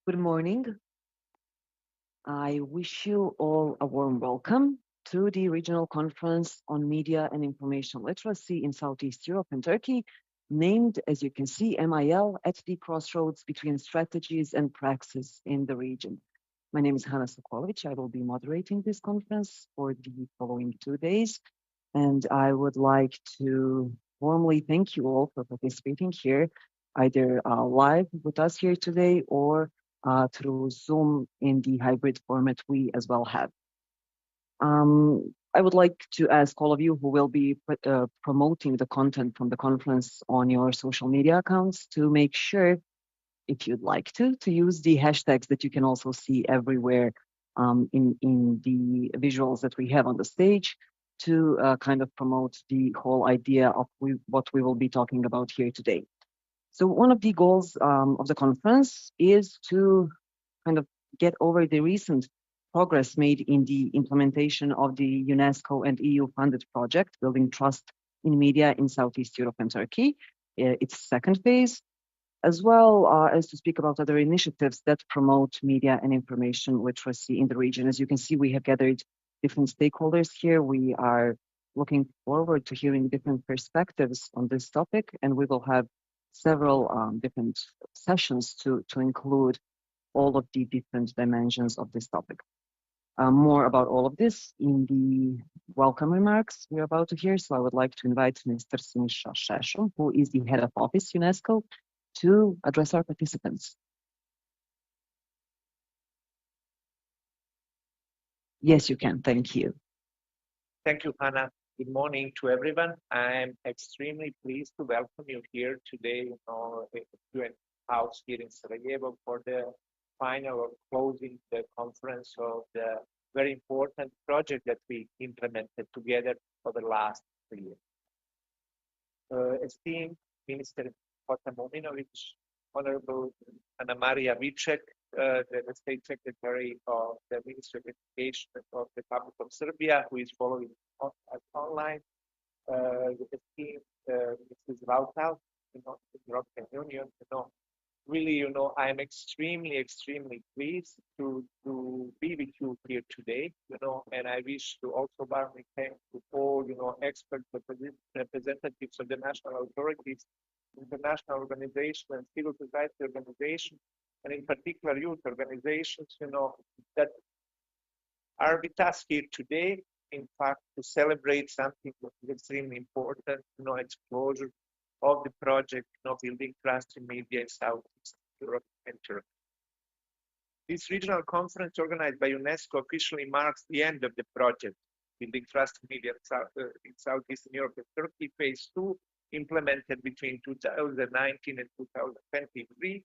Good morning. I wish you all a warm welcome to the Regional Conference on Media and Information Literacy in Southeast Europe and Turkey, named, as you can see, MIL, at the crossroads between strategies and praxis in the region. My name is Hanna Sokolovic. I will be moderating this conference for the following 2 days, and I would like to warmly thank you all for participating here, either live with us here today or through Zoom in the hybrid format we as well have. I would like to ask all of you who will be promoting the content from the conference on your social media accounts to make sure, if you'd like to use the hashtags that you can also see everywhere in the visuals that we have on the stage to kind of promote the whole idea of what we will be talking about here today. So one of the goals of the conference is to kind of get over the recent progress made in the implementation of the UNESCO and EU-funded project, Building Trust in Media in Southeast Europe and Turkey, its second phase, as well as to speak about other initiatives that promote media and information literacy in the region. As you can see, we have gathered different stakeholders here. We are looking forward to hearing different perspectives on this topic, and we will have several different sessions to include all of the different dimensions of this topic. More about all of this in the welcome remarks we're about to hear. So I would like to invite Mr. Siniša Šešo, who is the head of office UNESCO, to address our participants. Yes, you can. Thank you. Thank you, Hannah. Good morning to everyone. I'm extremely pleased to welcome you here today in our house here in Sarajevo for the final or closing the conference of the very important project that we implemented together for the last 3 years. Esteemed Minister Kota Mominovic, Honorable Ana Maria Vicek, the State Secretary of the Ministry of Education of the Republic of Serbia, who is following us online, esteemed Mrs. Rautal, the European Union, really, I'm extremely pleased to be with you here today, and I wish to also warmly thank to all, expert representatives of the national authorities, international organizations, and civil society organizations, and in particular youth organizations, that are with us here today, in fact, to celebrate something that is extremely important, exposure of the project, Building Trust in Media in Southeast Europe and Turkey. This regional conference organized by UNESCO officially marks the end of the project, Building Trust in Media in Southeast Europe and Turkey, phase 2, implemented between 2019 and 2023,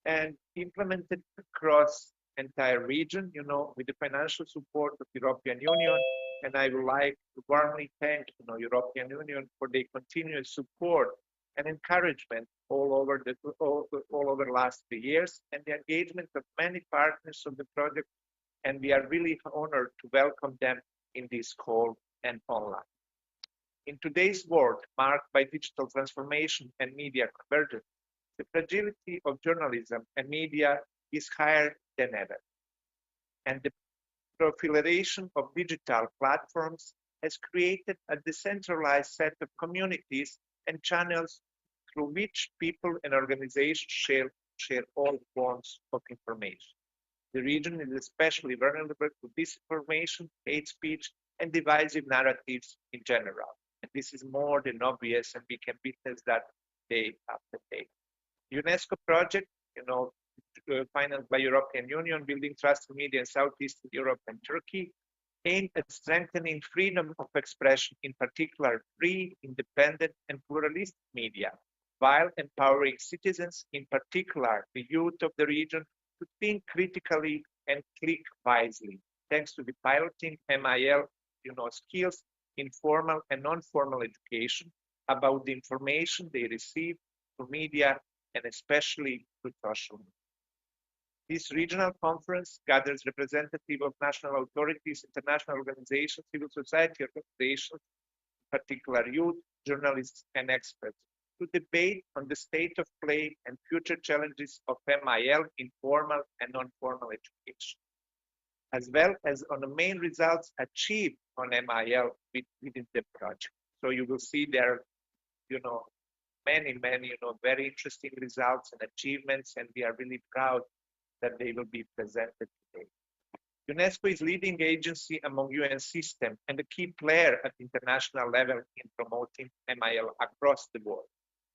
and implemented across entire region, with the financial support of the European Union. And I would like to warmly thank, European Union for their continuous support and encouragement all over the last 3 years, and the engagement of many partners of the project. And we are really honored to welcome them in this call and online. In today's world marked by digital transformation and media convergence, the fragility of journalism and media is higher than ever. And the proliferation of digital platforms has created a decentralized set of communities and channels through which people and organizations share all forms of information. The region is especially vulnerable to disinformation, hate speech, and divisive narratives in general. And this is more than obvious, and we can witness that day after day. UNESCO project, financed by European Union, Building Trust in Media in Southeast Europe and Turkey, aimed at strengthening freedom of expression, in particular free, independent, and pluralistic media, while empowering citizens, in particular the youth of the region, to think critically and click wisely, thanks to the piloting MIL, skills in formal and non-formal education about the information they receive through media and especially through social media. This regional conference gathers representatives of national authorities, international organizations, civil society organizations, in particular youth, journalists, and experts, to debate on the state of play and future challenges of MIL in formal and non-formal education, as well as on the main results achieved on MIL within the project. So you will see there, many, very interesting results and achievements, and we are really proud that they will be presented today. UNESCO is leading agency among UN system and a key player at international level in promoting MIL across the world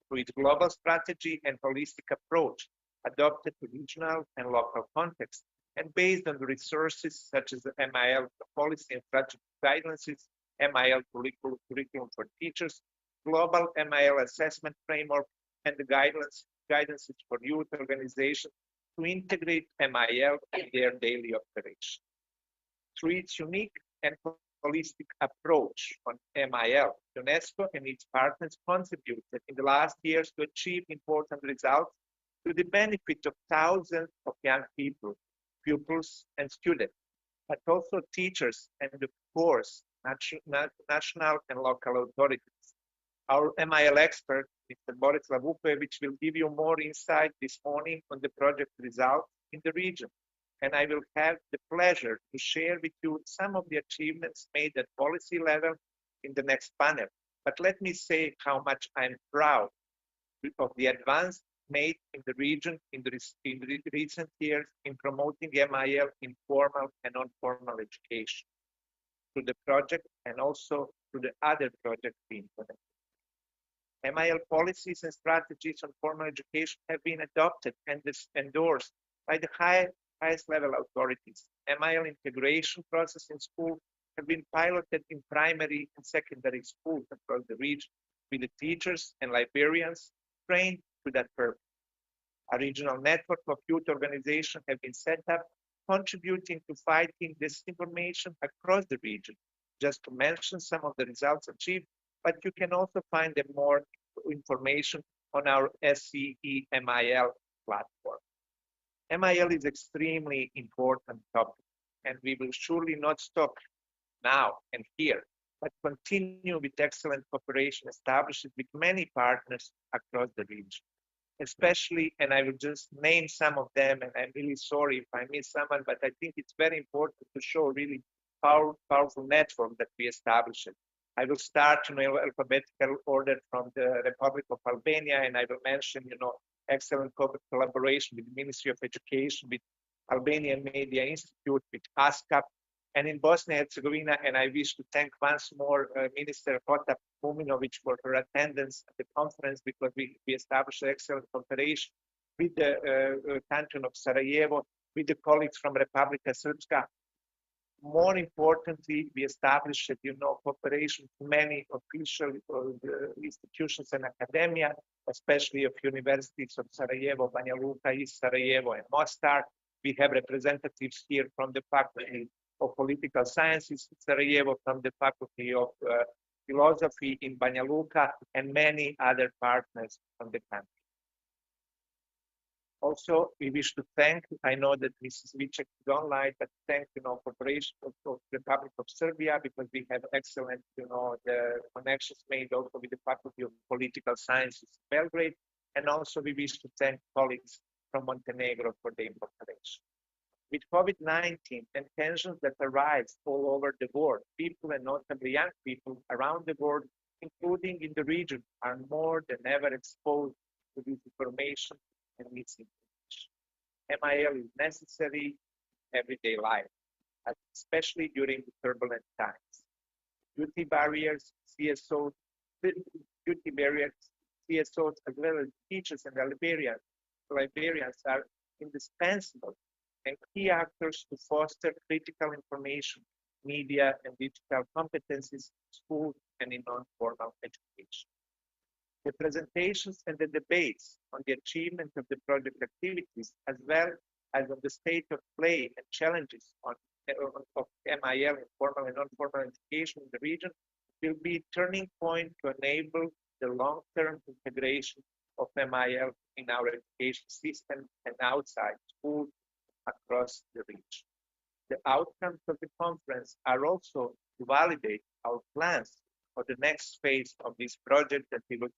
through its global strategy and holistic approach adopted to regional and local context and based on the resources such as the MIL policy and strategic guidances, MIL curriculum for teachers, global MIL assessment framework, and the guidances for youth organizations to integrate MIL in their daily operation. Through its unique and holistic approach on MIL, UNESCO and its partners contributed in the last years to achieve important results to the benefit of thousands of young people, pupils, and students, but also teachers and, of course, national and local authorities. Our MIL expert, Mr. Borislav Vukojevic, will give you more insight this morning on the project results in the region. And I will have the pleasure to share with you some of the achievements made at policy level in the next panel. But let me say how much I'm proud of the advance made in the region in recent years in promoting MIL in formal and non-formal education through the project and also through the other projects we implemented. MIL policies and strategies on formal education have been adopted and endorsed by the highest level authorities. MIL integration process in school have been piloted in primary and secondary schools across the region with the teachers and librarians trained to that purpose. A regional network of youth organizations have been set up, contributing to fighting disinformation across the region. Just to mention some of the results achieved, but you can also find more information on our SCE MIL platform. MIL is extremely important topic, and we will surely not stop now and here, but continue with excellent cooperation established with many partners across the region. Especially, and I will just name some of them, and I'm really sorry if I miss someone, but I think it's very important to show really powerful network that we established. I will start in alphabetical order from the Republic of Albania, and I will mention, excellent collaboration with the Ministry of Education, with Albanian Media Institute, with ASCAP, and in Bosnia and Herzegovina. And I wish to thank once more Minister Kota Muminovic for her attendance at the conference, because we established excellent cooperation with the canton of Sarajevo, with the colleagues from Republika Srpska. More importantly, we established, cooperation with many official institutions and academia, especially of universities of Sarajevo, Banja Luka, East Sarajevo, and Mostar. We have representatives here from the Faculty of Political Sciences in Sarajevo, from the Faculty of Philosophy in Banja Luka, and many other partners from the country. Also, we wish to thank, I know that Mrs. Vicek is online, but thank, cooperation of the Republic of Serbia, because we have excellent, the connections made also with the Faculty of Political Sciences in Belgrade. And also we wish to thank colleagues from Montenegro for the cooperation. With COVID-19 and tensions that arise all over the world, people, and notably young people around the world, including in the region, are more than ever exposed to disinformation and misinformation. MIL is necessary in everyday life, especially during the turbulent times. Duty barriers, CSOs, as well as teachers and librarians are indispensable and key actors to foster critical information, media, and digital competencies in schools and in non-formal education. The presentations and the debates on the achievement of the project activities, as well as on the state of play and challenges of MIL in formal and non-formal education in the region, will be a turning point to enable the long-term integration of MIL in our education system and outside schools across the region. The outcomes of the conference are also to validate our plans for the next phase of this project that we will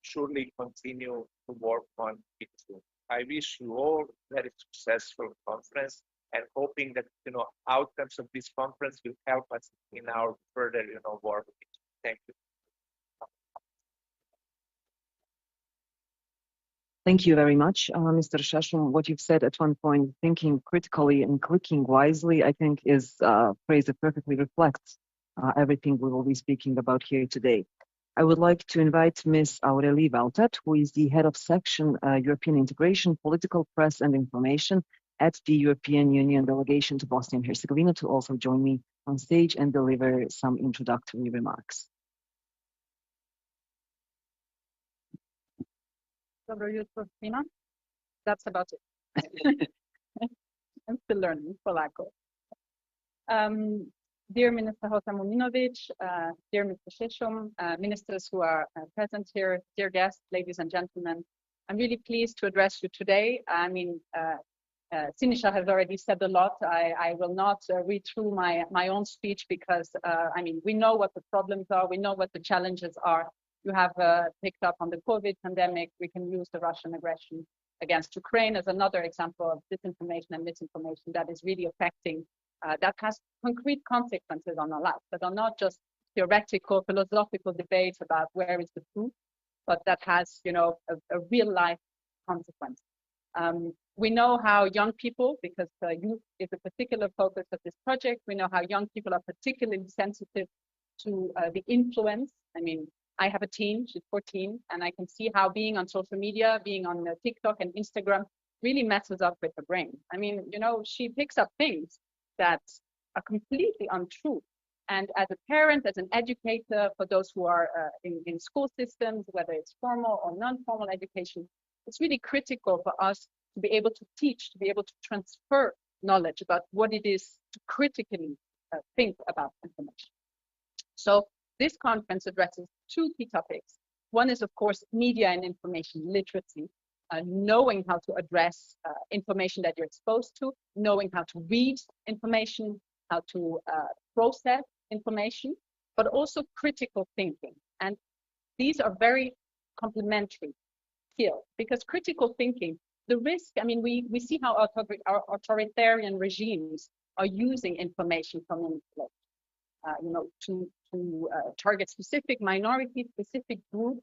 surely continue to work on it too. I wish you all very successful conference and hoping that outcomes of this conference will help us in our further work. Thank you. Thank you very much, Mr. Shashum. What you've said at one point, thinking critically and clicking wisely, I think is a phrase that perfectly reflects everything we will be speaking about here today. I would like to invite Ms. Aurelie Valtet, who is the head of section European Integration, Political Press and Information at the European Union delegation to Bosnia and Herzegovina, to also join me on stage and deliver some introductory remarks. Dobro jutro svima. That's about it. I'm still learning Polako. Dear Minister Hota Mominovic, dear Mr. Sheshum, ministers who are present here, dear guests, ladies and gentlemen, I'm really pleased to address you today. I mean, Sinisha has already said a lot. I will not read through my own speech because, I mean, we know what the problems are, we know what the challenges are. You have picked up on the COVID pandemic. We can use the Russian aggression against Ukraine as another example of disinformation and misinformation that is really affecting, that has concrete consequences on our lives, that are not just theoretical, philosophical debates about where is the truth, but that has, a real life consequence. We know how young people, because youth is a particular focus of this project, we know how young people are particularly sensitive to the influence. I mean, I have a teen, she's 14, and I can see how being on social media, being on TikTok and Instagram really messes up with her brain. I mean, she picks up things that are completely untrue. And as a parent, as an educator, for those who are in school systems, whether it's formal or non-formal education, it's really critical for us to be able to teach, to be able to transfer knowledge about what it is to critically think about information. So this conference addresses two key topics. One is, of course, media and information literacy, knowing how to address information that you're exposed to, knowing how to read information, how to process information, but also critical thinking. And these are very complementary skills, because critical thinking, the risk, I mean, we see how our authoritarian regimes are using information from manipulation, to target specific minorities, specific groups,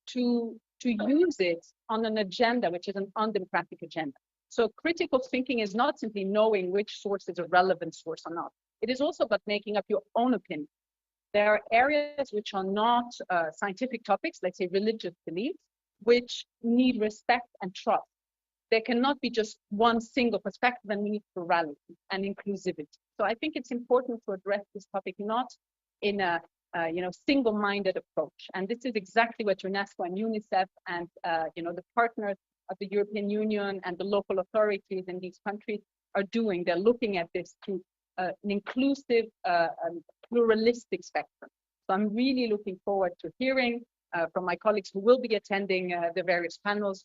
to use it on an agenda, which is an undemocratic agenda. So critical thinking is not simply knowing which source is a relevant source or not. It is also about making up your own opinion. There are areas which are not scientific topics, let's say religious beliefs, which need respect and trust. There cannot be just one single perspective, and we need plurality and inclusivity. So I think it's important to address this topic not in a single-minded approach. And this is exactly what UNESCO and UNICEF and the partners of the European Union and the local authorities in these countries are doing. They're looking at this through an inclusive, pluralistic spectrum. So I'm really looking forward to hearing from my colleagues who will be attending the various panels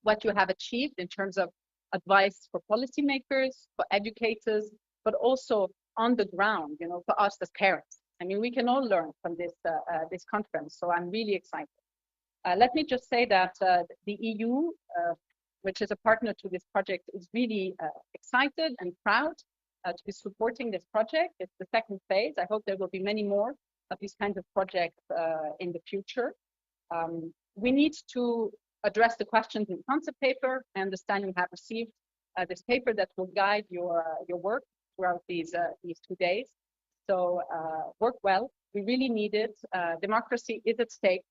what you have achieved in terms of advice for policymakers, for educators, but also on the ground, for us as parents. I mean, we can all learn from this conference, so I'm really excited. Let me just say that the EU, which is a partner to this project, is really excited and proud to be supporting this project. It's the second phase. I hope there will be many more of these kinds of projects in the future. We need to address the questions in concept paper. I understand you have received this paper that will guide your work throughout these 2 days. So work well. We really need it. Democracy is at stake.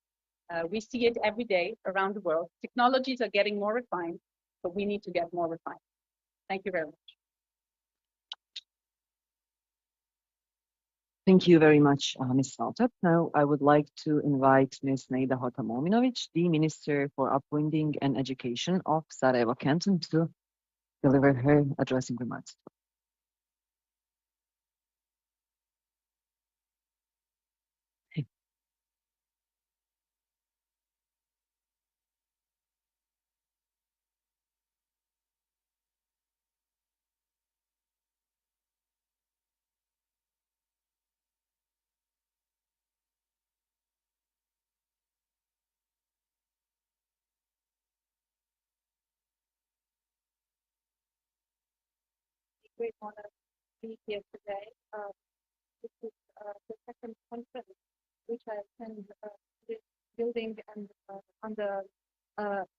We see it every day around the world. Technologies are getting more refined, but we need to get more refined. Thank you very much. Thank you very much, Ms. Valtet. Now, I would like to invite Ms. Nejda Hota Mominovic, the Minister for Upbringing and Education of Sarajevo Canton, to deliver her addressing remarks. great honor to be here today. This is the second conference which I attend this building and under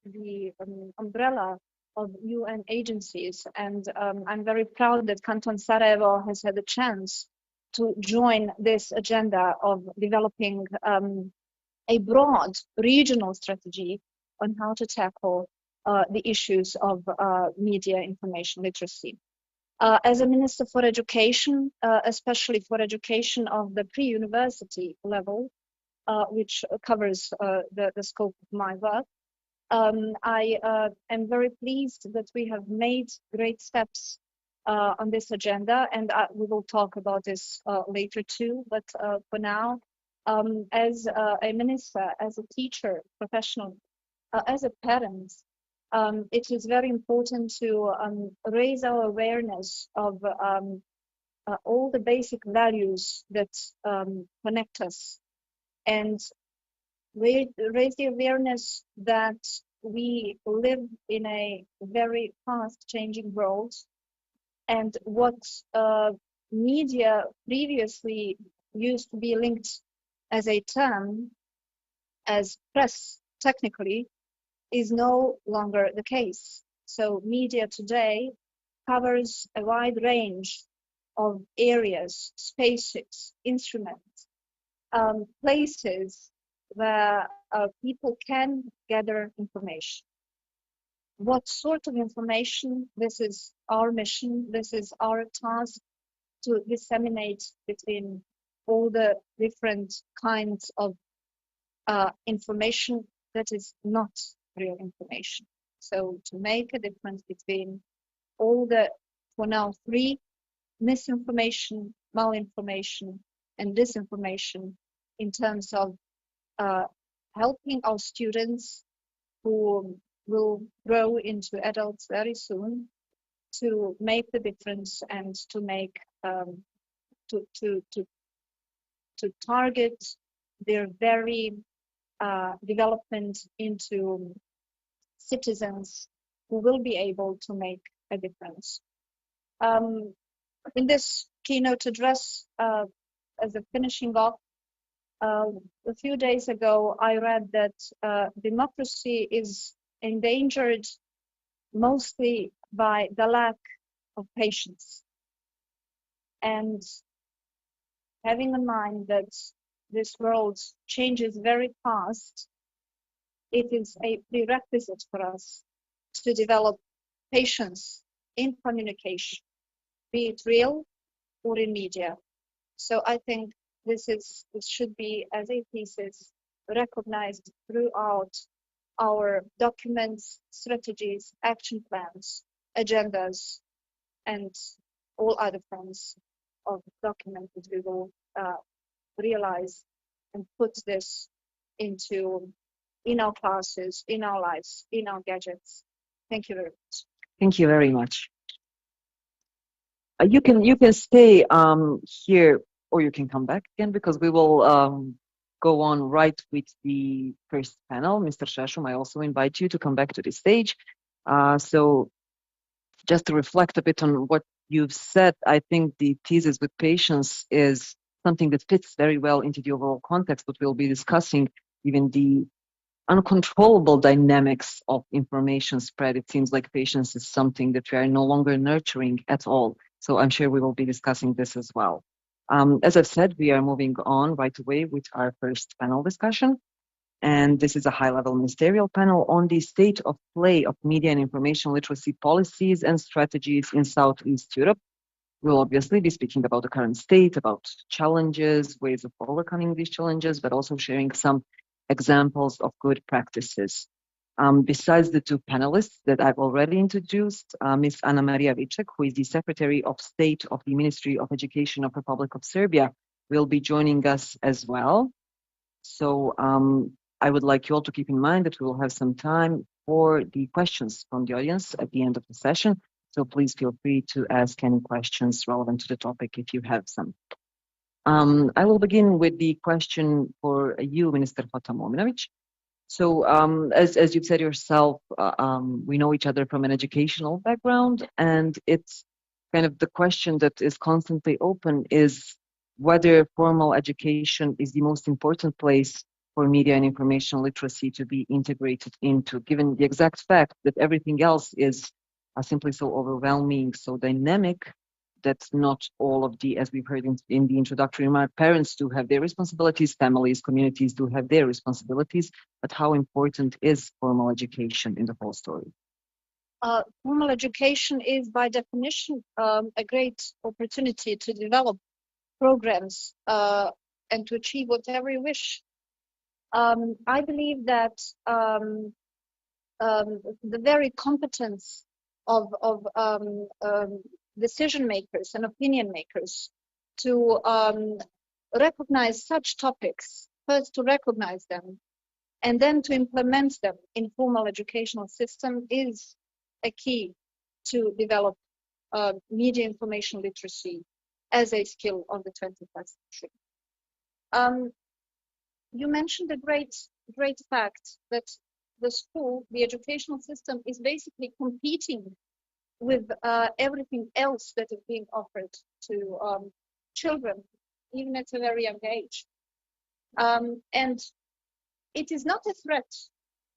the umbrella of UN agencies. And I'm very proud that Canton Sarajevo has had a chance to join this agenda of developing a broad regional strategy on how to tackle the issues of media information literacy. As a Minister for Education, especially for education of the pre-university level, which covers the scope of my work, I am very pleased that we have made great steps on this agenda, and we will talk about this later too. But for now, as a minister, as a teacher, professional, as a parent, it is very important to raise our awareness of all the basic values that connect us, and raise the awareness that we live in a very fast changing world, and what media previously used to be linked as a term, as press technically, is no longer the case. So media today covers a wide range of areas, spaces, instruments, places where people can gather information. What sort of information? This is our mission, this is our task, to disseminate between all the different kinds of information that is not real information. So to make a difference between all the, for now, 3, misinformation, malinformation, and disinformation, in terms of helping our students who will grow into adults very soon to make the difference and to make to target their very development into citizens who will be able to make a difference. In this keynote address, as a finishing off, a few days ago, I read that democracy is endangered mostly by the lack of patience. And having in mind that this world changes very fast, it is a prerequisite for us to develop patience in communication, be it real or in media. So I think this should be, as a thesis, recognized throughout our documents, strategies, action plans, agendas, and all other forms of documents that we will realize and put this into in our classes, in our lives, in our gadgets. Thank you very much. Thank you very much. You can stay here, or you can come back again, because we will go on right with the first panel. Mr. Sheshum, I also invite you to come back to the stage. So just to reflect a bit on what you've said, I think the thesis with patience is something that fits very well into the overall context, but we'll be discussing even the uncontrollable dynamics of information spread. It seems like patience is something that we are no longer nurturing at all. So I'm sure we will be discussing this as well. As I've said, we are moving on right away with our first panel discussion. And this is a high-level ministerial panel on the state of play of media and information literacy policies and strategies in Southeast Europe. We'll obviously be speaking about the current state, about challenges, ways of overcoming these challenges, but also sharing some examples of good practices. Besides the 2 panelists that I've already introduced, Ms. Anna Maria Vicek, who is the Secretary of State of the Ministry of Education of Republic of Serbia, will be joining us as well. So I would like you all to keep in mind that we will have some time for the questions from the audience at the end of the session. So please feel free to ask any questions relevant to the topic if you have some. I will begin with the question for you, Minister Hota Mominovic. So as you've said yourself, we know each other from an educational background, and it's kind of the question that is constantly open is whether formal education is the most important place for media and information literacy to be integrated into, given the exact fact that everything else is simply so overwhelming, so dynamic, that not all of the, as we've heard in the introductory remark, parents do have their responsibilities, families, communities do have their responsibilities, but how important is formal education in the whole story? Formal education is by definition a great opportunity to develop programs and to achieve whatever you wish. I believe that the very competence of decision makers and opinion makers to recognize such topics, first to recognize them, and then to implement them in formal educational system is a key to develop media information literacy as a skill of the 21st century. You mentioned a great fact that the school, the educational system, is basically competing with everything else that is being offered to children, even at a very young age. And it is not a threat,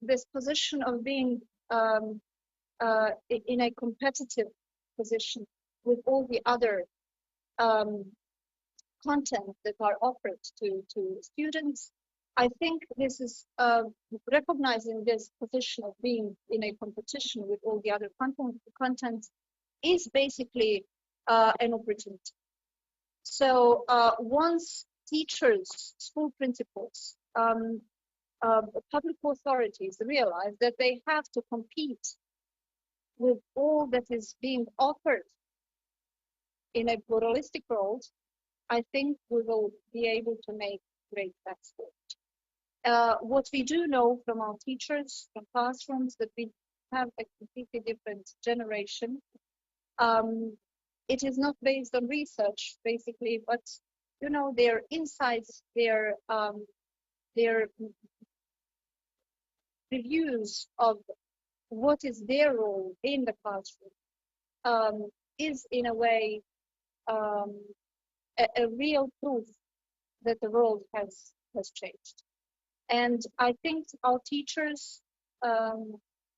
this position of being in a competitive position with all the other content that are offered to students. I think this is recognizing this position of being in a competition with all the other content is basically an opportunity. So once teachers, school principals, public authorities realize that they have to compete with all that is being offered in a pluralistic world, I think we will be able to make great steps forward. What we do know from our teachers, from classrooms, that we have a completely different generation. It is not based on research, basically, but you know, their insights, their reviews of what is their role in the classroom is in a way a real proof that the world has changed. And I think our teachers,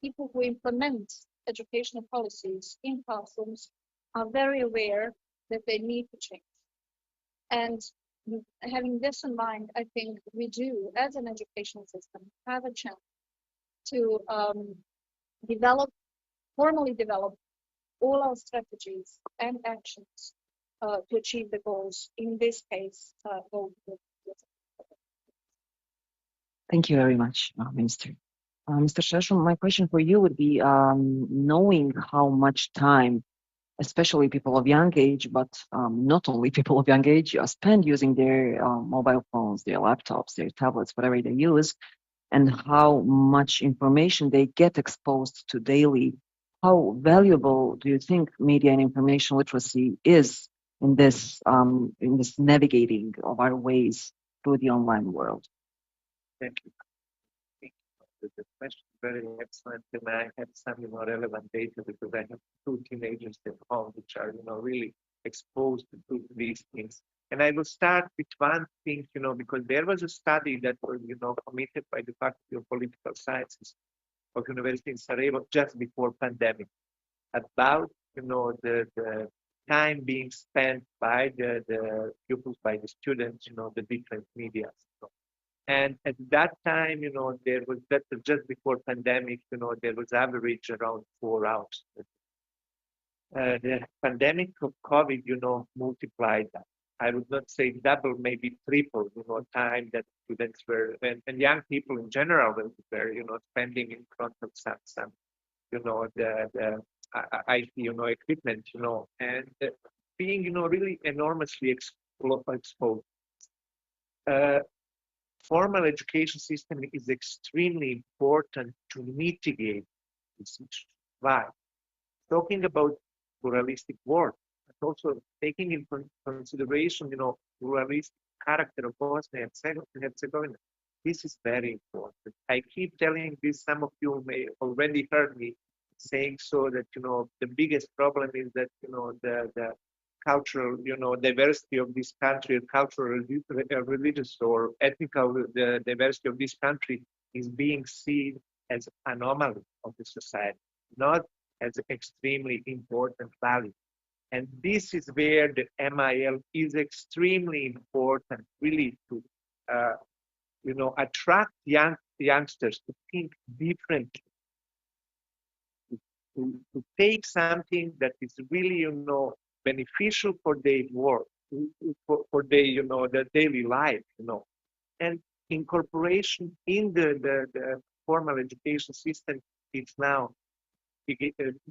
people who implement educational policies in classrooms, are very aware that they need to change. And having this in mind, I think we do, as an educational system, have a chance to formally develop all our strategies and actions to achieve the goals, in this case, goals. Thank you very much, Minister. Mr. Shesham, my question for you would be, knowing how much time, especially people of young age, but not only people of young age, spend using their mobile phones, their laptops, their tablets, whatever they use, and how much information they get exposed to daily, how valuable do you think media and information literacy is in this navigating of our ways through the online world? Thank you. The question is very excellent, and I have some relevant data because I have two teenagers at home which are really exposed to these things. And I will start with one thing, because there was a study that was committed by the Faculty of Political Sciences of University in Sarajevo just before pandemic about the time being spent by the pupils, by the students, the different media. And at that time, there was just before pandemic, there was average around 4 hours. The pandemic of COVID, multiplied that. I would not say double, maybe triple, time that students were, and young people in general were, spending in front of some the IT, equipment, and being, really enormously exposed. Formal education system is extremely important to mitigate this issue. Why? Talking about pluralistic world, but also taking into consideration, pluralistic character of Bosnia and Herzegovina. This is very important. I keep telling this, some of you may already heard me saying so that, the biggest problem is that, the cultural, diversity of this country, cultural, religious or ethnical the diversity of this country is being seen as anomaly of the society, not as extremely important value. And this is where the MIL is extremely important, really, to attract youngsters to think differently, to take something that is really, beneficial for their work, for their, their daily life, and incorporation in the formal education system is now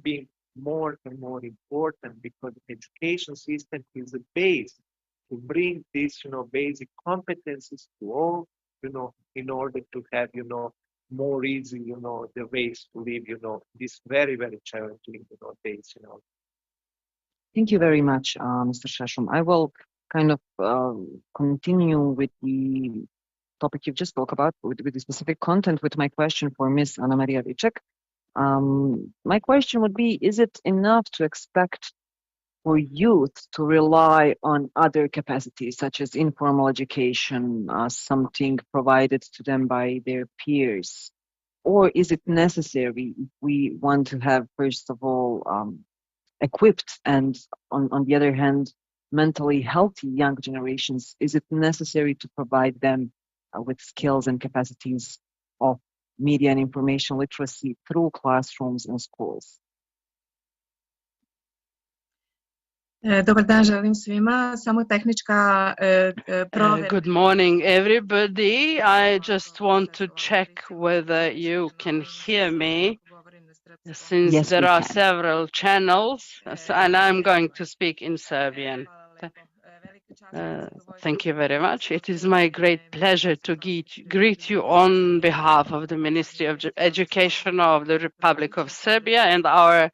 being more and more important, because the education system is a base to bring these, basic competencies to all, in order to have, more easy, the ways to live, this very, very challenging, days, Thank you very much, Mr. Shesham. I will kind of continue with the topic you've just spoke about, with the specific content, with my question for Ms. Anna Maria Vicek. My question would be, is it enough to expect for youth to rely on other capacities, such as informal education, something provided to them by their peers? Or is it necessary if we want to have, first of all, equipped and, on the other hand, mentally healthy young generations, is it necessary to provide them with skills and capacities of media and information literacy through classrooms and schools? Dobar dan želim svima. Samo tehnička provera. Good morning, everybody. I just want to check whether you can hear me, since Yes, there we are can. several channels, and I'm going to speak in Serbian. Thank you very much. It is my great pleasure to greet you on behalf of the Ministry of Education of the Republic of Serbia and our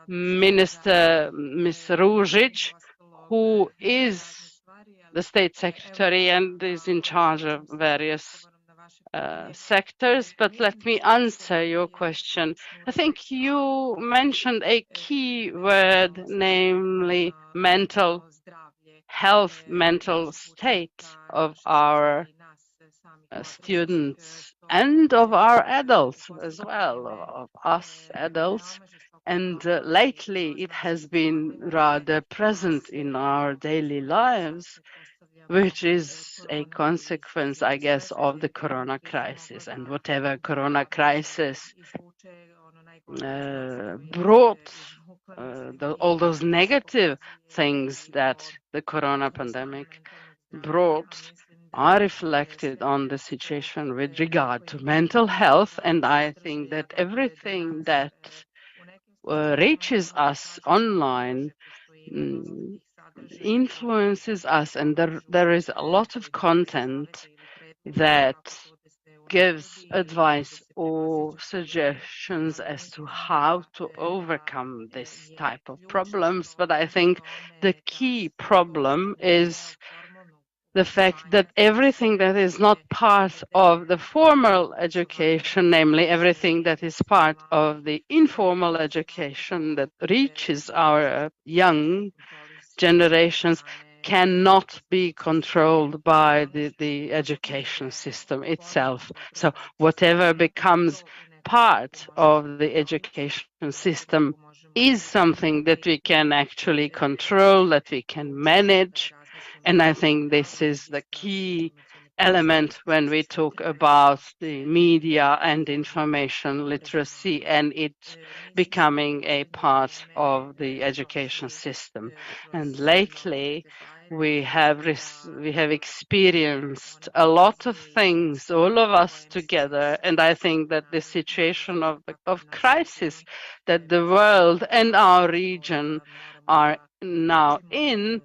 Minister, Ms. Ružić, who is the State Secretary and is in charge of various sectors. But let me answer your question. I think you mentioned a key word, namely mental health, mental state of our students and of our adults as well, of us adults. And lately it has been rather present in our daily lives, which is a consequence, I guess, of the corona crisis. And whatever corona crisis brought, all those negative things that the corona pandemic brought are reflected on the situation with regard to mental health. And I think that everything that reaches us online influences us, and there is a lot of content that gives advice or suggestions as to how to overcome this type of problems. But I think the key problem is the fact that everything that is not part of the formal education, namely everything that is part of the informal education that reaches our young generations, cannot be controlled by the education system itself. So whatever becomes part of the education system is something that we can actually control, that we can manage. And I think this is the key element when we talk about the media and information literacy and it becoming a part of the education system. And lately, we have experienced a lot of things, all of us together, and I think that the situation of crisis that the world and our region are now in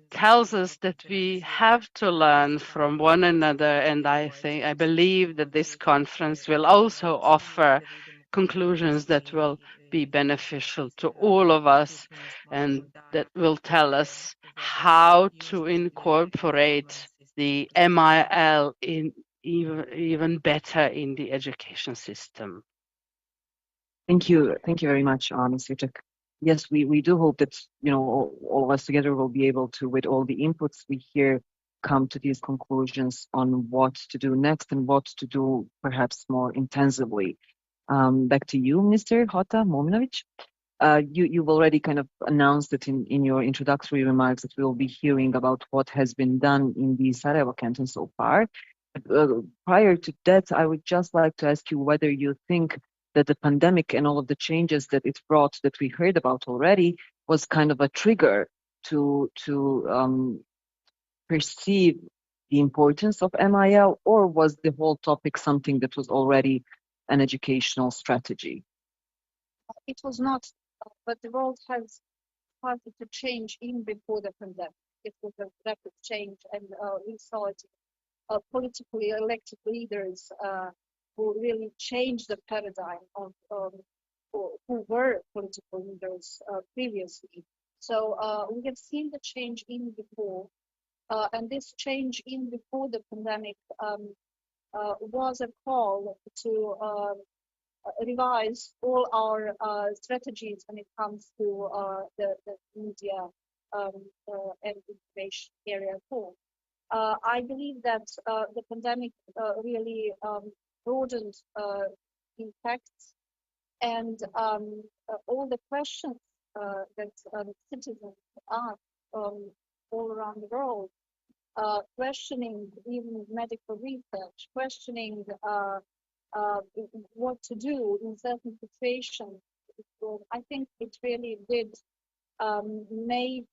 tells us that we have to learn from one another, and I believe that this conference will also offer conclusions that will be beneficial to all of us and that will tell us how to incorporate the MIL in even better in the education system. Thank you very much, Ms. Jucek. Yes, we do hope that all of us together will be able to, with all the inputs we hear, come to these conclusions on what to do next and what to do perhaps more intensively. Back to you, Mr. Hota Mominovic. You've already kind of announced it in your introductory remarks that we'll be hearing about what has been done in the Sarajevo canton so far. Prior to that, I would just like to ask you whether you think that the pandemic and all of the changes that it brought that we heard about already was kind of a trigger to perceive the importance of MIL, or was the whole topic something that was already an educational strategy? It was not, but the world has started to change even before the pandemic. It was a rapid change, and we saw it. Politically elected leaders who really changed the paradigm of who were political leaders previously. So we have seen the change in before, and this change in before the pandemic was a call to revise all our strategies when it comes to the media and information area at all. I believe that the pandemic really broadened the effects, and all the questions that citizens ask all around the world, questioning even medical research, questioning what to do in certain situations. I think it really did made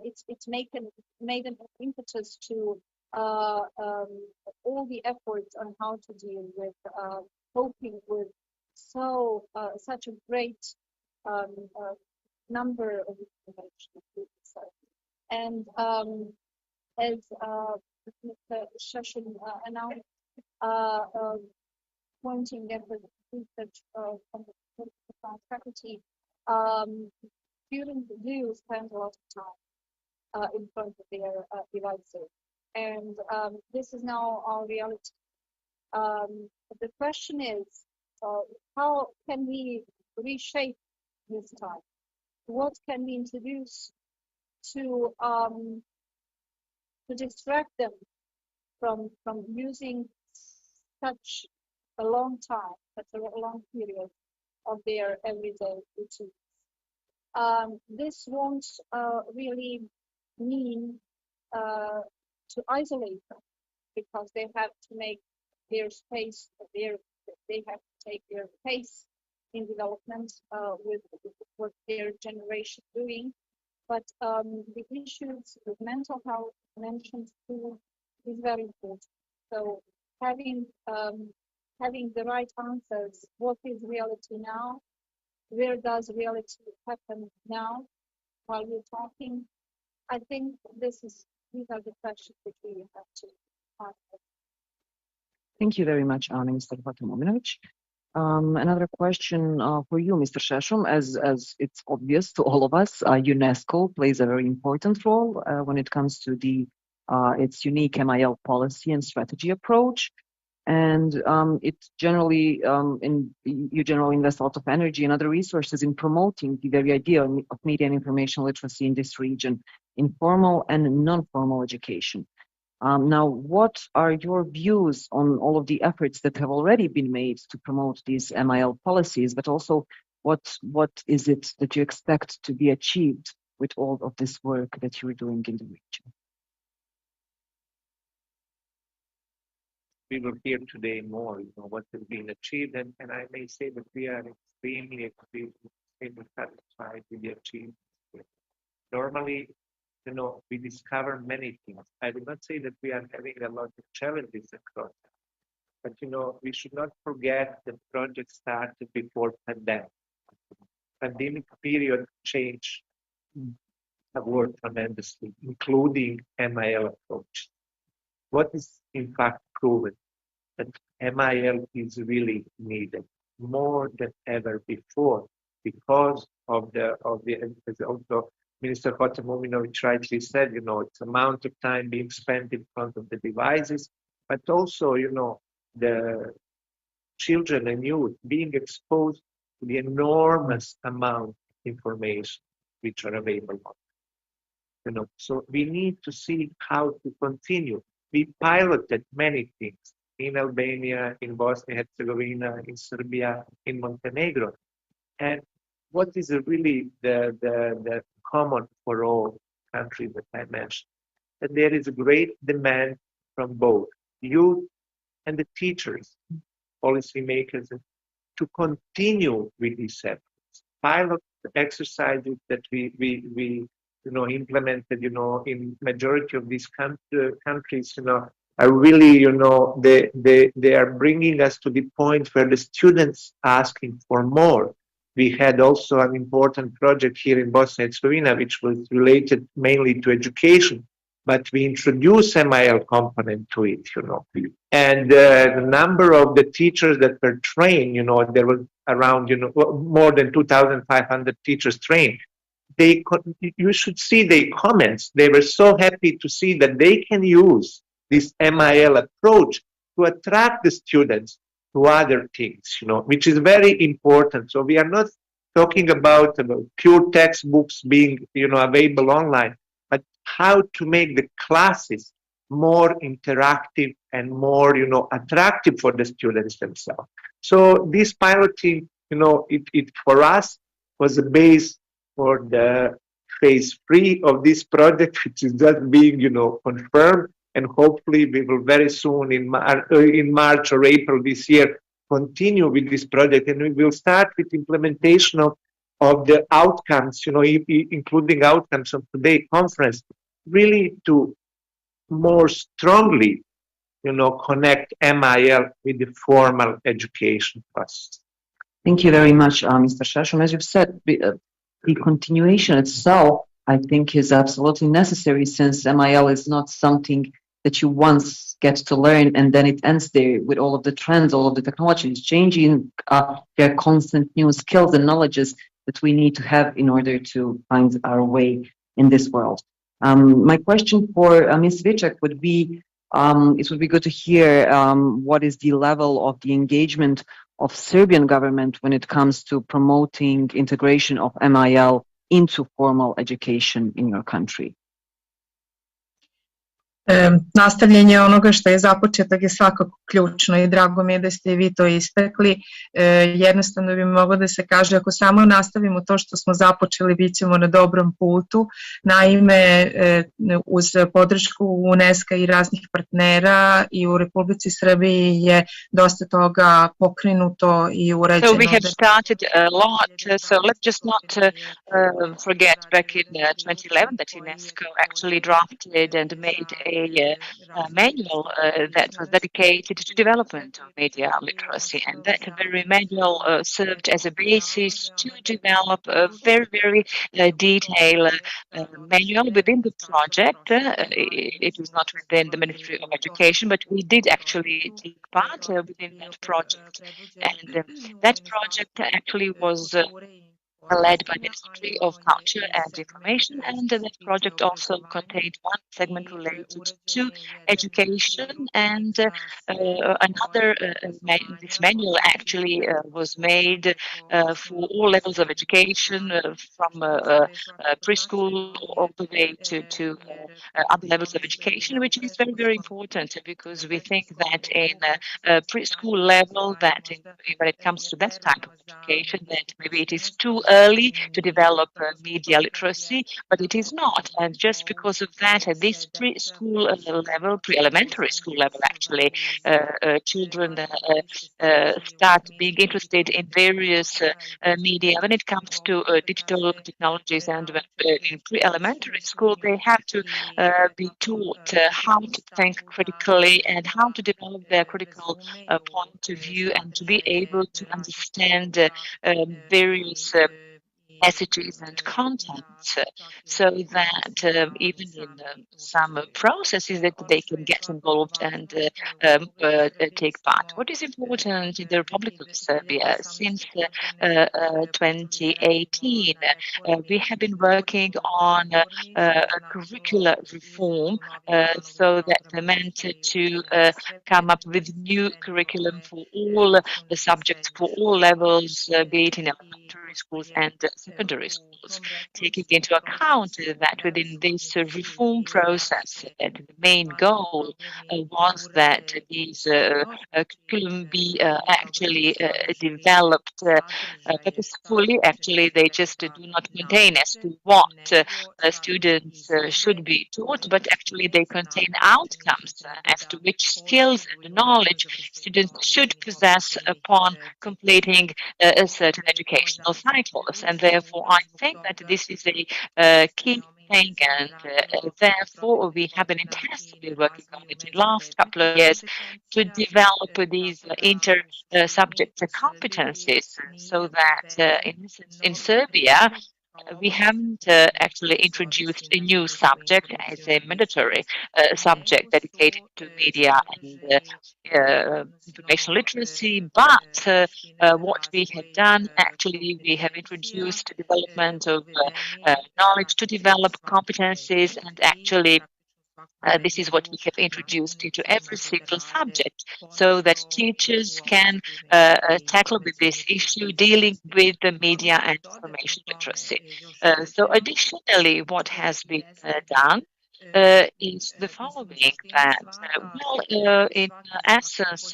it's made an impetus to all the efforts on how to deal with coping with such a great number of information. And as Mr. Sheshem announced, pointing at the research from the political science faculty, students do spend a lot of time in front of their devices, and this is now our reality. The question is, how can we reshape this time? What can we introduce to distract them from using such a long time, such a long period of their everyday routine? This won't really mean to isolate them, because they have to make their space, they have to take their pace in development with what their generation doing. But the issues with mental health mentioned too is very important. So having the right answers, what is reality now? Where does reality happen now while we're talking? I think these are the questions that we have to answer. Thank you very much, Minister Mominovic. Another question for you, Mr. Sheshem. As it's obvious to all of us, UNESCO plays a very important role when it comes to its unique MIL policy and strategy approach. And you generally invest a lot of energy and other resources in promoting the very idea of media and information literacy in this region, in formal and non-formal education. Now, what are your views on all of the efforts that have already been made to promote these MIL policies, but also what is it that you expect to be achieved with all of this work that you're doing in the region? We will hear today more, what has been achieved, and I may say that we are extremely satisfied with the achievements. Normally, we discover many things. I would not say that we are having a lot of challenges across, but we should not forget the project started before pandemic. Pandemic period changed the world tremendously, including MIL approach. What is in fact proven that MIL is really needed more than ever before, because of the as also Minister Hota Mominovic rightly said, it's amount of time being spent in front of the devices, but also the children and youth being exposed to the enormous amount of information which are available. So we need to see how to continue. We piloted many things in Albania, in Bosnia and Herzegovina, in Serbia, in Montenegro. And what is really the common for all countries that I mentioned? That there is a great demand from both youth and the teachers, policymakers, to continue with these efforts. Pilot exercises that we implemented, in majority of these countries, are really, they are bringing us to the point where the students asking for more. We had also an important project here in Bosnia and Herzegovina, which was related mainly to education, but we introduced MIL component to it, And the number of the teachers that were trained, there was around, more than 2,500 teachers trained. You should see their comments. They were so happy to see that they can use this MIL approach to attract the students to other things, which is very important. So we are not talking about pure textbooks being, available online, but how to make the classes more interactive and more, attractive for the students themselves. So this piloting, it for us was a base for the phase 3 of this project, which is just being, confirmed. And hopefully we will very soon in March or April this year continue with this project, and we will start with implementation of the outcomes, including outcomes of today's conference, really to more strongly, connect MIL with the formal education process. Thank you very much, Mr. Šešum. As you've said, the continuation itself, I think, is absolutely necessary, since MIL is not something that you once get to learn and then it ends there. With all of the trends, all of the technology is changing. There are constant new skills and knowledges that we need to have in order to find our way in this world. My question for Ms. Vicek would be, it would be good to hear what is the level of the engagement of Serbian government when it comes to promoting integration of MIL into formal education in your country. Nastavljanje onoga što je započeto je svakako ključno i drago mi je da ste vi to istakli. Jednostavno bi moglo da se kaže, ako samo nastavimo to što smo započeli, bit ćemo na dobrom putu. Naime, uz podršku UNESCO i raznih partnera i u Republici Srbiji je dosta toga pokrenuto i uređeno. So we have started a lot, so let's just not forget back in 2011 that UNESCO actually drafted and made a manual that was dedicated to development of media literacy, and that very manual served as a basis to develop a very, very detailed manual within the project. It was not within the Ministry of Education, but we did actually take part within that project, and that project actually was led by the Ministry of Culture and Information, and that project also contained one segment related to education, and another, this manual actually was made for all levels of education, from preschool all the way to other levels of education, which is very, very important, because we think that in preschool level, that when it comes to that type of education, that maybe it is too early to develop media literacy, but it is not. And just because of that, at this preschool level, pre-elementary school level, actually, children start being interested in various media. When it comes to digital technologies, and in pre-elementary school, they have to be taught how to think critically and how to develop their critical point of view, and to be able to understand various messages and contents, so that even in some processes that they can get involved and take part. What is important in the Republic of Serbia since 2018, we have been working on a curricular reform, so that meant to come up with new curriculum for all the subjects, for all levels, be it in elementary schools and secondary schools, taking into account that within this reform process, that the main goal was that these curriculum be actually developed purposefully. Actually, they just do not contain as to what students should be taught, but actually they contain outcomes as to which skills and knowledge students should possess upon completing a certain educational cycles. And therefore, I think that this is a key thing, and therefore we have been intensively working on it in the last couple of years to develop these inter-subject competencies, so that in Serbia, we haven't actually introduced a new subject as a mandatory subject dedicated to media and information literacy, but what we have done, actually, we have introduced the development of knowledge to develop competencies, and actually this is what we have introduced into every single subject, so that teachers can tackle with this issue dealing with the media and information literacy. So additionally, what has been done is the following, that, in essence,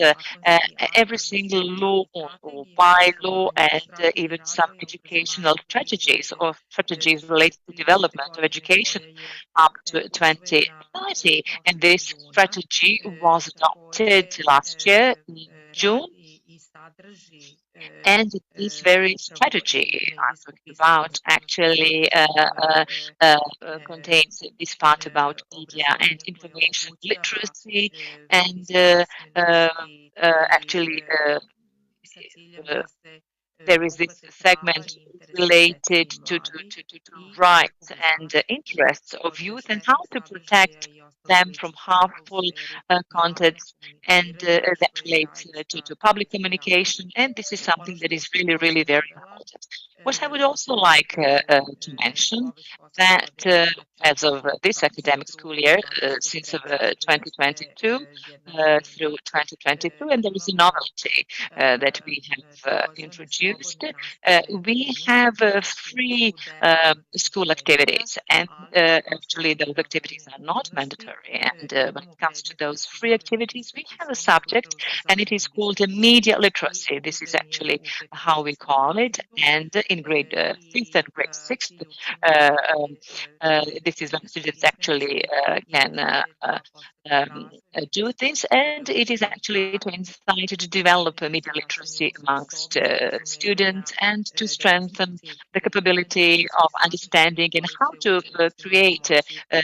every single law or bylaw and even some educational strategies or strategies related to development of education up to 2030, and this strategy was adopted last year in June. And this very strategy I'm talking about actually contains this part about media and information literacy, and actually there is this segment related to rights and interests of youth and how to protect them from harmful contents, and that relates to public communication, and this is something that is really, really very important. What I would also like to mention, that as of this academic school year, since 2022 through 2022, and there is a novelty that we have introduced, we have free school activities, and actually those activities are not mandatory. And when it comes to those free activities, we have a subject, and it is called media literacy. This is actually how we call it, and in grade 5th and grade 6th, this is when students actually can do this, and it is actually to incite to develop media literacy amongst students, and to strengthen the capability of understanding and how to create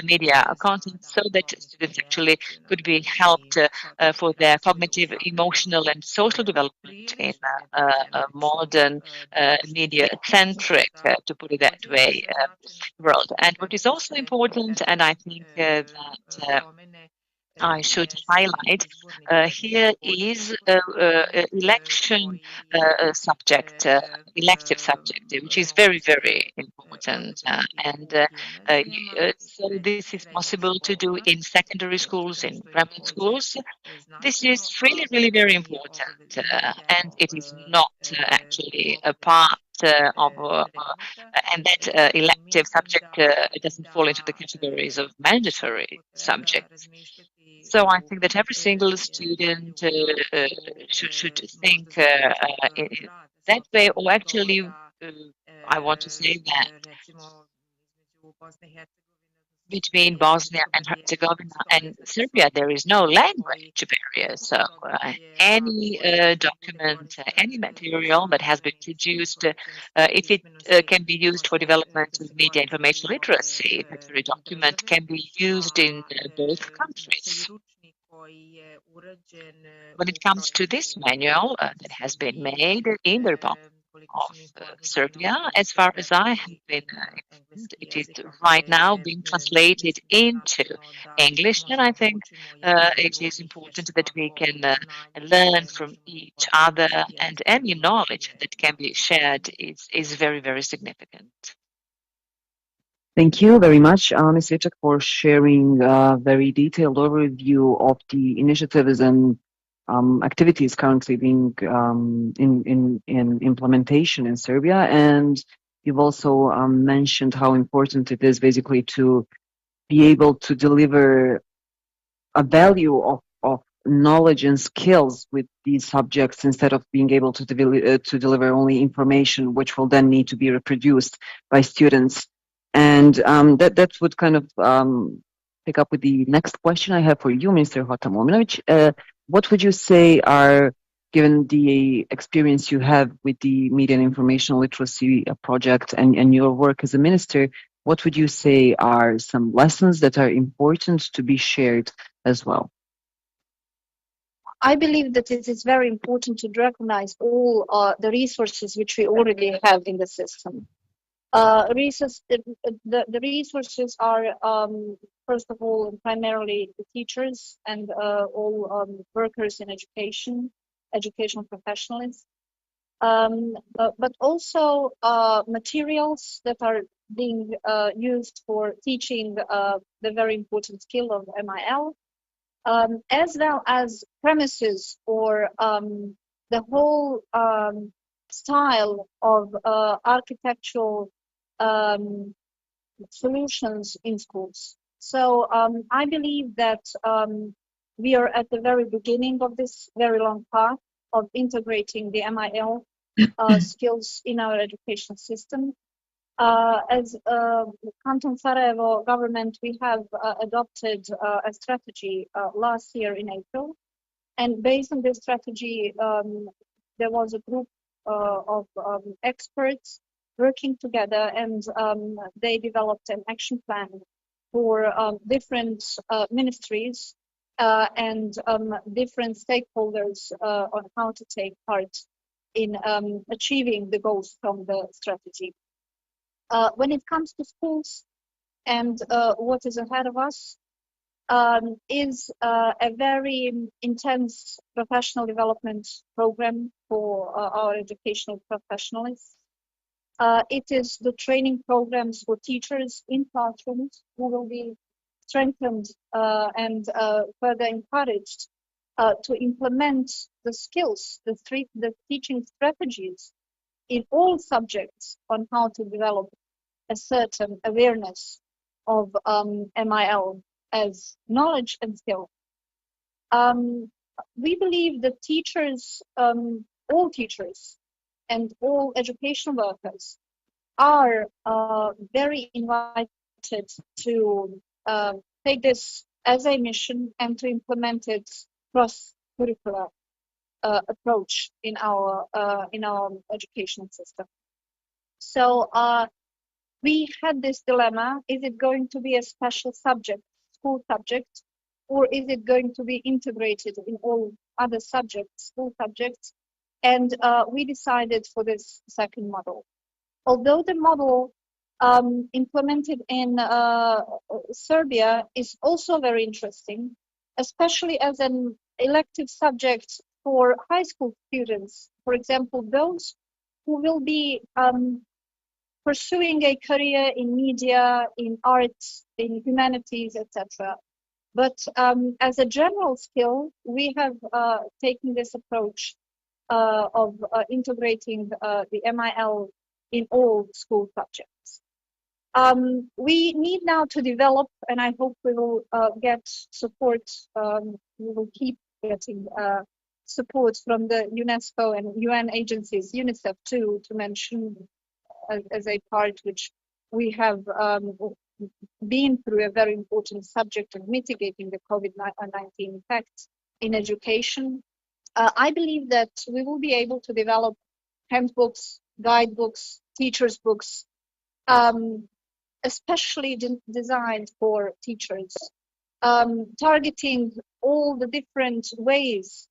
media content, so that students actually could be helped for their cognitive, emotional, and social development in a modern, media-centric, to put it that way, world. And what is also important, and I think that I should highlight here, is election subject, elective subject, which is very, very important. So this is possible to do in secondary schools, in primary schools. This is really, really very important, and it is not actually a part of, and that elective subject doesn't fall into the categories of mandatory subjects. So I think that every single student should think in that way, or actually, I want to say that between Bosnia and Herzegovina and Serbia, there is no language barrier. So any document, any material that has been produced, if it can be used for development of media information literacy, that very document can be used in both countries. When it comes to this manual that has been made in the Republic Serbia. As far as I have been informed, it is right now being translated into English, and I think it is important that we can learn from each other, and any knowledge that can be shared is very, very significant. Thank you very much, Ms. Vichak, for sharing a very detailed overview of the initiatives and activities currently being in implementation in Serbia. And you've also mentioned how important it is basically to be able to deliver a value of knowledge and skills with these subjects instead of being able to deliver only information, which will then need to be reproduced by students. And that would kind of pick up with the next question I have for you, Mr. Hotam Mominovic. What would you say are, given the experience you have with the Media and Information Literacy project and your work as a minister, what would you say are some lessons that are important to be shared as well? I believe that it is very important to recognize all the resources which we already have in the system. The resources are, first of all, primarily the teachers and all workers in education, educational professionals, but also materials that are being used for teaching the very important skill of MIL, as well as premises or the whole style of architectural solutions in schools. So I believe that we are at the very beginning of this very long path of integrating the MIL skills in our education system. As Canton Sarajevo government, we have adopted a strategy last year in April. And based on this strategy, there was a group of experts working together, and they developed an action plan for different ministries and different stakeholders on how to take part in achieving the goals from the strategy. When it comes to schools and what is ahead of us, is a very intense professional development program for our educational professionals. It is the training programs for teachers in classrooms who will be strengthened and further encouraged to implement the skills, the teaching strategies in all subjects on how to develop a certain awareness of MIL as knowledge and skill. We believe that teachers, all teachers and all educational workers are very invited to take this as a mission and to implement it cross-curricular approach in our education system. So we had this dilemma: is it going to be a special subject, school subject, or is it going to be integrated in all other subjects, school subjects? And we decided for this second model. Although the model implemented in Serbia is also very interesting, especially as an elective subject for high school students, for example, those who will be pursuing a career in media, in arts, in humanities, etc. But as a general skill, we have taken this approach of integrating the MIL in all school subjects. We need now to develop, and I hope we will get support, we will keep getting support from the UNESCO and UN agencies, UNICEF too, to mention as a part which we have been through a very important subject of mitigating the COVID-19 effects in education. I believe that we will be able to develop handbooks, guidebooks, teachers' books, especially designed for teachers, targeting all the different ways,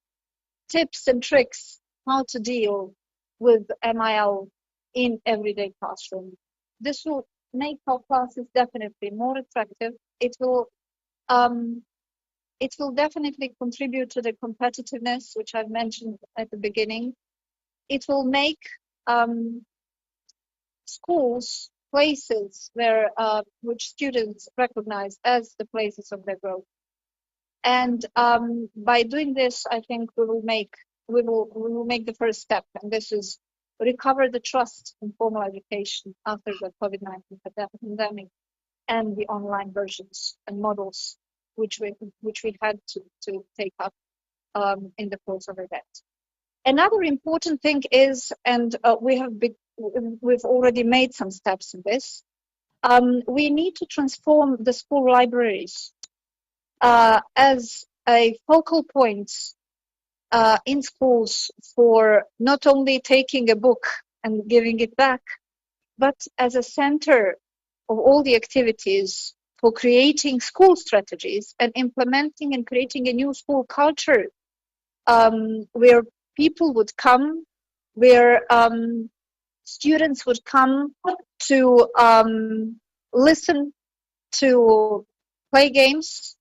tips and tricks how to deal with MIL in everyday classroom. This will make our classes definitely more attractive. It will definitely contribute to the competitiveness, which I've mentioned at the beginning. It will make schools places where which students recognize as the places of their growth. And by doing this, I think we will make the first step, and this is recover the trust in formal education after the COVID-19 pandemic and the online versions and models which we had to take up in the course of event. Another important thing is, and we've already made some steps in this. We need to transform the school libraries as a focal point in schools for not only taking a book and giving it back, but as a center of all the activities for creating school strategies and implementing and creating a new school culture where people would come, where students would come to listen, to play games,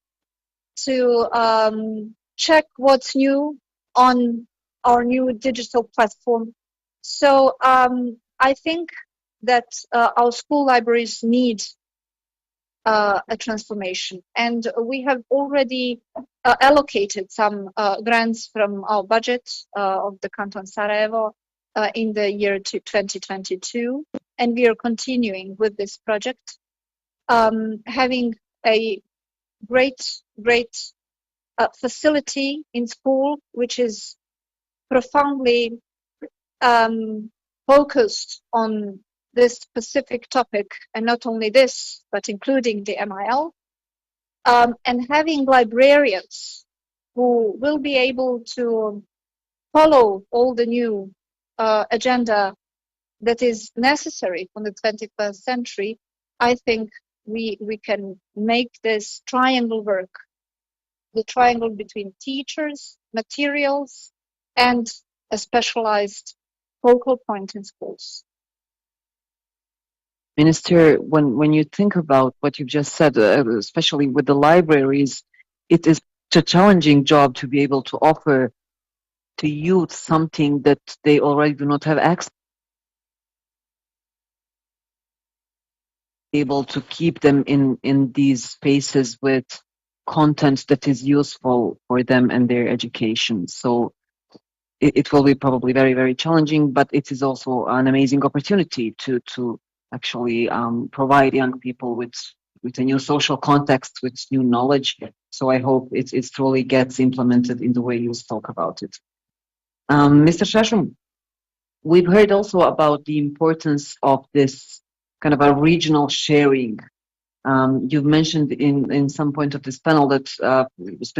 to check what's new on our new digital platform. So I think that our school libraries need a transformation, and we have already allocated some grants from our budget of the Canton Sarajevo in the year 2022, and we are continuing with this project, having a great facility in school which is profoundly focused on this specific topic, and not only this, but including the MIL, and having librarians who will be able to follow all the new agenda that is necessary for the 21st century. I think we can make this triangle work, the triangle between teachers, materials, and a specialized focal point in schools. Minister, when you think about what you've just said, especially with the libraries, it is a challenging job to be able to offer to youth something that they already do not have access, able to keep them in these spaces with content that is useful for them and their education. So it will be probably very, very challenging, but it is also an amazing opportunity to actually provide young people with a new social context, with new knowledge. So I hope it truly gets implemented in the way you spoke about it. Mr. Shesham, we've heard also about the importance of this kind of a regional sharing. You've mentioned in some point of this panel that is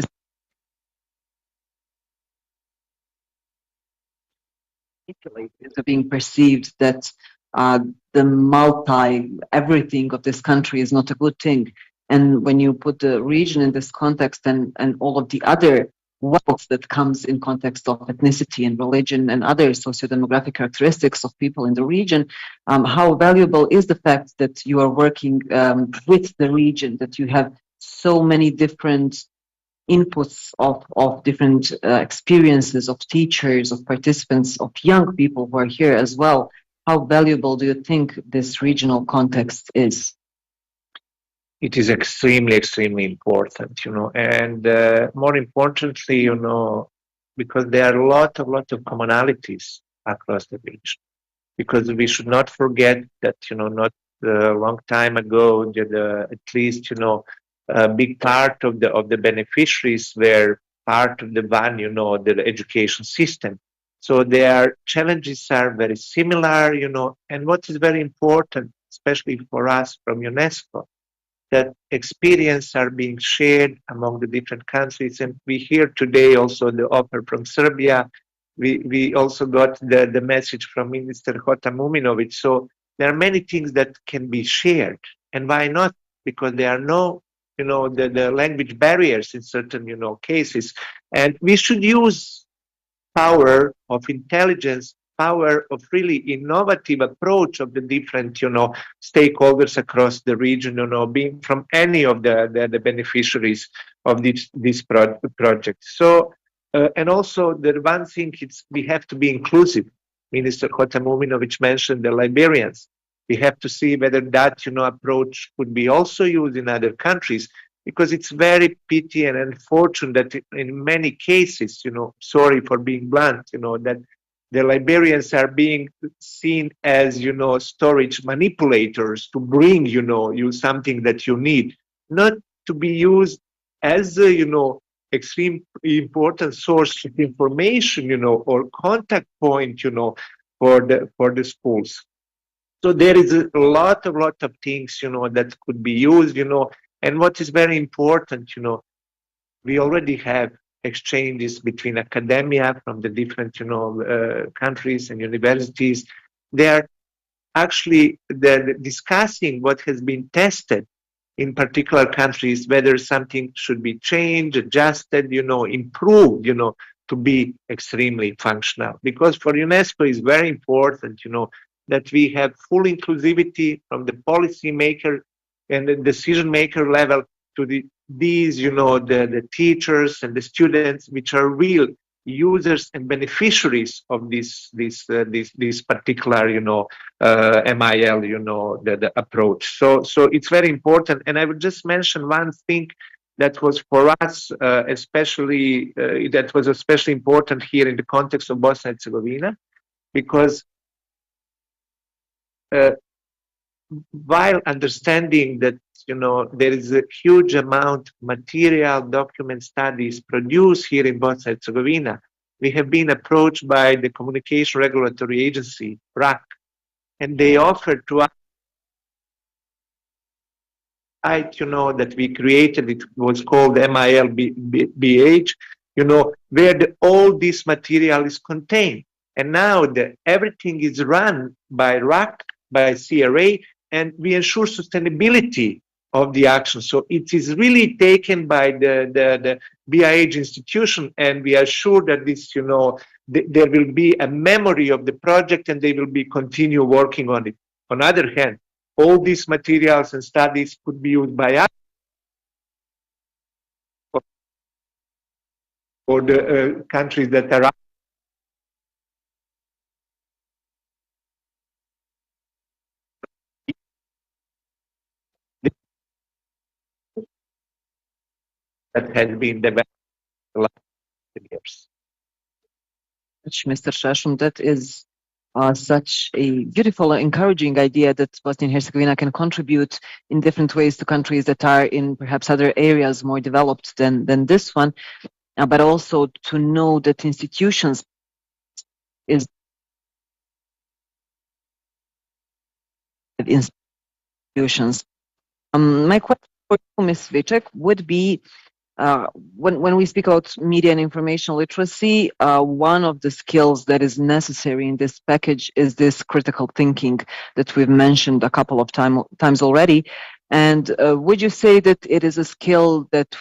being perceived that the everything of this country is not a good thing. And when you put the region in this context and all of the other wealth that comes in context of ethnicity and religion and other socio-demographic characteristics of people in the region, how valuable is the fact that you are working with the region, that you have so many different inputs of different experiences of teachers, of participants, of young people who are here as well. How valuable do you think this regional context is? It is extremely important, and more importantly, because there are a lot of commonalities across the region. Because we should not forget that, not a long time ago, that at least, a big part of the beneficiaries were part of the one, the education system. So their challenges are very similar, and what is very important, especially for us from UNESCO, that experience are being shared among the different countries. And we hear today also the offer from Serbia. We also got the message from Minister Hota Muminovic. So there are many things that can be shared. And why not? Because there are no, the language barriers in certain, cases. And we should use power of intelligence power of really innovative approach of the different, stakeholders across the region, being from any of the beneficiaries of this project. So, and also the one thing we have to be inclusive. Minister Hota Muminovic mentioned the Liberians. We have to see whether that, approach could be also used in other countries, because it's very pity and unfortunate that in many cases, sorry for being blunt, that the Liberians are being seen as, storage manipulators to bring, you something that you need, not to be used as a, extreme important source of information, or contact point, for the schools. So there is a lot of things, that could be used, and what is very important, we already have exchanges between academia from the different, countries and universities. They are actually discussing what has been tested in particular countries, whether something should be changed, adjusted, improved, to be extremely functional. Because for UNESCO it's very important, that we have full inclusivity from the policy maker and the decision maker level to these, the teachers and the students, which are real users and beneficiaries of this particular, MIL, the approach. So it's very important. And I would just mention one thing that was for us, especially important here in the context of Bosnia and Herzegovina, because while understanding that, there is a huge amount of material, document studies produced here in Bosnia and Herzegovina, we have been approached by the Communication Regulatory Agency, RAC, and they offered to us, that we created, it was called MILBH, where all this material is contained. And now everything is run by RAC, by CRA, and we ensure sustainability of the action. So it is really taken by the BIH institution, and we are sure that this, there will be a memory of the project and they will be continue working on it. On the other hand, all these materials and studies could be used by us for the countries that are that has been developed the last years. Mr. Shashum, that is such a beautiful, encouraging idea that Bosnia and Herzegovina can contribute in different ways to countries that are in perhaps other areas more developed than this one, but also to know that institutions is institutions. My question for you, Ms. Vicek, would be, when we speak about media and information literacy, one of the skills that is necessary in this package is this critical thinking that we've mentioned a couple of times already. And would you say that it is a skill that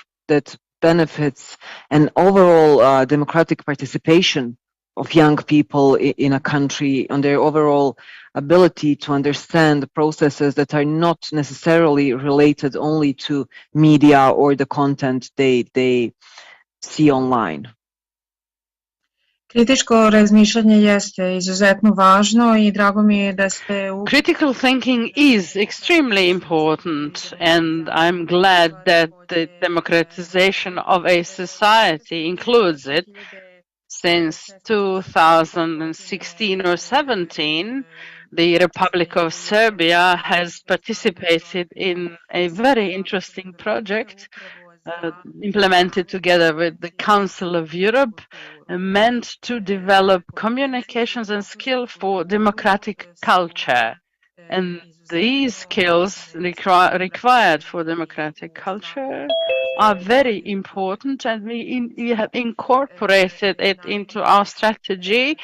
benefits an overall democratic participation of young people in a country, on their overall ability to understand the processes that are not necessarily related only to media or the content they see online? Kritičko razmišljanje jeste izuzetno važno I drago mi je da ste... Critical thinking is extremely important, and I'm glad that the democratization of a society includes it. Since 2016 or 17, the Republic of Serbia has participated in a very interesting project implemented together with the Council of Europe, meant to develop communications and skill for democratic culture. And these skills required for democratic culture are very important, and we have incorporated it into our strategy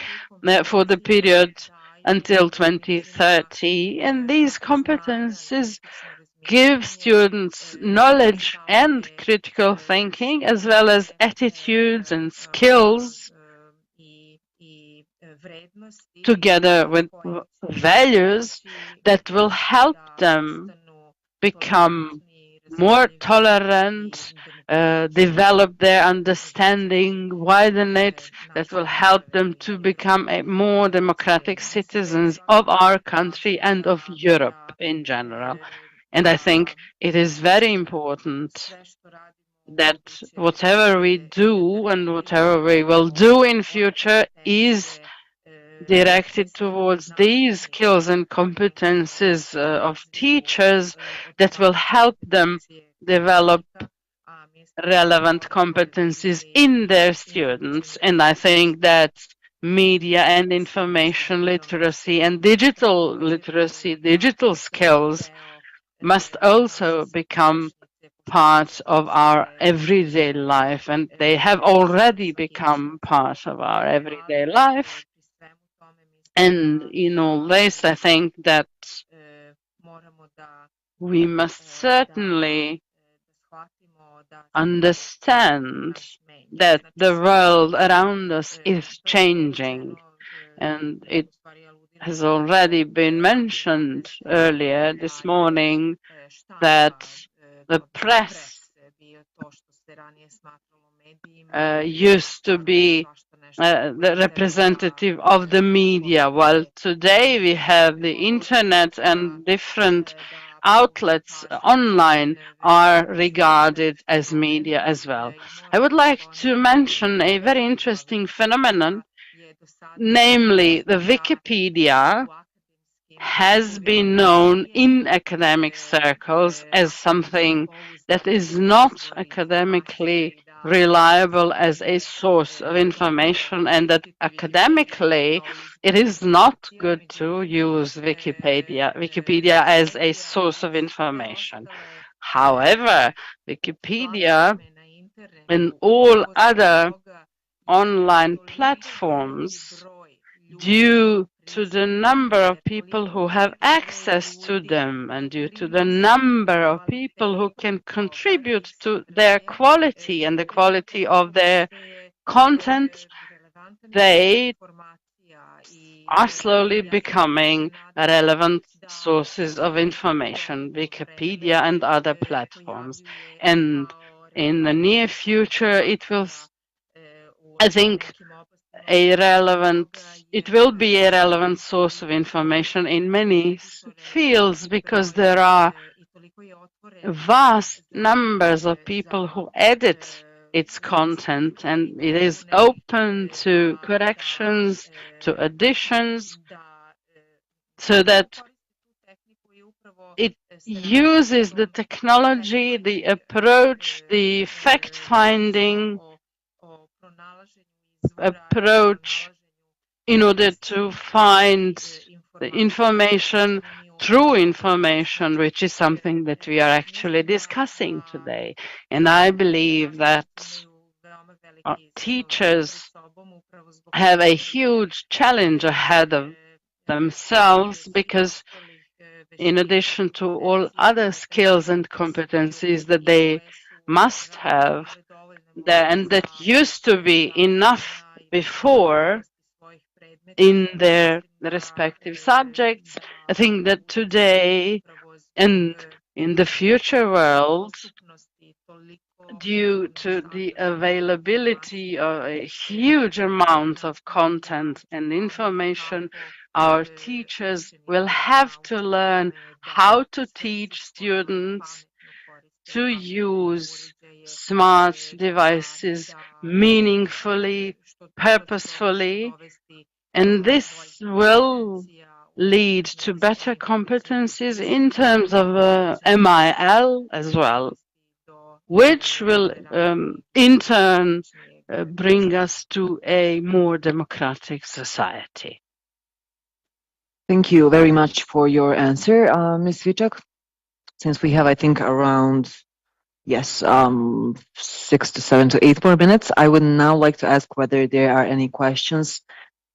for the period until 2030. And these competences give students knowledge and critical thinking, as well as attitudes and skills together with values that will help them become more tolerant, develop their understanding, widen it, that will help them to become a more democratic citizens of our country and of Europe in general. And I think it is very important that whatever we do and whatever we will do in future is directed towards these skills and competences of teachers that will help them develop relevant competencies in their students. And I think that media and information literacy and digital literacy, digital skills must also become part of our everyday life, and they have already become part of our everyday life. And in all this, I think that we must certainly understand that the world around us is changing, and it has already been mentioned earlier this morning that the press used to be the representative of the media, while today we have the internet and different outlets online are regarded as media as well. I would like to mention a very interesting phenomenon, namely the Wikipedia has been known in academic circles as something that is not academically reliable as a source of information, and that academically it is not good to use Wikipedia as a source of information. However, Wikipedia and all other online platforms, due to the number of people who have access to them and due to the number of people who can contribute to their quality and the quality of their content, they are slowly becoming relevant sources of information, Wikipedia and other platforms. And in the near future, it will, I think, it will be a relevant source of information in many fields, because there are vast numbers of people who edit its content, and it is open to corrections, to additions, so that it uses the technology, the approach, the fact-finding approach in order to find the information, true information, which is something that we are actually discussing today. And I believe that teachers have a huge challenge ahead of themselves, because in addition to all other skills and competencies that they must have, and that used to be enough before in their respective subjects, I think that today and in the future world, due to the availability of a huge amount of content and information, our teachers will have to learn how to teach students to use smart devices meaningfully, purposefully, and this will lead to better competencies in terms of MIL as well, which will in turn bring us to a more democratic society. Thank you very much for your answer, Ms. Cvitak. Since we have, I think, around 6 to 7 to 8 more minutes, I would now like to ask whether there are any questions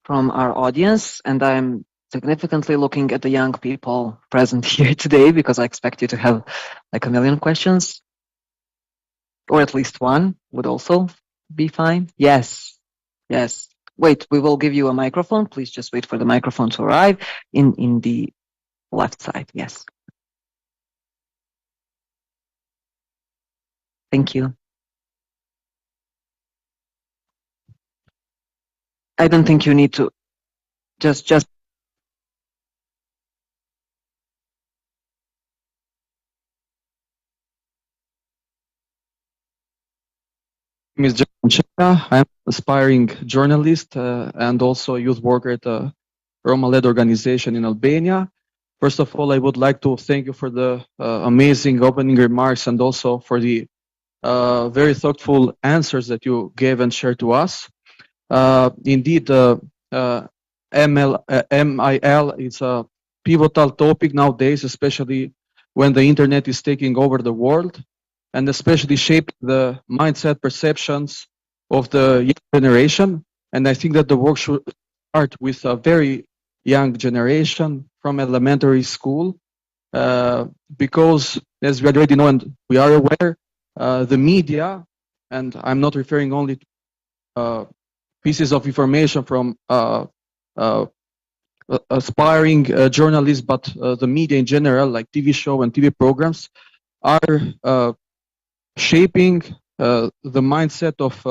from our audience. And I'm significantly looking at the young people present here today, because I expect you to have like 1 million questions, or at least one would also be fine. Yes. Wait, we will give you a microphone. Please just wait for the microphone to arrive in the left side. Yes. Thank you. I don't think you need to just Ms. Jančeva. I'm aspiring journalist and also youth worker at a Roma-led organization in Albania. First of all, I would like to thank you for the amazing opening remarks and also for the very thoughtful answers that you gave and shared to us. Indeed, MIL is a pivotal topic nowadays, especially when the internet is taking over the world and especially shaping the mindset perceptions of the young generation. And I think that the work should start with a very young generation from elementary school, because as we already know and we are aware, the media, and I'm not referring only to pieces of information from aspiring journalists, but the media in general, like TV show and TV programs, are shaping the mindset of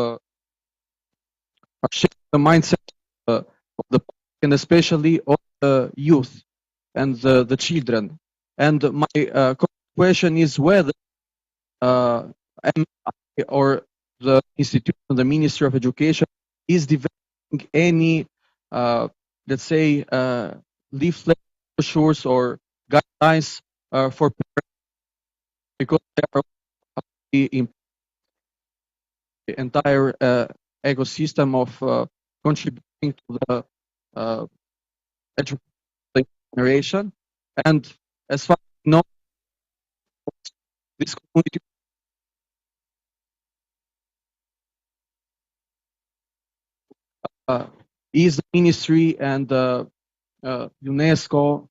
of the and especially of the youth and the children. And my question is whether MI or the institution, the Ministry of Education, is developing any, let's say, leaflet brochures or guidelines for parents, because they are in the entire ecosystem of contributing to the education generation. And as far as I know, this community is the ministry and UNESCO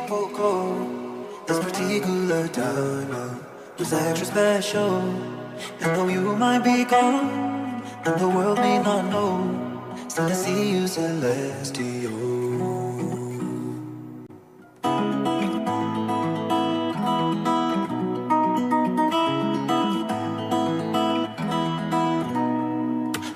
poco, this particular time was extra special. And though you might be gone, and the world may not know, still I see you celestial.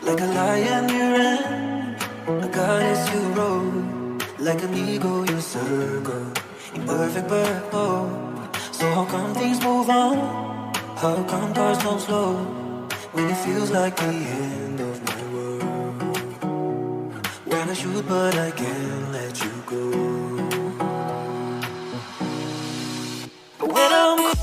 Like a lion you ran, a goddess you rode, like an eagle you circle, in perfect purple. So how come things move on? How come cars don't slow, when it feels like the end of my world? Wanna shoot but I can't let you go. But when I'm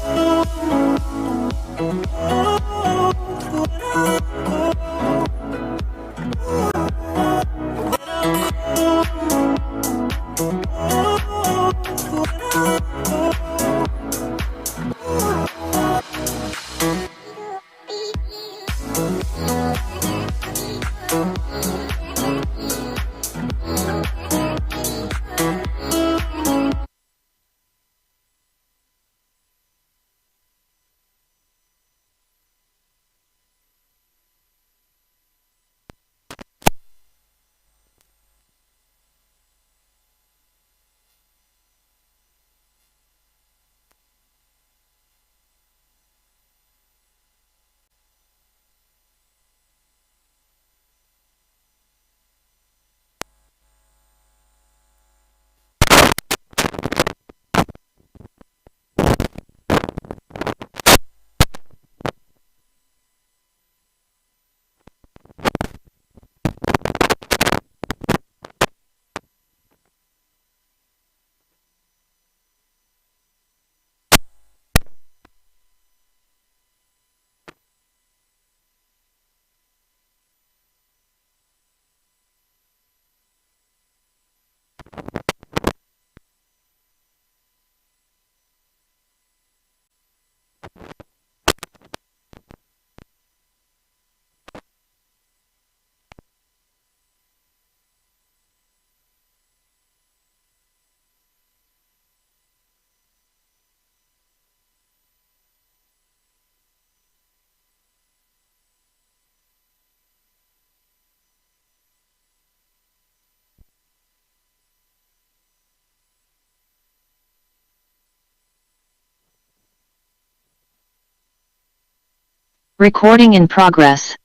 Recording in progress.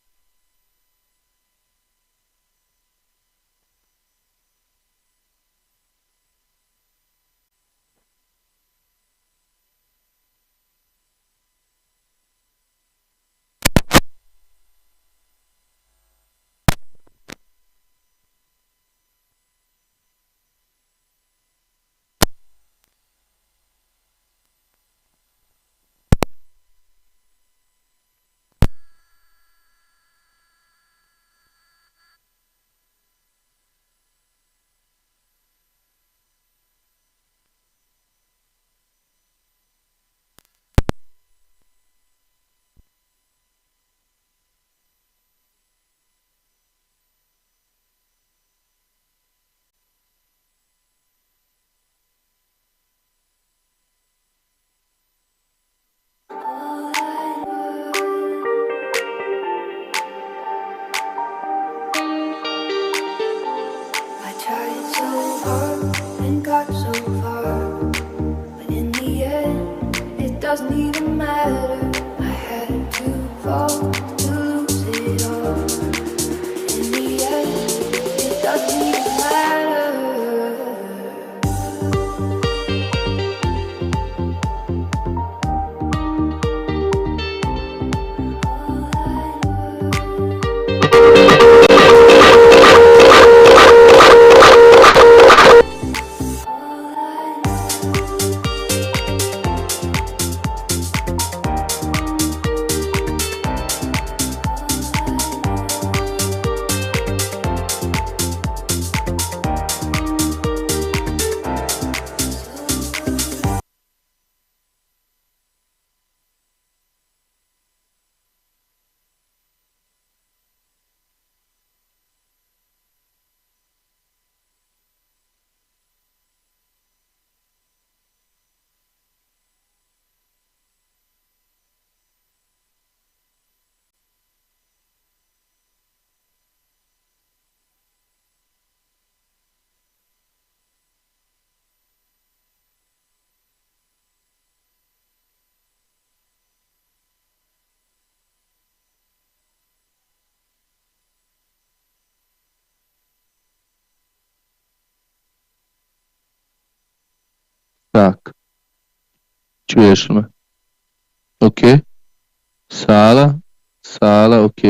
Так, čuješ me? Ok. Sala, ok.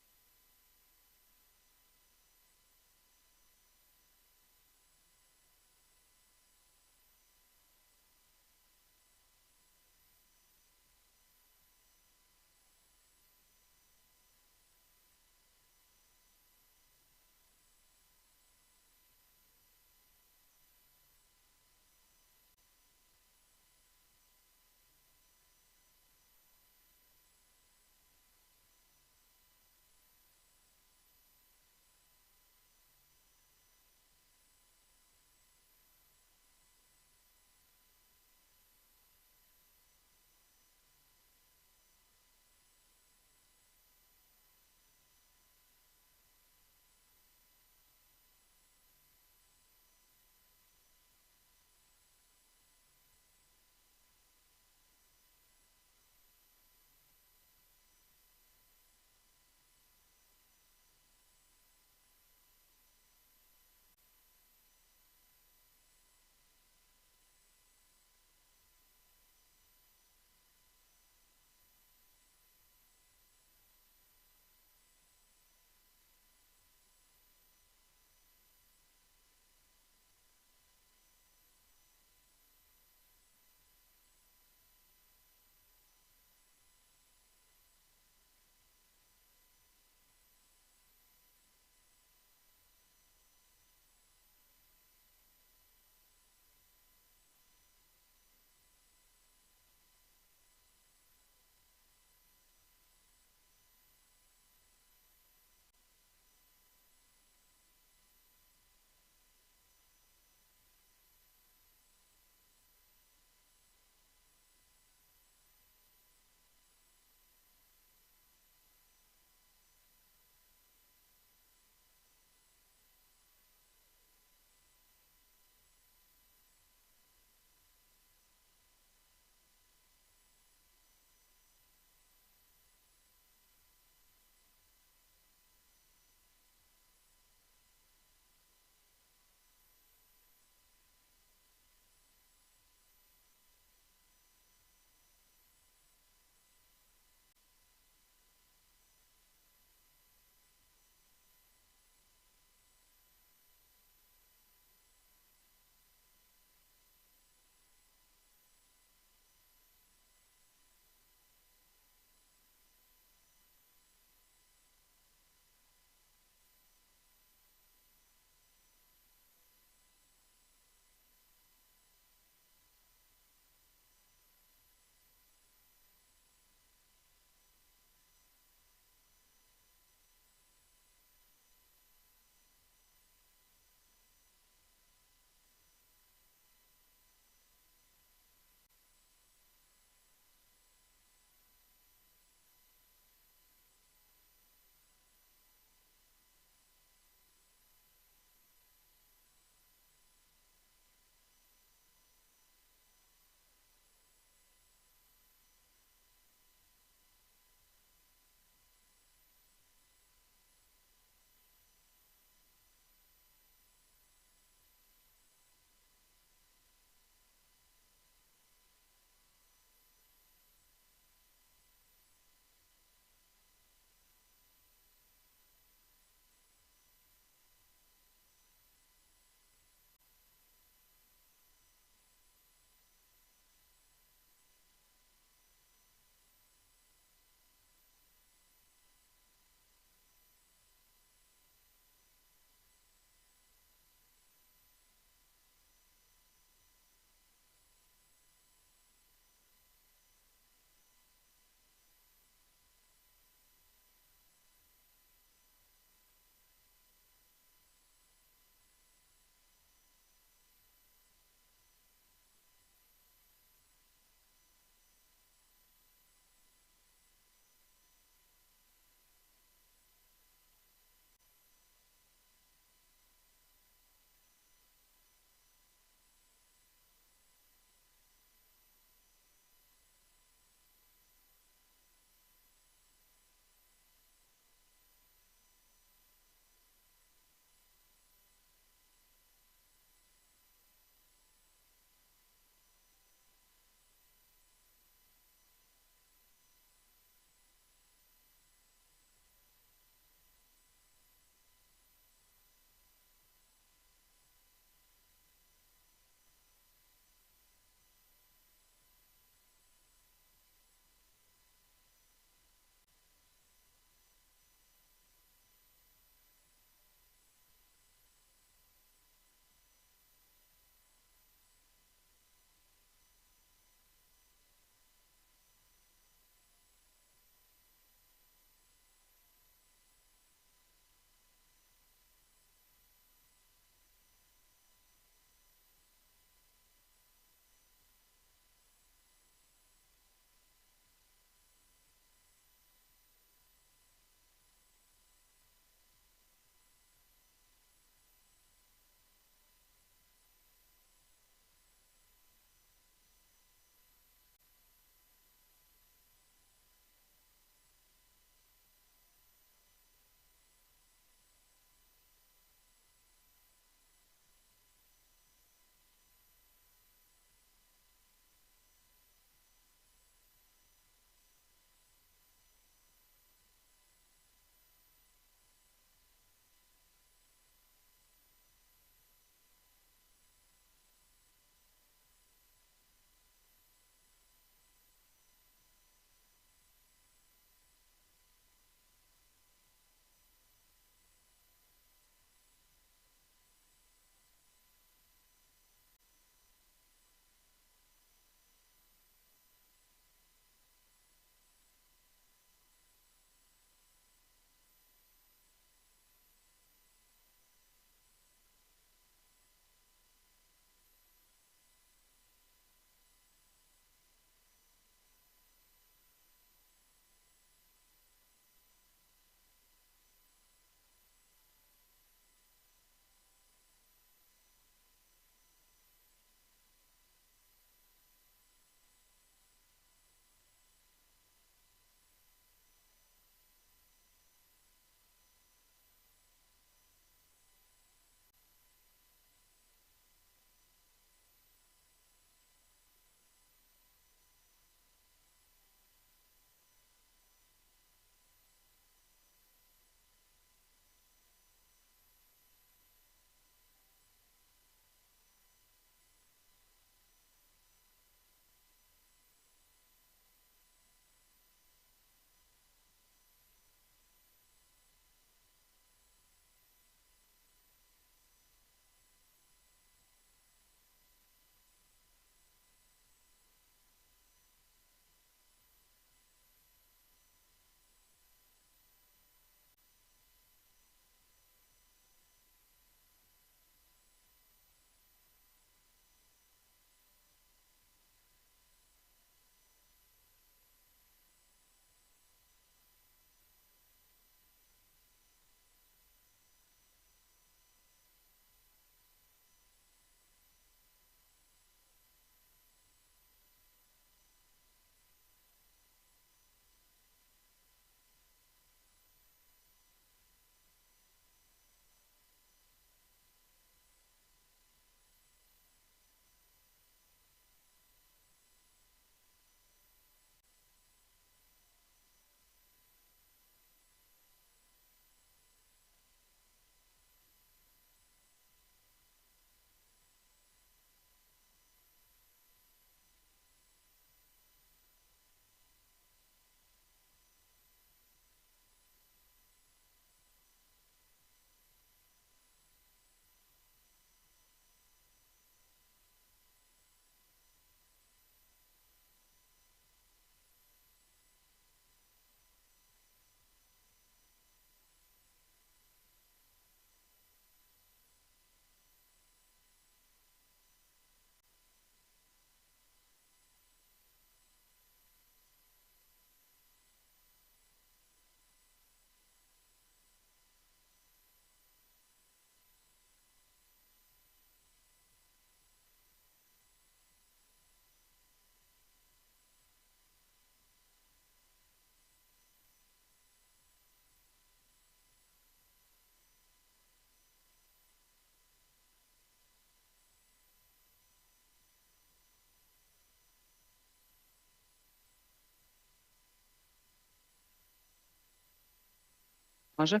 Može?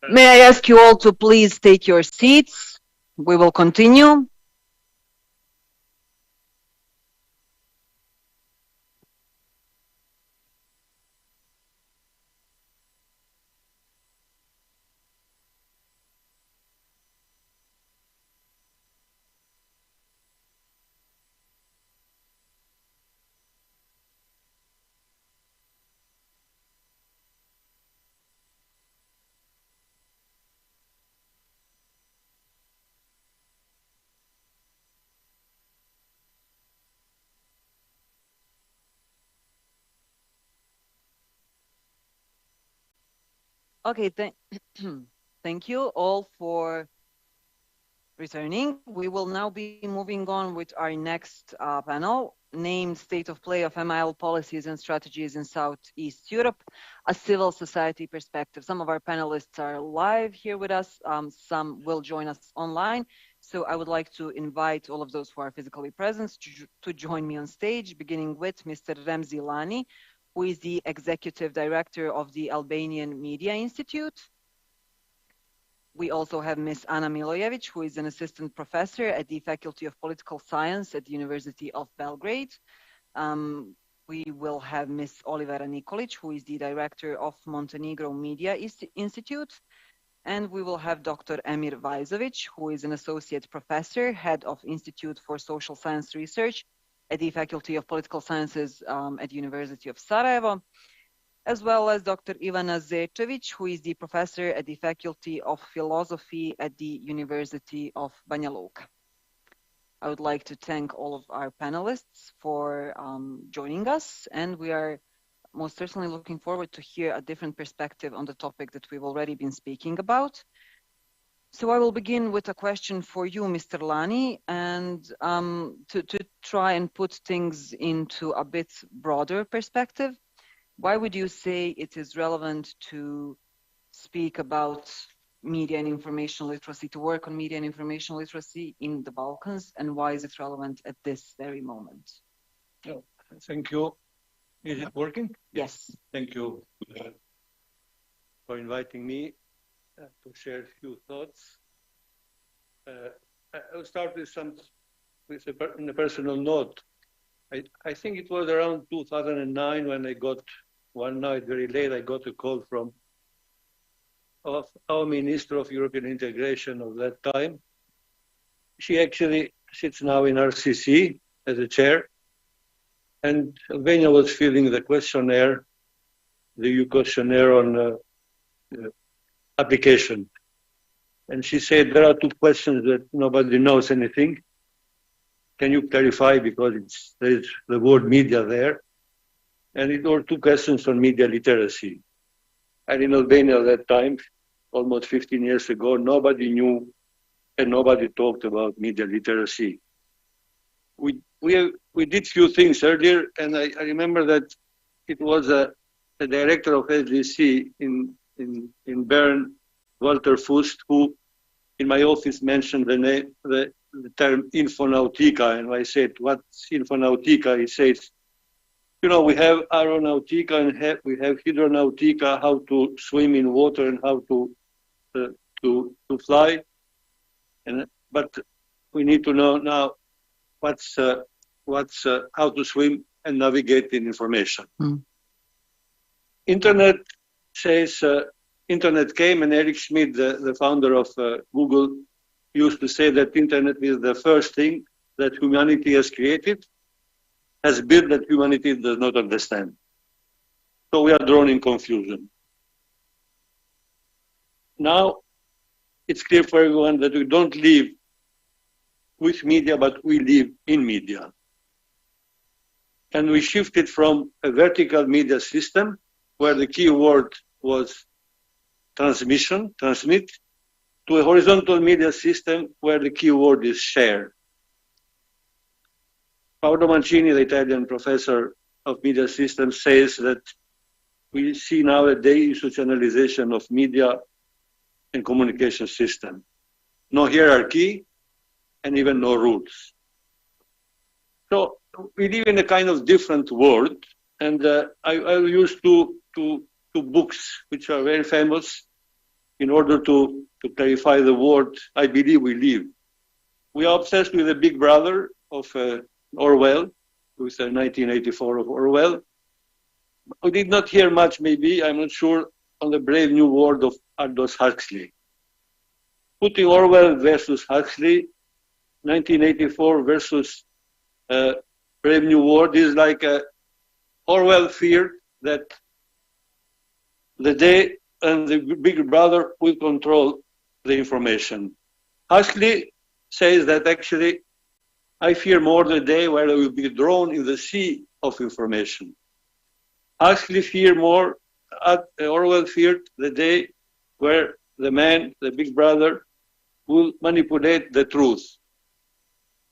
May I ask you all to please take your seats? We will continue. Okay, thank you all for returning. We will now be moving on with our next panel, named State of Play of MIL Policies and Strategies in Southeast Europe, a Civil Society Perspective. Some of our panelists are live here with us, some will join us online. So I would like to invite all of those who are physically present to join me on stage, beginning with Mr. Remzi Lani, who is the Executive Director of the Albanian Media Institute. We also have Ms. Ana Milojevic, who is an Assistant Professor at the Faculty of Political Science at the University of Belgrade. We will have Ms. Olivera Nikolic, who is the Director of Montenegro Media Institute. And we will have Dr. Emir Vajzovic, who is an Associate Professor, Head of Institute for Social Science Research at the Faculty of Political Sciences at the University of Sarajevo, as well as Dr. Ivana Zečević, who is the Professor at the Faculty of Philosophy at the University of Banja Luka. I would like to thank all of our panelists for joining us, and we are most certainly looking forward to hear a different perspective on the topic that we've already been speaking about. So I will begin with a question for you, Mr. Lani, and to try and put things into a bit broader perspective. Why would you say it is relevant to speak about media and information literacy, to work on media and information literacy in the Balkans, and why is it relevant at this very moment? Oh, thank you. Is it working? Yes. Thank you for inviting me to share a few thoughts. I'll start with on a personal note. I think it was around 2009 when I got, one night very late, I got a call from our Minister of European Integration of that time. She actually sits now in RCC as a chair, and Albania was filling the questionnaire, the EU questionnaire on application. And she said, there are two questions that nobody knows anything. Can you clarify, because there's the word media there. And it were two questions on media literacy. And in Albania at that time, almost 15 years ago, nobody knew and nobody talked about media literacy. We did few things earlier, and I remember that it was the director of SDC in Bern, Walter Fust, who in my office mentioned the term Infonautica, and I said, what's Infonautica? He says, you know, we have aeronautica and we have hydronautica, how to swim in water and how to fly. But we need to know now what's how to swim and navigate in information. Internet says, Internet came, and Eric Schmidt, the founder of Google, used to say that Internet is the first thing that humanity has created, has built that humanity does not understand. So we are drawn in confusion. Now, it's clear for everyone that we don't live with media, but we live in media. And we shifted from a vertical media system, where the key word was transmission, transmit, to a horizontal media system where the key word is share. Paolo Mancini, the Italian professor of media systems, says that we see now a deinstitutionalization of media and communication system. No hierarchy and even no rules. So we live in a kind of different world, and I used to two books which are very famous in order to clarify the world I believe we live. We are obsessed with the Big Brother of Orwell, with 1984 of Orwell. We did not hear much, maybe, I'm not sure, on the Brave New World of Aldous Huxley. Putting Orwell versus Huxley, 1984 versus Brave New World is like Orwell feared that the day and the Big Brother will control the information. Huxley says that actually, I fear more the day where I will be drawn in the sea of information. Huxley feared more, Orwell feared the day where the man, the Big Brother, will manipulate the truth.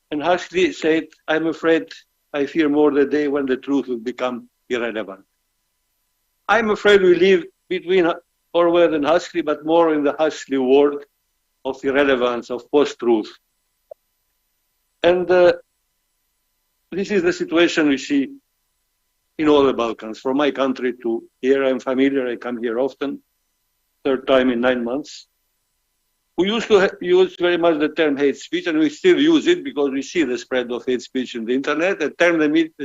And Huxley said, I'm afraid I fear more the day when the truth will become irrelevant. I'm afraid we live between Orwell and Huxley, but more in the Huxley world of irrelevance, of post-truth. And this is the situation we see in all the Balkans. From my country to here, I'm familiar, I come here often, third time in 9 months. We used to use very much the term hate speech, and we still use it because we see the spread of hate speech in the internet. The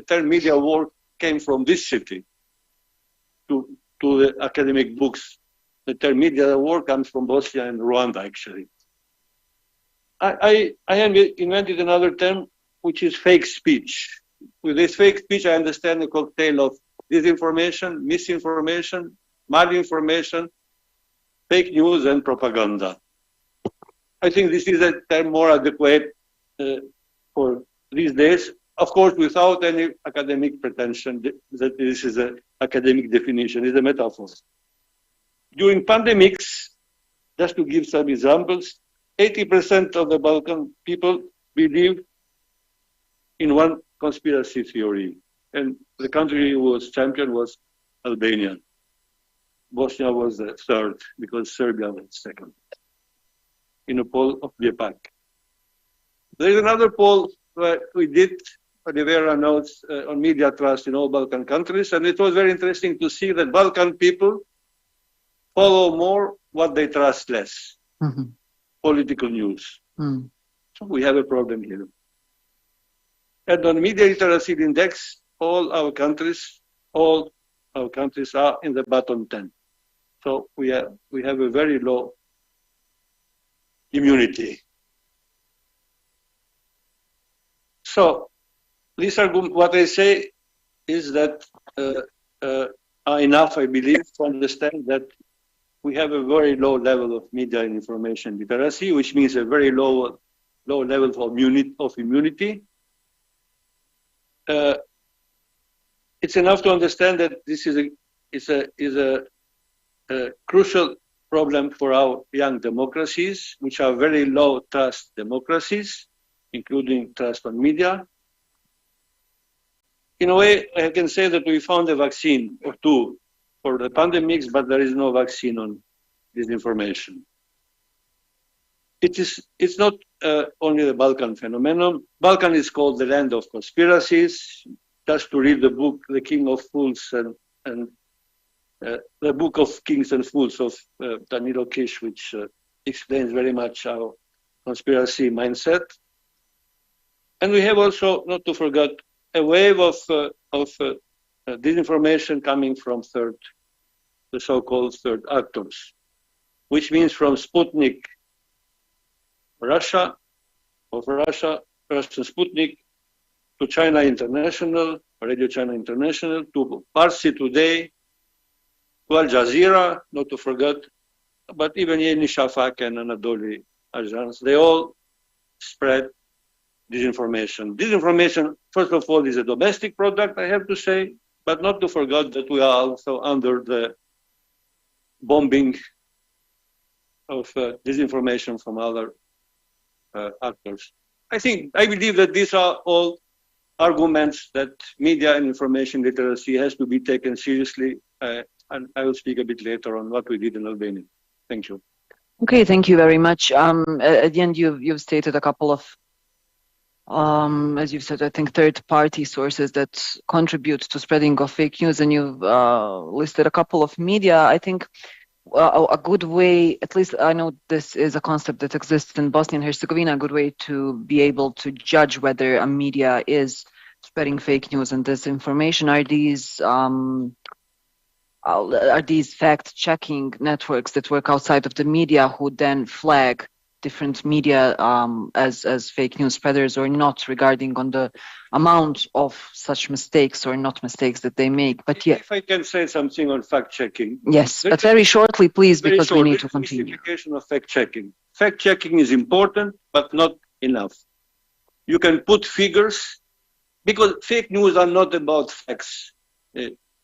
term media war came from this city to the academic books. The term media war comes from Bosnia and Rwanda, actually. I invented another term, which is fake speech. With this fake speech, I understand a cocktail of disinformation, misinformation, malinformation, fake news, and propaganda. I think this is a term more adequate for these days, of course, without any academic pretension that this is an academic definition, it's a metaphor. During pandemics, just to give some examples, 80% of the Balkan people believe in one conspiracy theory, and the country who was champion was Albania. Bosnia was the third, because Serbia was second, in a poll of BIEPAC. There is another poll that we did, Oliveira notes, on media trust in all Balkan countries, and it was very interesting to see that Balkan people follow more what they trust less, political news. So we have a problem here. And on media literacy index, all our countries are in the bottom 10. So we have a very low immunity. So this argument, what I say is that are enough, I believe, to understand that we have a very low level of media and information literacy, which means a very low level of immunity. It's enough to understand that this is a crucial problem for our young democracies, which are very low trust democracies, including trust on media. In a way, I can say that we found a vaccine or two for the pandemics, but there is no vaccine on disinformation. It's not only the Balkan phenomenon. Balkan is called the land of conspiracies. Just to read the book, The King of Fools and the Book of Kings and Fools of Danilo Kish, which explains very much our conspiracy mindset. And we have also, not to forget, a wave of disinformation coming from the so-called third actors, which means from Sputnik, Russian Sputnik, to China International, Radio China International, to Parsi Today, to Al Jazeera, not to forget, but even Yeni Shafak and Anadolu Ajans, they all spread disinformation. Disinformation, first of all, is a domestic product, I have to say, but not to forget that we are also under the bombing of disinformation from other actors. I believe that these are all arguments that media and information literacy has to be taken seriously, and I will speak a bit later on what we did in Albania. Thank you. Okay, thank you very much. At the end, you've stated a couple of as you've said, I think third-party sources that contribute to spreading of fake news, and you've listed a couple of media. I think a good way, at least I know this is a concept that exists in Bosnia and Herzegovina, a good way to be able to judge whether a media is spreading fake news and disinformation are these fact-checking networks that work outside of the media who then flag different media as fake news spreaders or not, regarding on the amount of such mistakes or not mistakes that they make. But yeah, if I can say something on fact-checking. Yes, but very shortly, please, because we need to continue. Simplification of fact-checking. Fact-checking is important, but not enough. You can put figures, because fake news are not about facts.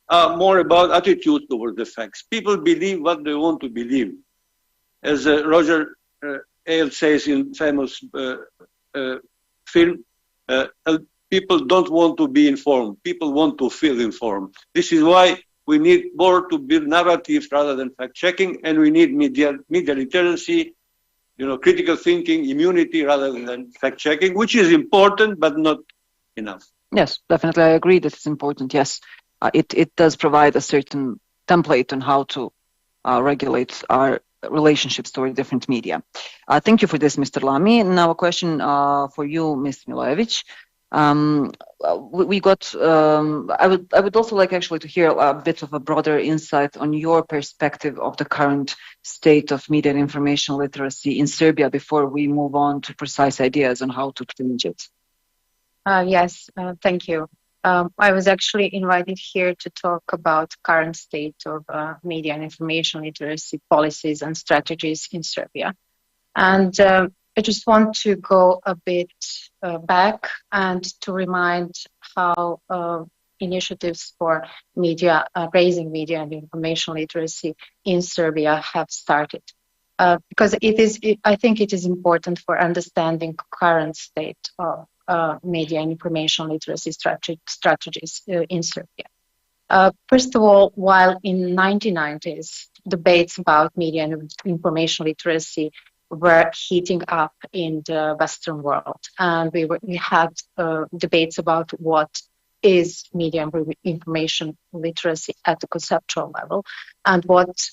Are more about attitude towards the facts. People believe what they want to believe. As Roger Ailes says in famous film, people don't want to be informed. People want to feel informed. This is why we need more to build narratives rather than fact-checking, and we need media literacy, critical thinking, immunity rather than fact-checking, which is important but not enough. Yes, definitely, I agree that it's important. Yes, it does provide a certain template on how to regulate our relationships toward different media. Thank you for this, Mr. Lamy. Now a question for you, Ms. Milojevic. We got. I would also like actually to hear a bit of a broader insight on your perspective of the current state of media and information literacy in Serbia before we move on to precise ideas on how to change it. Yes, thank you. I was actually invited here to talk about current state of media and information literacy policies and strategies in Serbia. And I just want to go a bit back and to remind how initiatives for media, raising media and information literacy in Serbia have started. Because I think it is important for understanding current state of media and information literacy strategies in Serbia. First of all, while in 1990s, debates about media and information literacy were heating up in the Western world, and we had debates about what is media and information literacy at the conceptual level, and what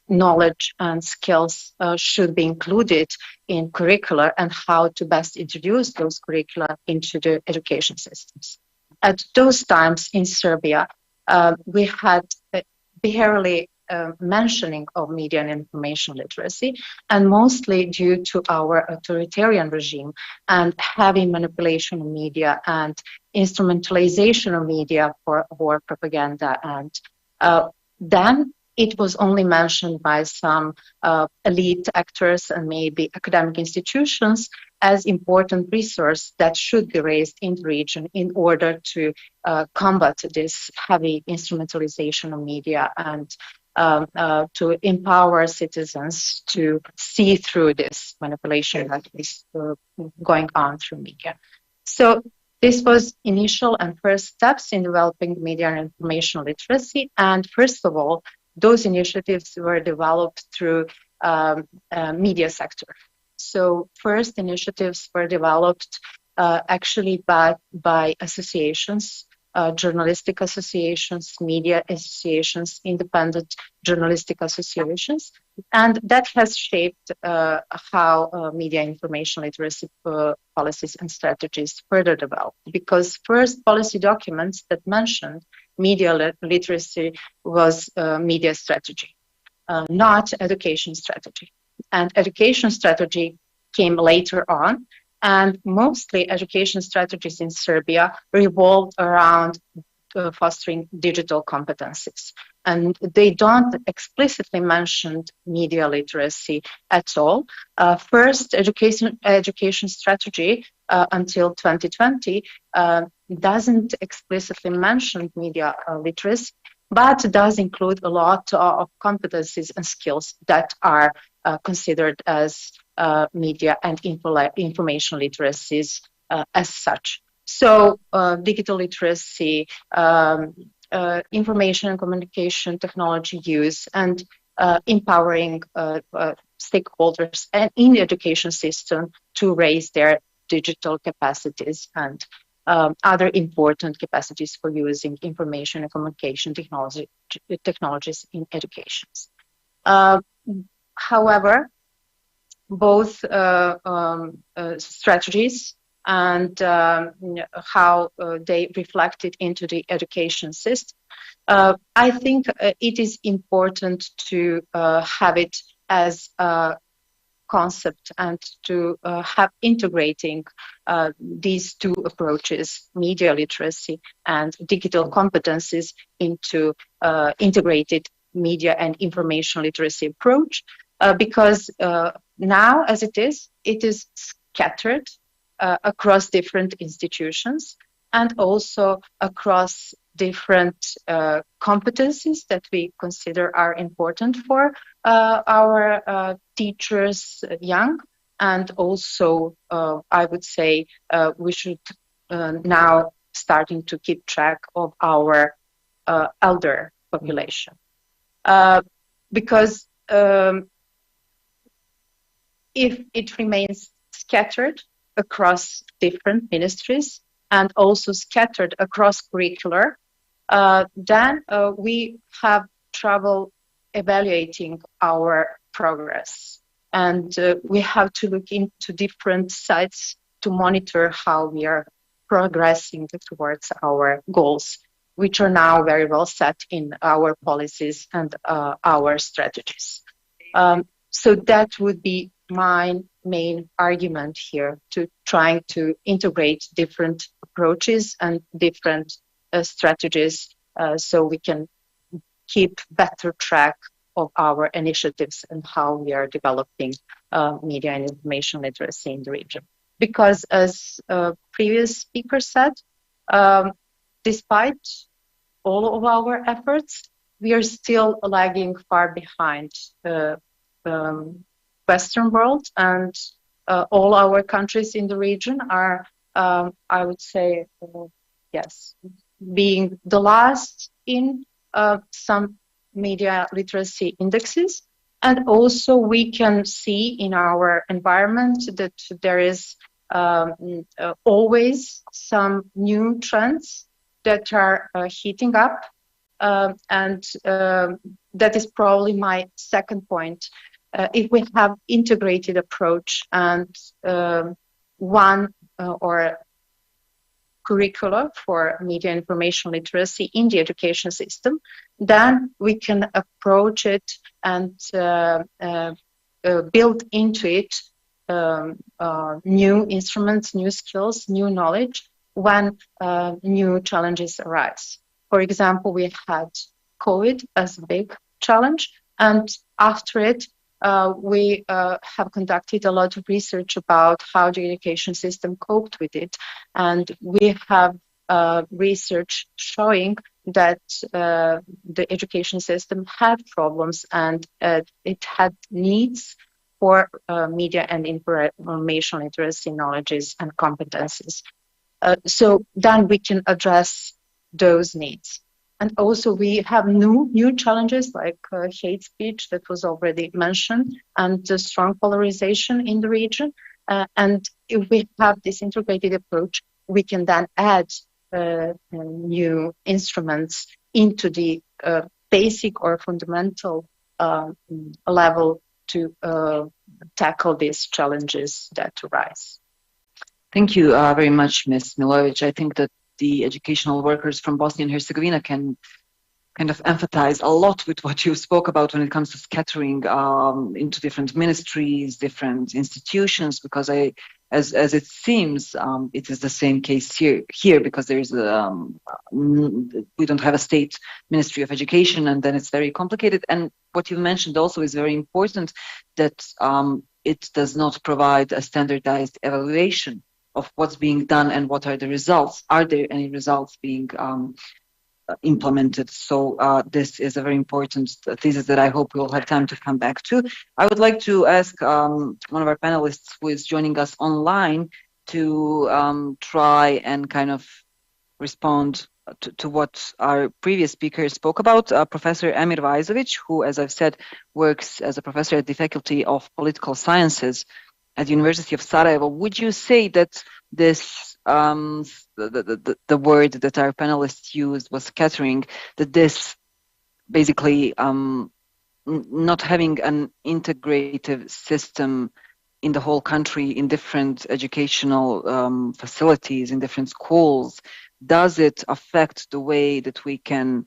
knowledge and skills should be included in curricula, and how to best introduce those curricula into the education systems. At those times in Serbia, we had barely mentioning of media and information literacy, and mostly due to our authoritarian regime and heavy manipulation of media and instrumentalization of media for war propaganda. And then it was only mentioned by some elite actors and maybe academic institutions as important resource that should be raised in the region in order to combat this heavy instrumentalization of media and to empower citizens to see through this manipulation that is going on through media. So this was initial and first steps in developing media and information literacy. And first of all, those initiatives were developed through media sector. So first initiatives were developed actually by associations, journalistic associations, media associations, independent journalistic associations. And that has shaped how media information literacy policies and strategies further developed. Because first policy documents that mentioned media literacy was media strategy, not education strategy. And education strategy came later on. And mostly education strategies in Serbia revolved around fostering digital competencies. And they don't explicitly mention media literacy at all. First, education strategy until 2020 doesn't explicitly mention media literacy, but does include a lot of competencies and skills that are considered as media and information literacies as such. So digital literacy, information and communication technology use, and empowering stakeholders and in the education system to raise their digital capacities and other important capacities for using information and communication technologies in education. However, both strategies and how they reflected into the education system, I think it is important to have it as a concept and to have integrating these two approaches, media literacy and digital competencies, into integrated media and information literacy approach, because now as it is scattered across different institutions and also across different competencies that we consider are important for our teachers young. And also, I would say we should now starting to keep track of our elder population. Because if it remains scattered across different ministries and also scattered across curricular, then we have trouble evaluating our progress. And we have to look into different sites to monitor how we are progressing towards our goals, which are now very well set in our policies and our strategies. So that would be my main argument here, to trying to integrate different approaches and different strategies so we can keep better track of our initiatives and how we are developing media and information literacy in the region. Because as previous speaker said, despite all of our efforts, we are still lagging far behind the Western world, and all our countries in the region are, I would say, yes, being the last in some media literacy indexes. And also we can see in our environment that there is always some new trends that are heating up. And that is probably my second point. If we have integrated approach and one or curricula for media information literacy in the education system, then we can approach it and build into it new instruments, new skills, new knowledge when new challenges arise. For example, we had COVID as a big challenge, and after it, we have conducted a lot of research about how the education system coped with it. And we have research showing that the education system had problems and it had needs for media and information literacy knowledges and competencies. So then we can address those needs. And also we have new challenges like hate speech that was already mentioned, and the strong polarization in the region. And if we have this integrated approach, we can then add new instruments into the basic or fundamental level to tackle these challenges that arise. Thank you very much, Ms. Milojevic. I think that the educational workers from Bosnia and Herzegovina can kind of empathize a lot with what you spoke about when it comes to scattering into different ministries, different institutions, because as it seems, it is the same case here because there is we don't have a state ministry of education, and then it's very complicated. And what you mentioned also is very important, that it does not provide a standardized evaluation of what's being done and what are the results. Are there any results being implemented? So this is a very important thesis that I hope we'll have time to come back to. I would like to ask one of our panelists who is joining us online to try and kind of respond to what our previous speaker spoke about. Professor Emir Vajzovic, who, as I've said, works as a professor at the Faculty of Political Sciences at the University of Sarajevo. Would you say that this the word that our panelists used was scattering, that this basically not having an integrative system in the whole country, in different educational facilities, in different schools, does it affect the way that we can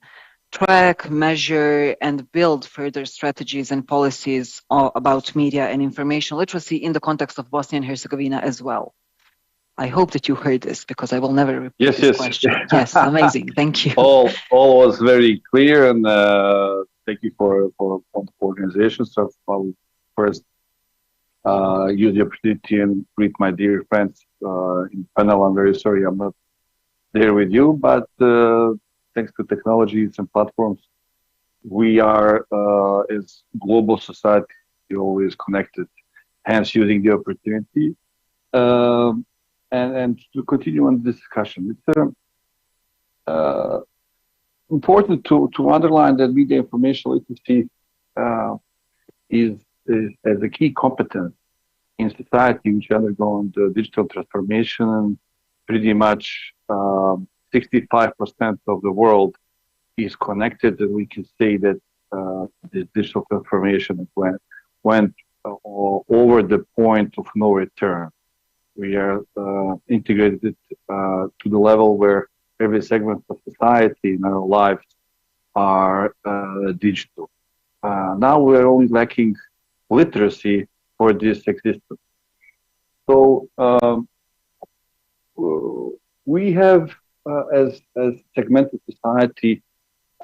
track, measure, and build further strategies and policies about media and information literacy in the context of Bosnia and Herzegovina as well? I hope that you heard this, because I will never repeat this question. Yes, amazing. Thank you. All was very clear, and thank you for the organization. So I'll first use the opportunity and greet my dear friends in the panel. I'm very sorry I'm not there with you, but thanks to technologies and platforms, we are, as global society, always connected, hence using the opportunity. And to continue on this discussion, it's important to underline that media information literacy is as a key competence in society which undergone the digital transformation. Pretty much 65% of the world is connected, and we can say that this digital transformation went over the point of no return. We are integrated to the level where every segment of society in our lives are digital. Now we're only lacking literacy for this existence. So we have, as segmented society,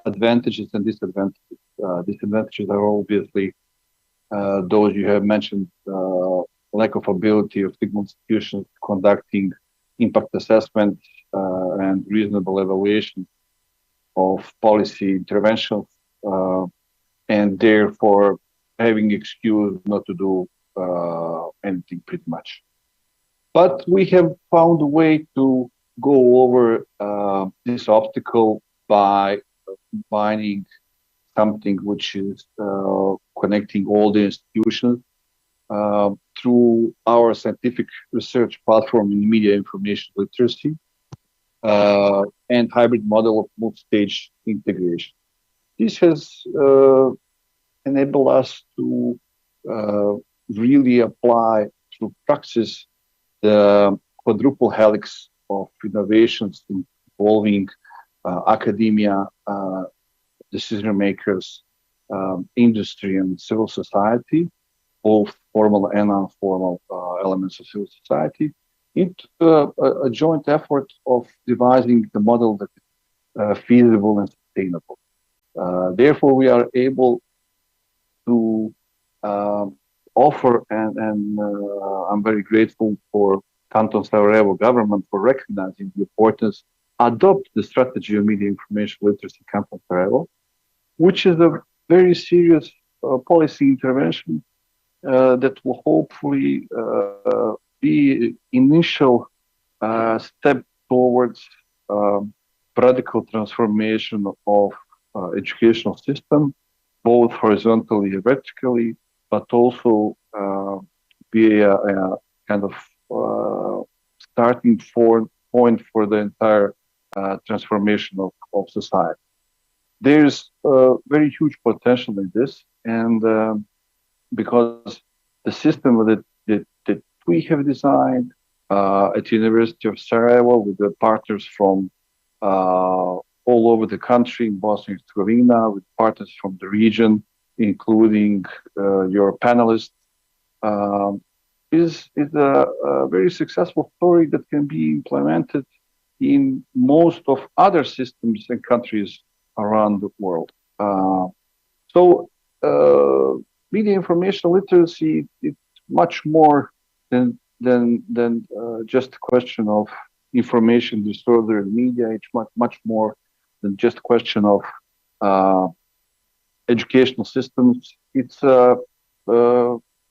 advantages and disadvantages. Disadvantages are obviously those you have mentioned. Lack of ability of signal institutions conducting impact assessments and reasonable evaluation of policy interventions, and therefore having excuse not to do anything pretty much. But we have found a way to go over this obstacle by combining something which is connecting all the institutions through our scientific research platform in media information literacy and hybrid model of multi-stage integration. This has enabled us to really apply through praxis the quadruple helix of innovations involving academia, decision makers, industry, and civil society, both formal and informal elements of civil society, into a joint effort of devising the model that is feasible and sustainable. Therefore, we are able to offer, and I'm very grateful for Canton Sarajevo government for recognizing the importance, adopt the strategy of media information literacy Canton Sarajevo, which is a very serious policy intervention that will hopefully be initial step towards radical transformation of educational system, both horizontally and vertically, but also be a kind of starting point for the entire transformation of society. There's very huge potential in this, and because the system that we have designed at the University of Sarajevo with the partners from all over the country in Bosnia and Herzegovina, with partners from the region, including your panelists, is a very successful story that can be implemented in most of other systems and countries around the world. So media information literacy is much more than just a question of information disorder in media. It's much more than just a question of educational systems. It's a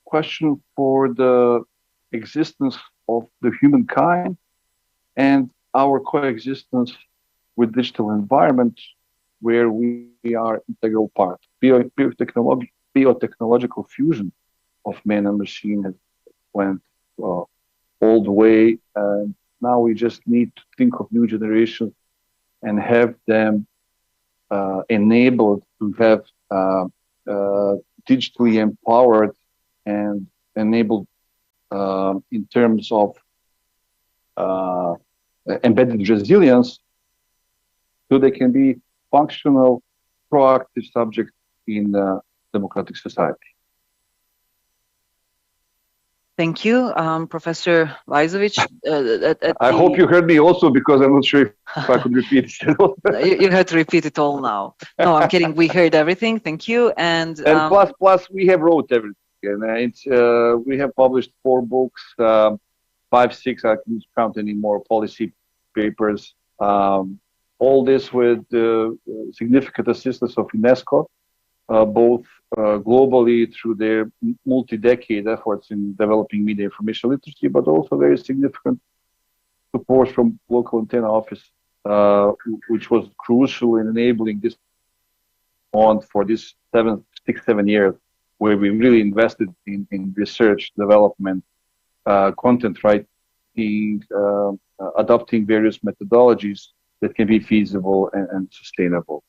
question for the existence of the humankind and our coexistence with digital environment, where we are integral part. Biotechnological fusion of man and machine has went all the way, and now we just need to think of new generations and have them enabled to have digitally empowered and enabled in terms of embedded resilience, so they can be functional, proactive subjects in democratic society. Thank you, Professor Vajzovic. I hope you heard me also, because I'm not sure if I could repeat it. You had to repeat it all now. No, I'm kidding. We heard everything. Thank you. And plus, we have wrote everything. And it's we have published 4 books, 5, 6. I can't count any more policy papers. All this with significant assistance of UNESCO, both globally through their multi-decade efforts in developing media information literacy, but also very significant support from local antenna office, which was crucial in enabling this on for this 6-7 years, where we really invested in research, development, content writing, adopting various methodologies that can be feasible and sustainable.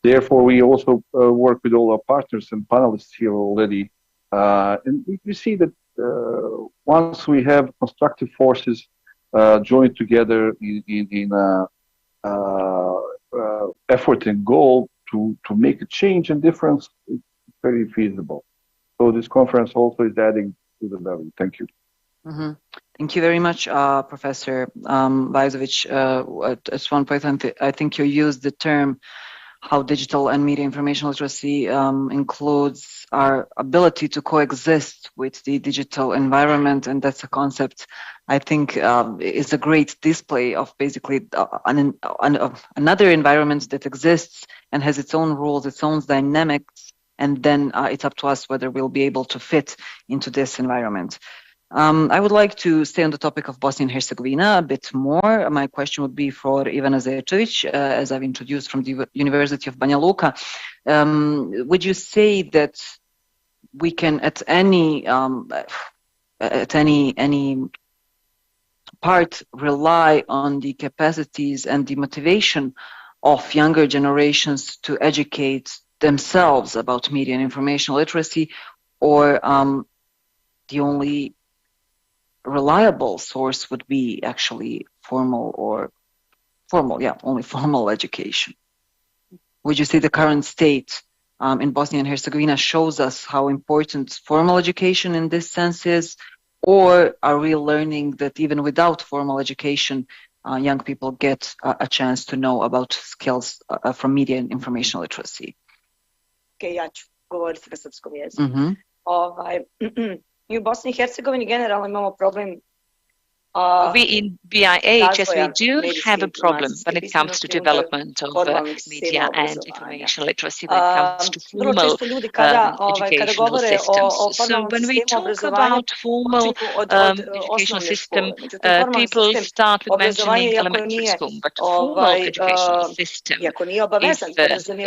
Therefore, we also work with all our partners and panelists here already. And we see that once we have constructive forces joined together in effort and goal to make a change and difference, it's very feasible. So this conference also is adding to the value. Thank you. Mm-hmm. Thank you very much, Professor Vajzovic. At one point, I think you used the term how digital and media information literacy includes our ability to coexist with the digital environment, and that's a concept I think is a great display of basically another environment that exists and has its own rules, its own dynamics, and then it's up to us whether we'll be able to fit into this environment. I would like to stay on the topic of Bosnia and Herzegovina a bit more. My question would be for Ivana Zečević, as I've introduced from the University of Banja Luka. Would you say that we can, at any part, rely on the capacities and the motivation of younger generations to educate themselves about media and information literacy, or the only reliable source would be actually only formal education? Would you say the current state in Bosnia and Herzegovina shows us how important formal education in this sense is, or are we learning that even without formal education, young people get a chance to know about skills from media and information literacy? Okay, ja ću govoriti na srpskom jeziku. Mi u Bosni I Hercegovini generalno imamo problem. We in BIH, yes, we do have a problem when it comes to development of media and information literacy, when it comes to formal educational systems. So when we talk about formal educational system, people start with mentioning elementary school, but formal educational system, if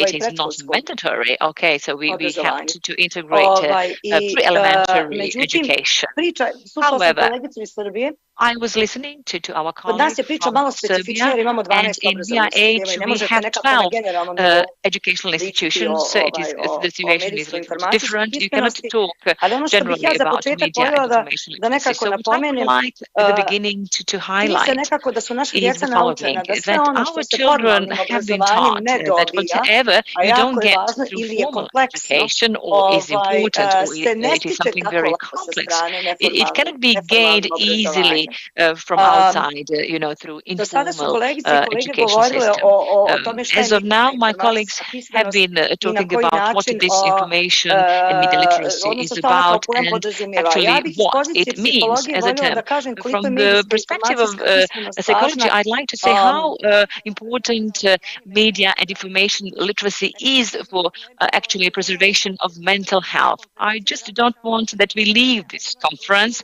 it is not mandatory, okay, so we have to integrate pre-elementary education. However, I was listening to our colleagues from Serbia, and in BIH we have 12 educational institutions. The situation is a little bit different. You cannot talk generally about media and information literacy. So what I would like at the beginning to highlight is the following, that our children have been taught that whatever you don't get through formal education or is important or it is something very complex, it cannot be gained easily from outside, through informal education system. As of now, my colleagues have been talking about what this information and media literacy is about, and actually what it means as a term. From the perspective of psychology, I'd like to say how important media and information literacy is for actually preservation of mental health. I just don't want that we leave this conference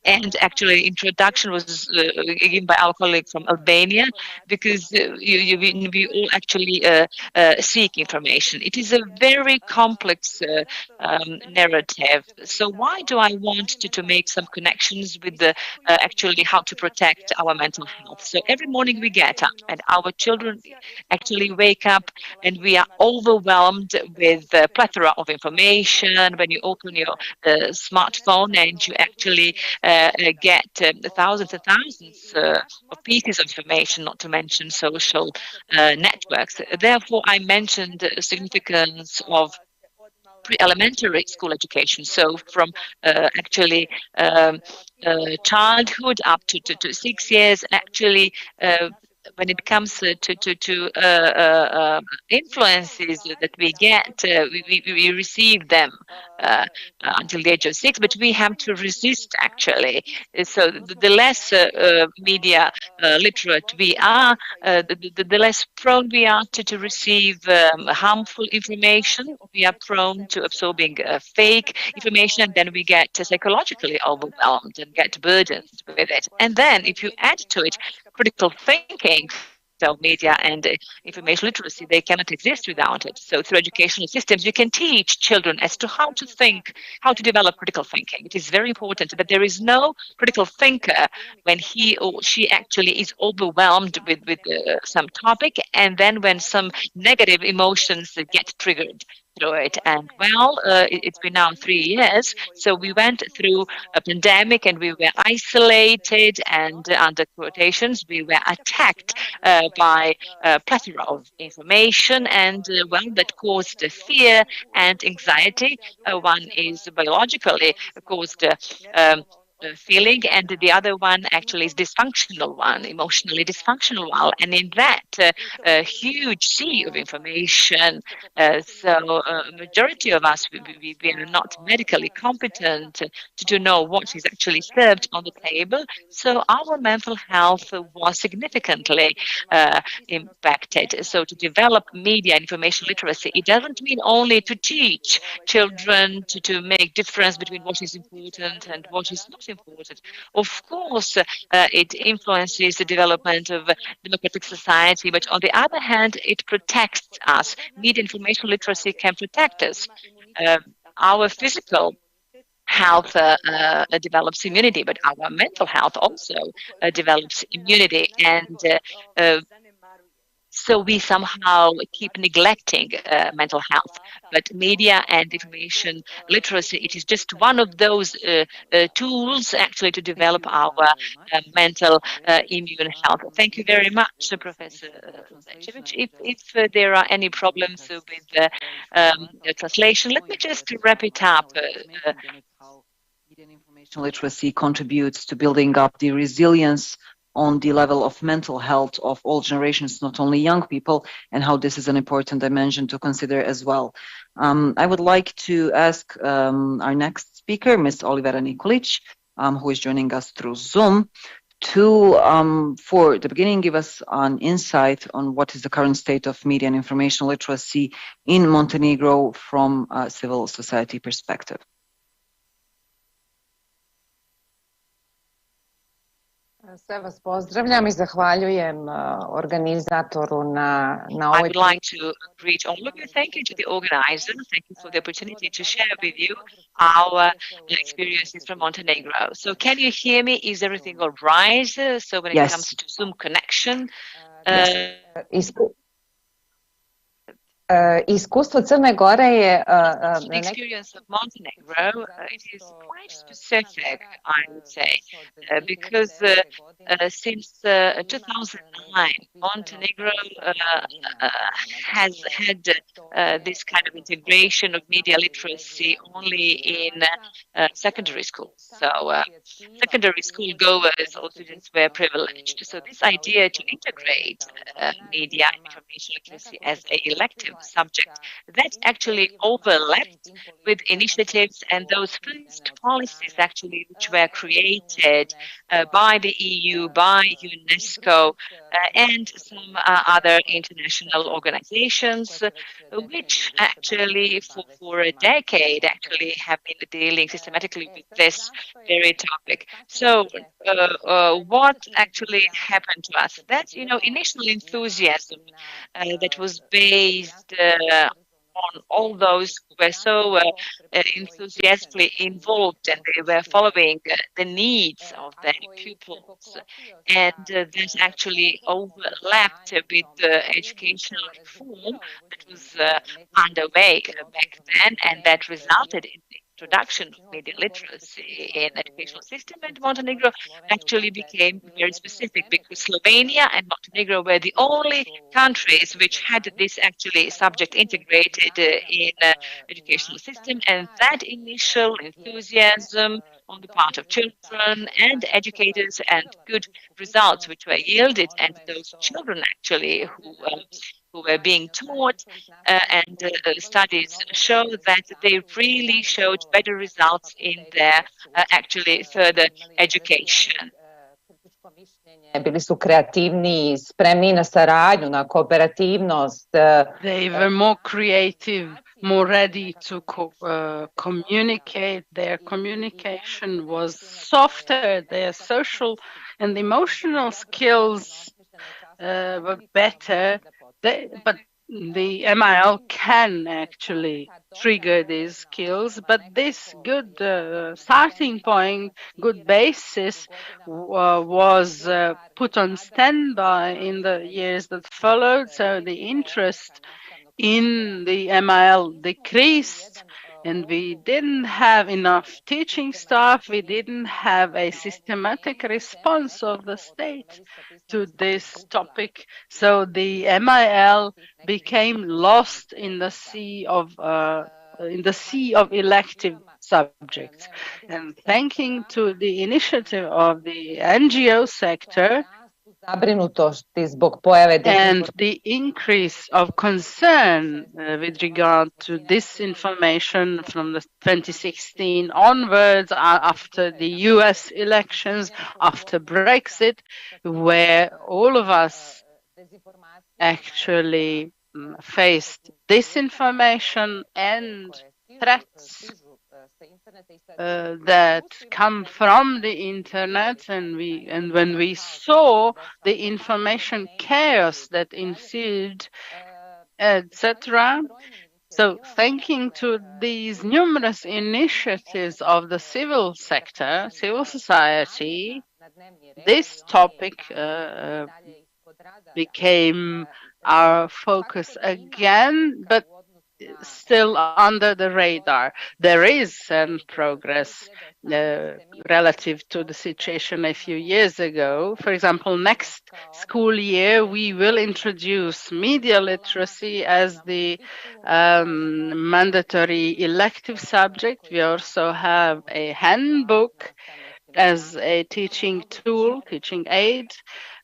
And actually, introduction was given by our colleague from Albania, because we all actually seek information. It is a very complex narrative. So why do I want to make some connections with the actually how to protect our mental health? So every morning we get up, and our children actually wake up, and we are overwhelmed with a plethora of information. When you open your smartphone, and you actually get thousands and thousands of pieces of information, not to mention social networks. Therefore, I mentioned the significance of pre-elementary school education. So from actually childhood up to 6 years, and actually when it comes to influences that we get, we receive them until the age of 6, but we have to resist actually. So the less media literate we are, the less prone we are to receive harmful information. We are prone to absorbing fake information, and then we get psychologically overwhelmed and get burdened with it. And then if you add to it critical thinking, so media and information literacy, they cannot exist without it. So through educational systems, you can teach children as to how to think, how to develop critical thinking. It is very important, but there is no critical thinker when he or she actually is overwhelmed with some topic, and then when some negative emotions get triggered through it. And well, it's been now 3 years. So we went through a pandemic, and we were isolated, and under quotations, we were attacked by a plethora of information, and well, that caused fear and anxiety. One is biologically caused feeling, and the other one actually is dysfunctional one, emotionally dysfunctional one. And in that huge sea of information, so majority of us, we are not medically competent to know what is actually served on the table. So our mental health was significantly impacted. So to develop media and information literacy, it doesn't mean only to teach children to make difference between what is important and what is not important. Of course, it influences the development of democratic society, but on the other hand, it protects us. Media information literacy can protect us. Our physical health develops immunity, but our mental health also develops immunity. And so we somehow keep neglecting mental health. But media and information literacy, it is just one of those tools actually to develop our mental immune health. Thank you very much, Professor Zečević. If there are any problems with the translation, let me just wrap it up. Media and information literacy contributes to building up the resilience on the level of mental health of all generations, not only young people, and how this is an important dimension to consider as well. I would like to ask our next speaker, Ms. Olivera Nikolić, who is joining us through Zoom, to, for the beginning, give us an insight on what is the current state of media and information literacy in Montenegro from a civil society perspective. Sve vas pozdravljam I zahvaljujem organizatoru na I would like to greet all of you. Thank you to the organizer. Thank you for the opportunity to share with you our experiences from Montenegro. So can you hear me? Is everything all right? So when it comes to Zoom connection, Iskustvo Crne Gore je the experience of Montenegro, it is quite specific, I would say, because since 2009, Montenegro has had this kind of integration of media literacy only in secondary school. So secondary school goers or students were privileged. So this idea to integrate media and information literacy as an elective subject, that actually overlapped with initiatives and those first policies actually which were created by the EU review by UNESCO and some other international organizations, which actually for a decade actually have been dealing systematically with this very topic. So what actually happened to us? That, initial enthusiasm that was based on all those who were so enthusiastically involved, and they were following the needs of their pupils. And this actually overlapped with the educational reform that was underway back then, and that resulted in the introduction of media literacy in educational system. And Montenegro actually became very specific, because Slovenia and Montenegro were the only countries which had this actually subject integrated in educational system. And that initial enthusiasm on the part of children and educators and good results which were yielded, and those children actually who were being taught, and studies show that they really showed better results in their actually further education. Bili su kreativniji, spremniji na saradnju, na kooperativnost. They were more creative, more ready to communicate. Their communication was softer. Their social and emotional skills were better. But the MIL can actually trigger these skills, but this good starting point, good basis was put on standby in the years that followed. So the interest in the MIL decreased, and we didn't have enough teaching staff. We didn't have a systematic response of the state to this topic. So the MIL became lost in the sea of elective subjects. And thanking to the initiative of the NGO sector, and the increase of concern with regard to disinformation from the 2016 onwards, after the US elections, after Brexit, where all of us actually faced disinformation and threats that come from the internet, and when we saw the information chaos that ensued, etc. So thanking to these numerous initiatives of the civil sector, civil society, this topic became our focus again, but still under the radar. There is some progress relative to the situation a few years ago. For example, next school year, we will introduce media literacy as the mandatory elective subject. We also have a handbook as a teaching tool, teaching aid.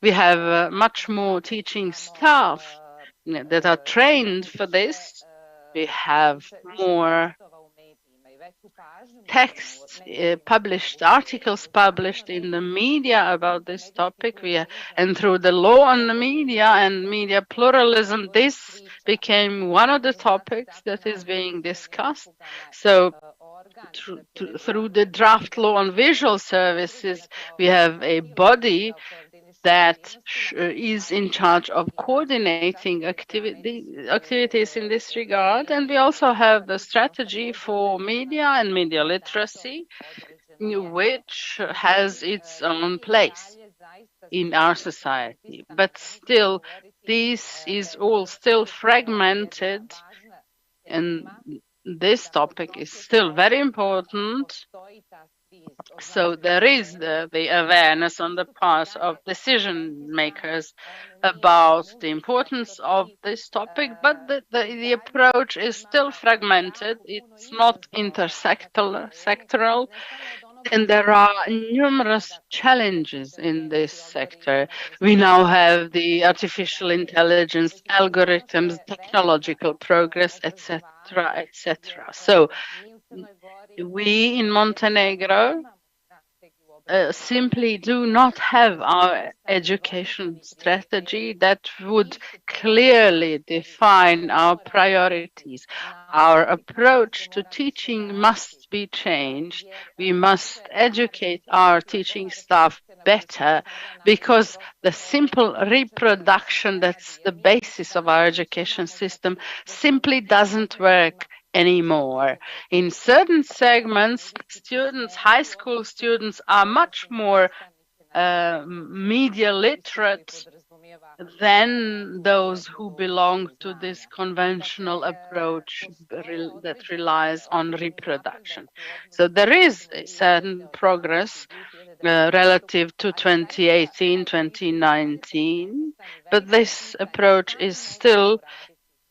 We have much more teaching staff that are trained for this. We have more texts published, articles published in the media about this topic. And through the law on the media and media pluralism, this became one of the topics that is being discussed. So through the draft law on visual services, we have a body that is in charge of coordinating activities in this regard. And we also have the strategy for media and media literacy, which has its own place in our society. But still, this is all still fragmented, and this topic is still very important. So there is the awareness on the part of decision makers about the importance of this topic, but the approach is still fragmented. It's not intersectoral, and there are numerous challenges in this sector. We now have the artificial intelligence, algorithms, technological progress, etc., etc. So we in Montenegro simply do not have our education strategy that would clearly define our priorities. Our approach to teaching must be changed. We must educate our teaching staff better, because the simple reproduction that's the basis of our education system simply doesn't work anymore. In certain segments, students, high school students, are much more media literate than those who belong to this conventional approach that relies on reproduction. So there is a certain progress relative to 2018, 2019, but this approach is still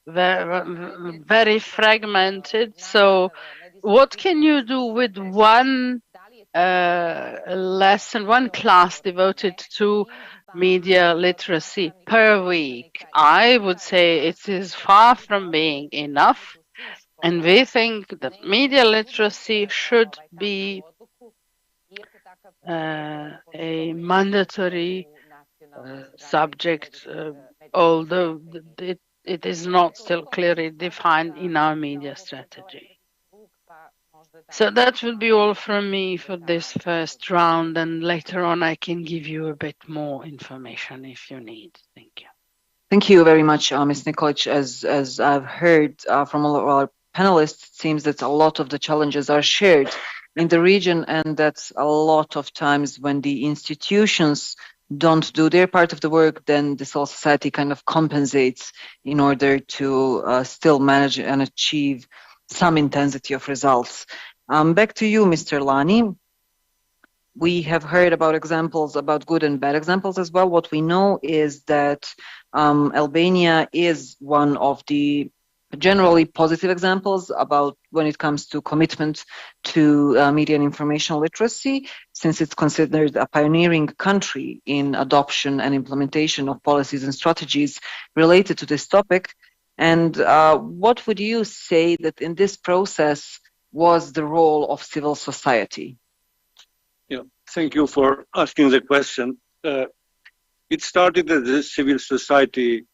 very fragmented. So what can you do with one lesson, one class devoted to media literacy per week? I would say it is far from being enough, and we think that media literacy should be a mandatory subject, although it is not still clearly defined in our media strategy. So that would be all from me for this first round, and later on I can give you a bit more information if you need. Thank you. Thank you very much, Ms. Nikolic. As I've heard from all of our panelists, it seems that a lot of the challenges are shared in the region, and that's a lot of times when the institutions don't do their part of the work, then the civil society kind of compensates in order to still manage and achieve some intensity of results. Back to you, Mr. Lani. We have heard about examples, about good and bad examples as well. What we know is that Albania is one of the generally positive examples about when it comes to commitment to media and information literacy, since it's considered a pioneering country in adoption and implementation of policies and strategies related to this topic. And what would you say that in this process was the role of civil society? Yeah, thank you for asking the question. It started as a civil society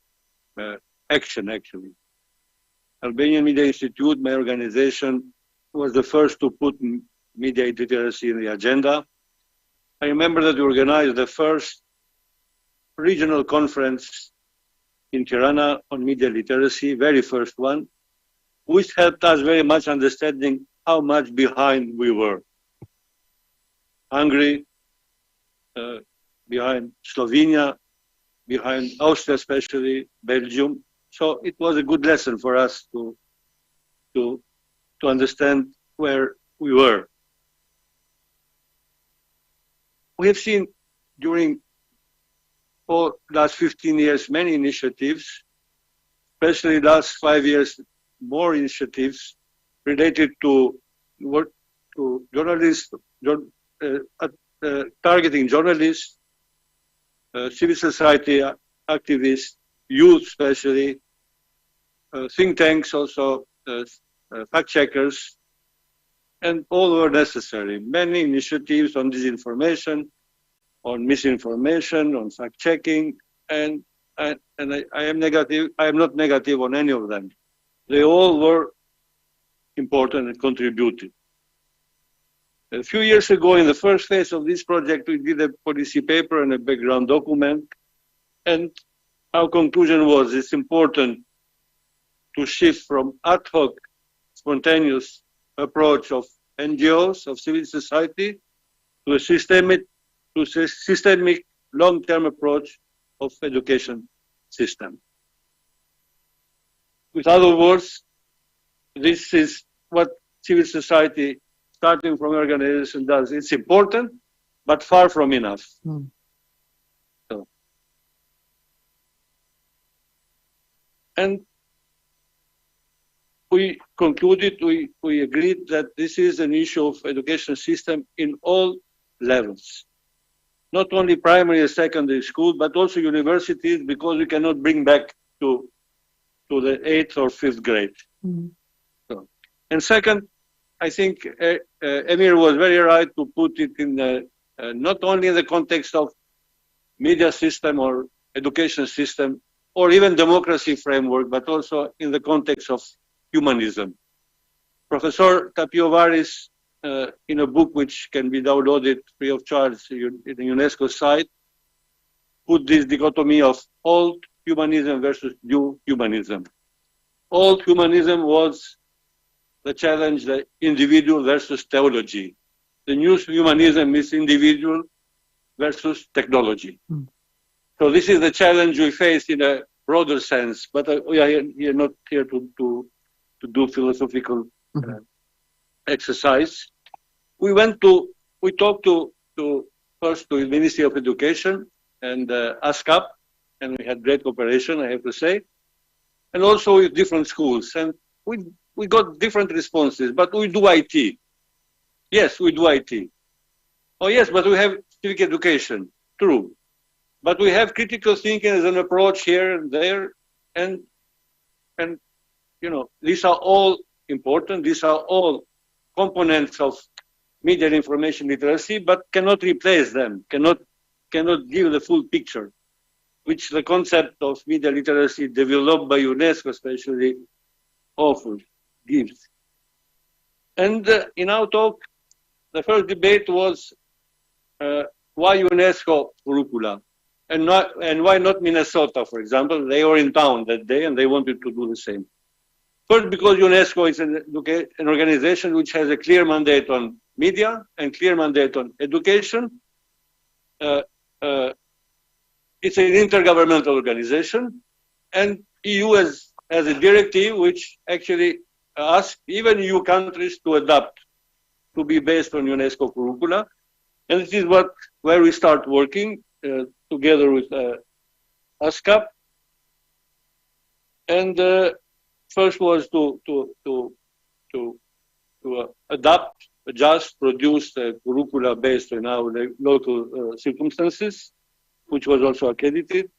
action, actually. Albanian Media Institute, my organization, was the first to put media literacy in the agenda. I remember that we organized the first regional conference in Tirana on media literacy, very first one, which helped us very much understanding how much behind we were. Hungary, behind Slovenia, behind Austria especially, Belgium. So it was a good lesson for us to understand where we were. We have seen during the last 15 years many initiatives, especially last 5 years more initiatives related to work to journalists, targeting journalists, civil society activists, youth especially, think tanks also, fact checkers, and all were necessary. Many initiatives on disinformation, on misinformation, on fact checking, and I am negative. I am not negative on any of them. They all were important and contributed. A few years ago, in the first phase of this project, we did a policy paper and a background document, and our conclusion was it's important to shift from ad hoc, spontaneous approach of NGOs, of civil society, to a systemic long-term approach of education system. With other words, this is what civil society, starting from organization, does. It's important, but far from enough. So, and we concluded, we agreed that this is an issue of education system in all levels. Not only primary and secondary school, but also universities, because we cannot bring back to the 8th or 5th grade. So, and second, I think Emir was very right to put it in the not only in the context of media system or education system, or even democracy framework, but also in the context of humanism. Professor Tapiovaris, in a book which can be downloaded free of charge in the UNESCO site, put this dichotomy of old humanism versus new humanism. Old humanism was the challenge, the individual versus theology. The new humanism is individual versus technology. So this is the challenge we face in a broader sense, but we are here not here to do philosophical exercise. We talked first to the Ministry of Education and ASCAP, and we had great cooperation, I have to say, and also with different schools. And we got different responses, but we do IT. Yes, we do IT. Oh yes, but we have civic education. True. But we have critical thinking as an approach here and there, and you know, these are all important. These are all components of media and information literacy, but cannot replace them. Cannot give the full picture, which the concept of media literacy developed by UNESCO, especially, offers, gives. And in our talk, the first debate was why UNESCO curricula? And why not Minnesota, for example? They were in town that day and they wanted to do the same. First, because UNESCO is an organization which has a clear mandate on media and clear mandate on education. It's an intergovernmental organization, and EU has a directive which actually asks even EU countries to adapt to be based on UNESCO curricula. And this is where we start working together with ASCAP. And first was to adapt, adjust, produce a curricula based on our local circumstances, which was also accredited.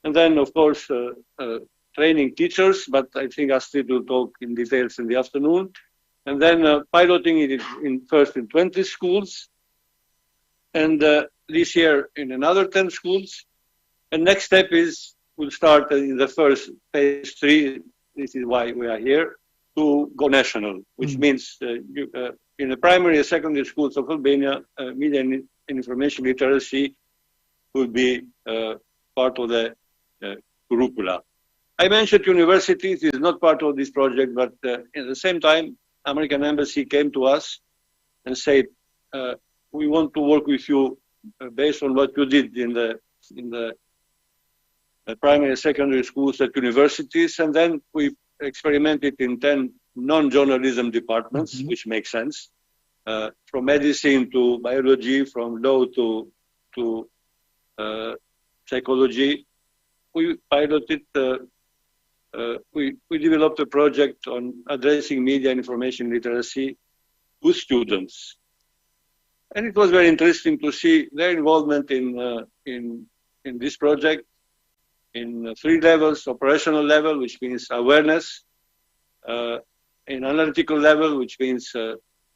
And then, of course, training teachers, but I think Astrid will talk in details in the afternoon. And then piloting it first in 20 schools, and this year in another 10 schools. And next step is we'll start in the first phase 3. This is why we are here, to go national, which means in the primary and secondary schools of Albania, media and information literacy will be part of the curricula. I mentioned universities is not part of this project, but at the same time, American Embassy came to us and said, we want to work with you based on what you did in the primary and secondary schools at universities. And then we experimented in 10 non-journalism departments, which makes sense, from medicine to biology, from law to psychology. We piloted, we developed a project on addressing media and information literacy with students. And it was very interesting to see their involvement in this project in 3 levels: operational level, which means awareness; in analytical level, which means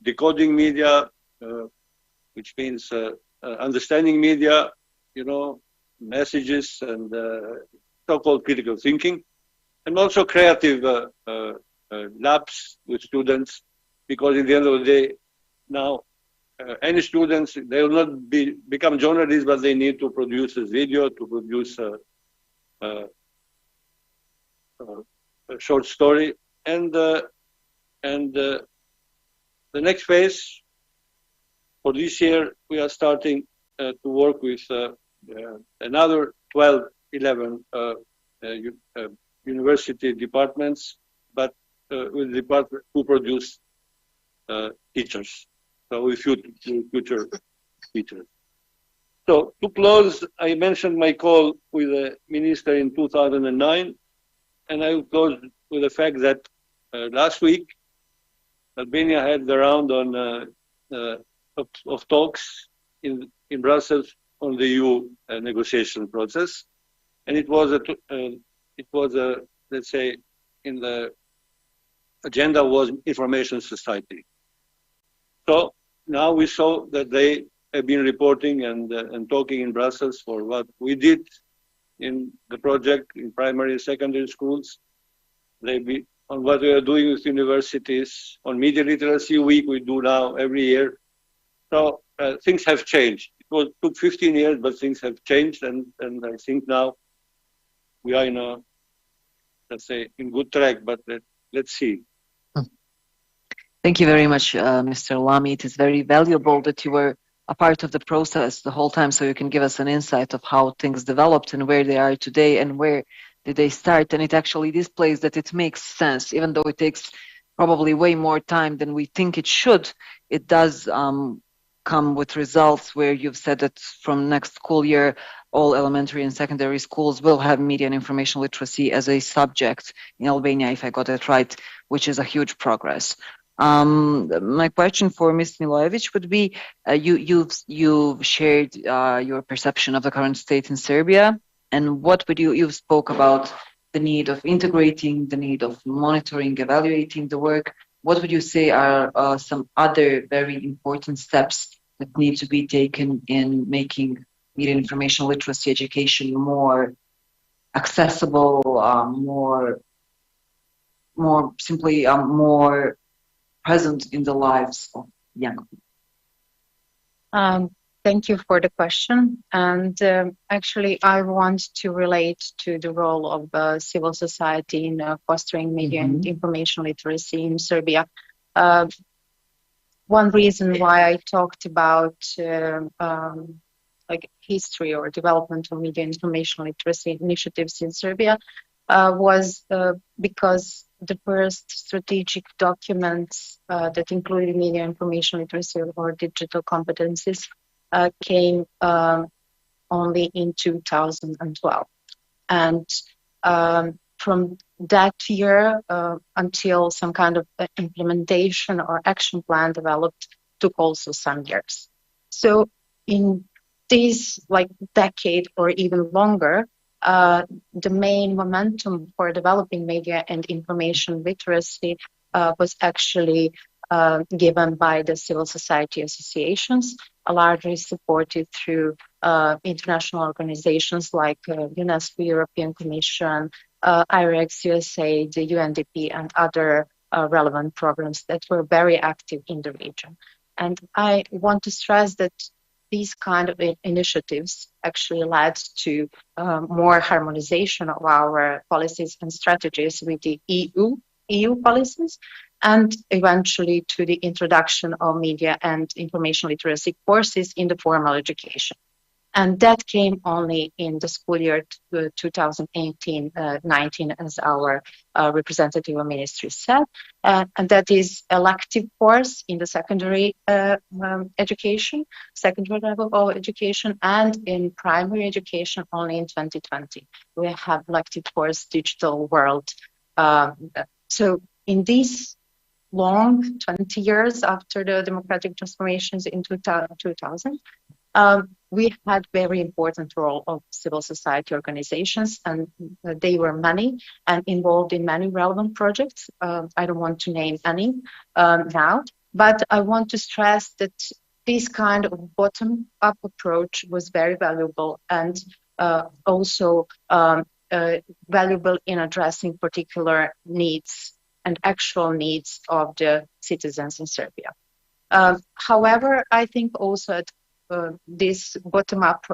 decoding media, which means understanding media, you know, messages and so-called critical thinking, and also creative labs with students, because at the end of the day, now any students, they will not become journalists, but they need to produce a video, to produce a short story. And the next phase for this year, we are starting to work with another 12, 11 university departments, but with departments who produce teachers. So with future teachers. So to close, I mentioned my call with the minister in 2009, and I will close with the fact that last week, Albania had the round of talks in Brussels on the EU negotiation process, and it was a let's say in the agenda was information society. So now we saw that they have been reporting and talking in Brussels for what we did in the project in primary and secondary schools. Maybe on what we are doing with universities, on Media Literacy Week we do now every year. So things have changed. It took 15 years, but things have changed, and I think now we are in a, let's say, in good track, but let's see. Thank you very much, Mr. Lamy. It is very valuable that you were a part of the process the whole time, so you can give us an insight of how things developed and where they are today and where did they start. And it actually displays that it makes sense, even though it takes probably way more time than we think it should. It does come with results where you've said that from next school year, all elementary and secondary schools will have media and information literacy as a subject in Albania, if I got it right, which is a huge progress. My question for Ms. Milojevic would be, you've shared your perception of the current state in Serbia, and what would you spoke about the need of integrating, the need of monitoring, evaluating the work. What would you say are some other very important steps that need to be taken in making media and information literacy education more accessible, more simply more present in the lives of young people? Thank you for the question. And actually, I want to relate to the role of civil society in fostering media and information literacy in Serbia. One reason why I talked about like history or development of media and information literacy initiatives in Serbia was because the first strategic documents that included media information literacy or digital competencies came only in 2012. And from that year until some kind of implementation or action plan developed took also some years. So in this like decade or even longer, the main momentum for developing media and information literacy was actually given by the civil society associations, largely supported through international organizations like UNESCO, European Commission, IREX USA, the UNDP, and other relevant programs that were very active in the region. And I want to stress that these kind of initiatives actually led to more harmonization of our policies and strategies with the EU policies, and eventually to the introduction of media and information literacy courses in the formal education. And that came only in the school year 2018-19, as our representative of ministry said. And that is elective course in the secondary education, secondary level of education, and in primary education only in 2020. We have elective course Digital World. So in these long 20 years after the democratic transformations in 2000, we had very important role of civil society organizations, and they were many and involved in many relevant projects. I don't want to name any now, but I want to stress that this kind of bottom-up approach was very valuable and also valuable in addressing particular needs and actual needs of the citizens in Serbia. However, I think also this bottom-up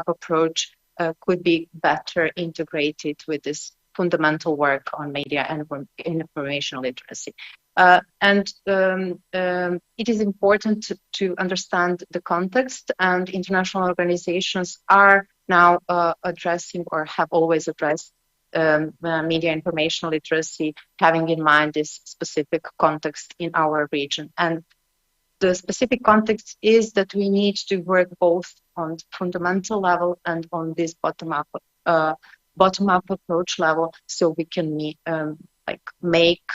approach could be better integrated with this fundamental work on media and information literacy. And it is important to understand the context, and international organizations are now addressing or have always addressed media information literacy, having in mind this specific context in our region. And the specific context is that we need to work both on fundamental level and on this bottom-up approach level, so we can make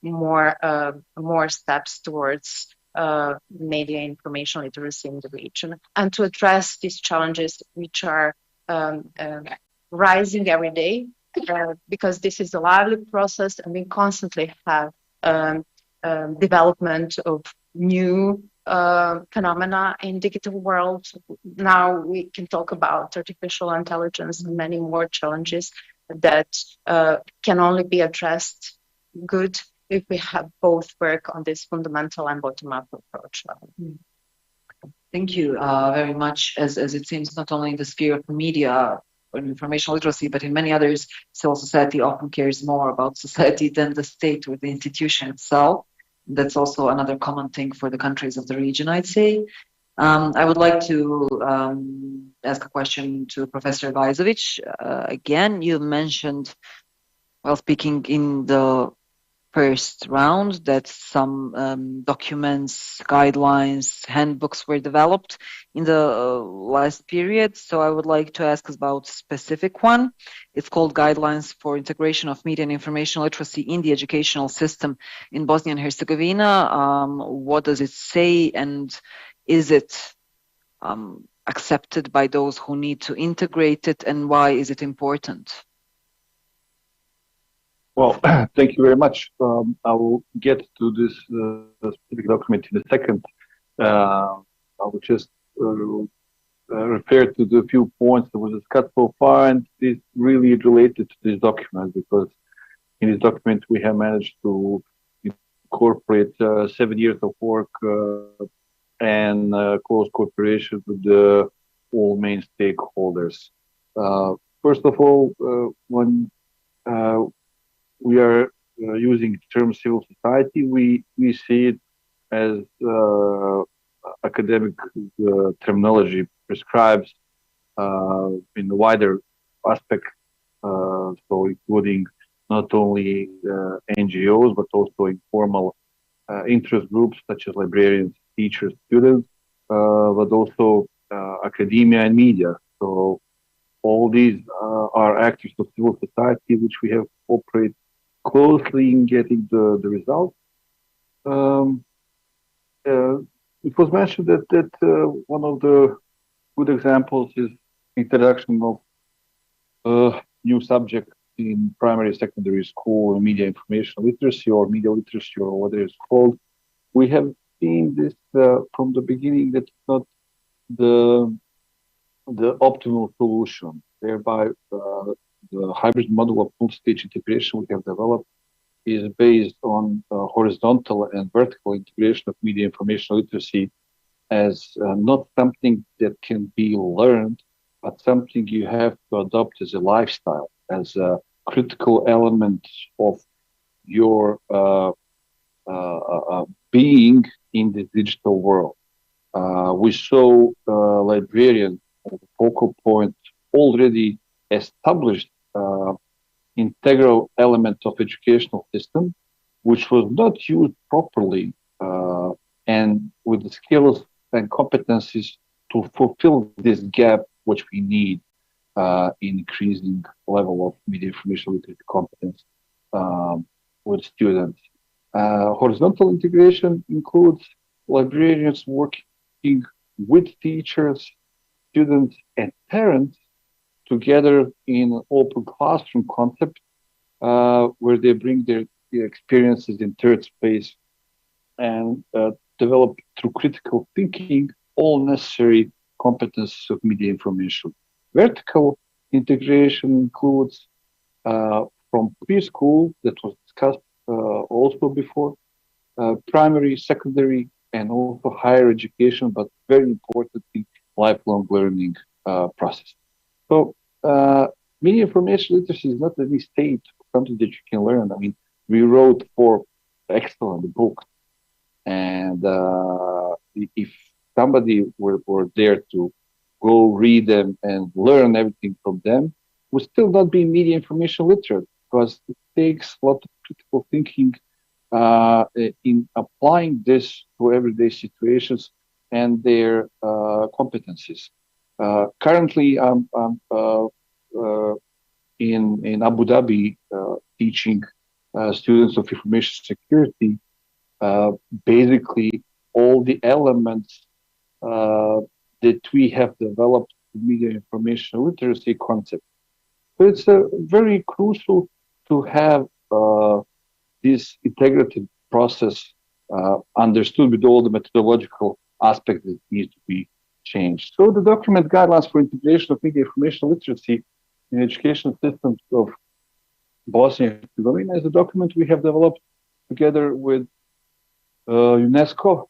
more steps towards media information literacy in the region, and to address these challenges which are rising every day, because this is a lively process, and we constantly have development of new phenomena in digital world. Now we can talk about artificial intelligence and many more challenges that can only be addressed good if we have both work on this fundamental and bottom-up approach level. Thank you very much. As it seems, not only in the sphere of media or information literacy, but in many others, civil society often cares more about society than the state or the institution itself. That's also another common thing for the countries of the region, I'd say. I would like to ask a question to Professor Vajzovic. Again, you mentioned, while speaking in the first round, that some documents, guidelines, handbooks were developed in the last period. So I would like to ask about a specific one. It's called Guidelines for Integration of Media and Information Literacy in the Educational System in Bosnia and Herzegovina. What does it say, and is it accepted by those who need to integrate it, and why is it important? Well, thank you very much. I will get to this specific document in a second. I will just refer to the few points that were discussed so far, and it's really related to this document, because in this document we have managed to incorporate 7 years of work and close cooperation with all main stakeholders. First of all, when we are using the term civil society, we see it as academic terminology prescribes in the wider aspect, so including not only NGOs, but also informal interest groups such as librarians, teachers, students, but also academia and media. So all these are actors of civil society, which we have cooperated closely in getting the results. It was mentioned that one of the good examples is introduction of new subject in primary, secondary school, media information literacy or media literacy or whatever it's called. We have seen this from the beginning that it's not the optimal solution. Thereby, the hybrid model of multi-stage integration we have developed is based on horizontal and vertical integration of media information literacy as not something that can be learned, but something you have to adopt as a lifestyle, as a critical element of your being in the digital world. We saw librarians as a focal point already established integral element of educational system, which was not used properly and with the skills and competencies to fulfill this gap, which we need in increasing level of media information literacy competence with students. Horizontal integration includes librarians working with teachers, students, and parents together in an open classroom concept where they bring their experiences in third space and develop through critical thinking all necessary competencies of media information. Vertical integration includes from preschool, that was discussed also before, primary, secondary, and also higher education, but very importantly, lifelong learning process. So media information literacy is not any state, something that you can learn. I mean, we wrote 4 excellent books, and if somebody were there to go read them and learn everything from them, would still not be media information literate, because it takes a lot of critical thinking in applying this to everyday situations and their competencies. Currently, I'm in Abu Dhabi teaching students of information security basically all the elements that we have developed in media information literacy concept. So it's very crucial to have this integrated process understood with all the methodological aspects that need to be changed. So the document guidelines for integration of media information literacy in education systems of Bosnia and Herzegovina is a document we have developed together with UNESCO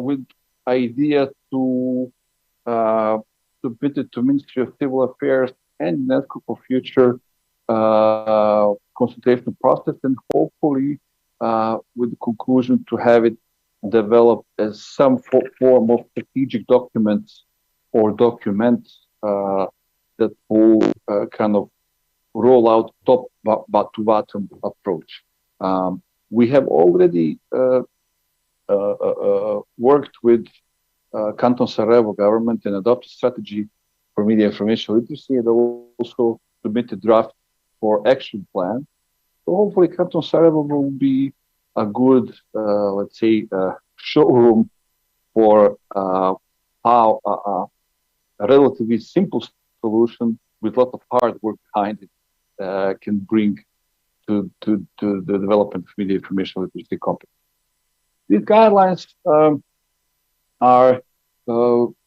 with idea to submit it to Ministry of Civil Affairs and UNESCO for future consultation process, and hopefully with the conclusion to have it developed as some form of strategic documents or documents that will kind of roll out top to bottom approach. We have already worked with Canton Sarajevo government and adopted strategy for media information literacy, and also submitted draft for action plan. So hopefully Canton Sarajevo will be a good, let's say, showroom for how a relatively simple solution with a lot of hard work behind it can bring to the development of media information literacy competence. These guidelines are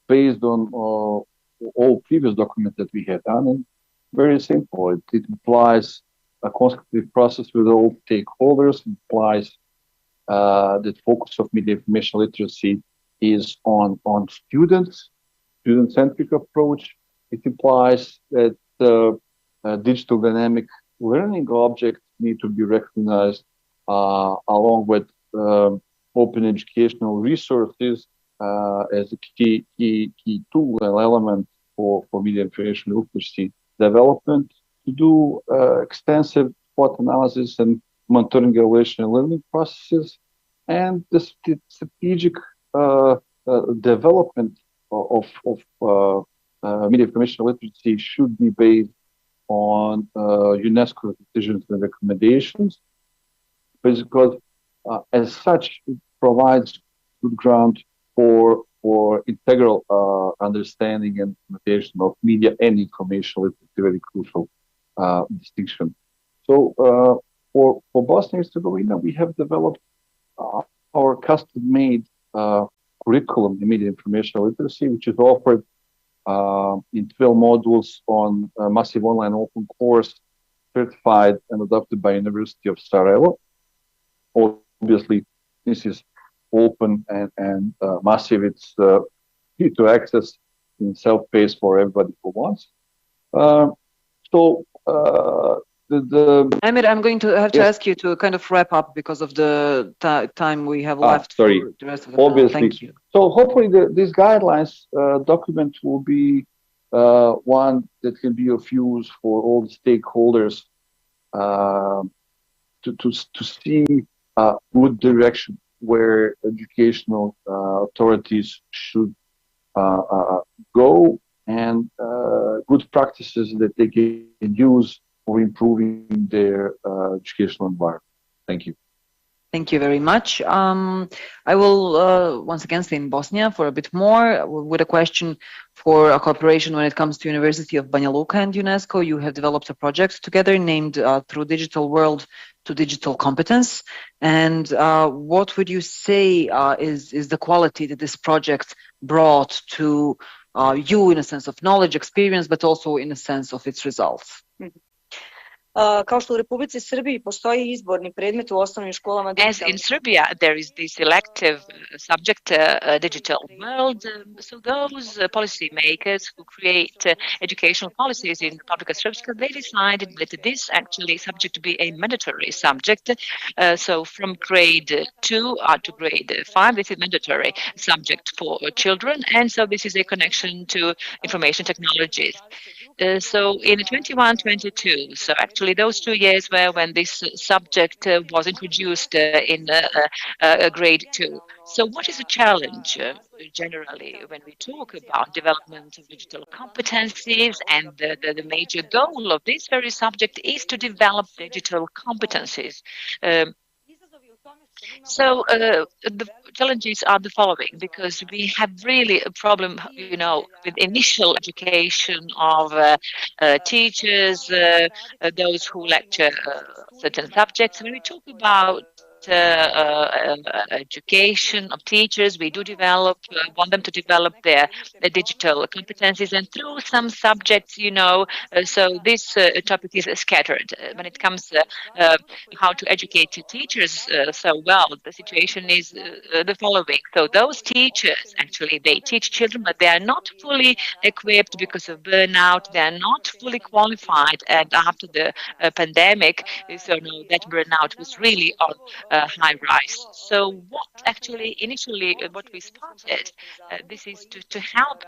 based on all previous documents that we have done, and very simple. It implies a consultative process with all stakeholders. It implies that focus of media information literacy is on students, student-centric approach. It implies that digital dynamic learning objects need to be recognized along with open educational resources as a key tool and element for media information literacy development, to do extensive SWOT analysis and monitoring evaluation and learning processes, and the strategic development of media information literacy should be based on UNESCO decisions and recommendations, because as such it provides good ground for integral understanding and implementation of media and information literacy, very crucial distinction. So for Bosnia and Herzegovina, we have developed our custom-made curriculum in media information literacy, which is offered in 12 modules on a massive online open course, certified and adopted by University of Sarajevo. Obviously, this is open and massive. It's free to access in self-paced for everybody who wants. Amir, I'm going to have to ask you to kind of wrap up because of the time we have left. Sorry. For the rest of the Obviously. Thank you. So hopefully these guidelines document will be one that can be of use for all the stakeholders to see a good direction where educational authorities should go, and good practices that they can use for improving their educational environment. Thank you. Thank you very much. I will once again stay in Bosnia for a bit more with a question for a cooperation when it comes to University of Banja Luka and UNESCO. You have developed a project together named Through Digital World to Digital Competence. And what would you say is the quality that this project brought to you in a sense of knowledge, experience, but also in a sense of its results? Kao što u Republici Srbiji postoji izborni predmet u osnovnim školama. As in Serbia, there is this elective subject, digital world. So those policymakers who create educational policies in Republika Srpska, they decided that this actually subject to be a mandatory subject. So from grade 2 to grade 5, this is mandatory subject for children. And so this is a connection to information technologies. So in 21-22, so actually those 2 years were when this subject was introduced in grade 2. So what is the challenge generally when we talk about development of digital competencies? And the major goal of this very subject is to develop digital competencies. So the challenges are the following, because we have really a problem, with initial education of teachers, those who lecture certain subjects. When we talk about education of teachers. We do develop, want them to develop their digital competencies, and through some subjects, so this topic is scattered. When it comes how to educate teachers so well, the situation is the following. So those teachers, actually, they teach children, but they are not fully equipped because of burnout. They are not fully qualified, and after the pandemic, so that burnout was really on high rise. So what actually initially what we started, this is to help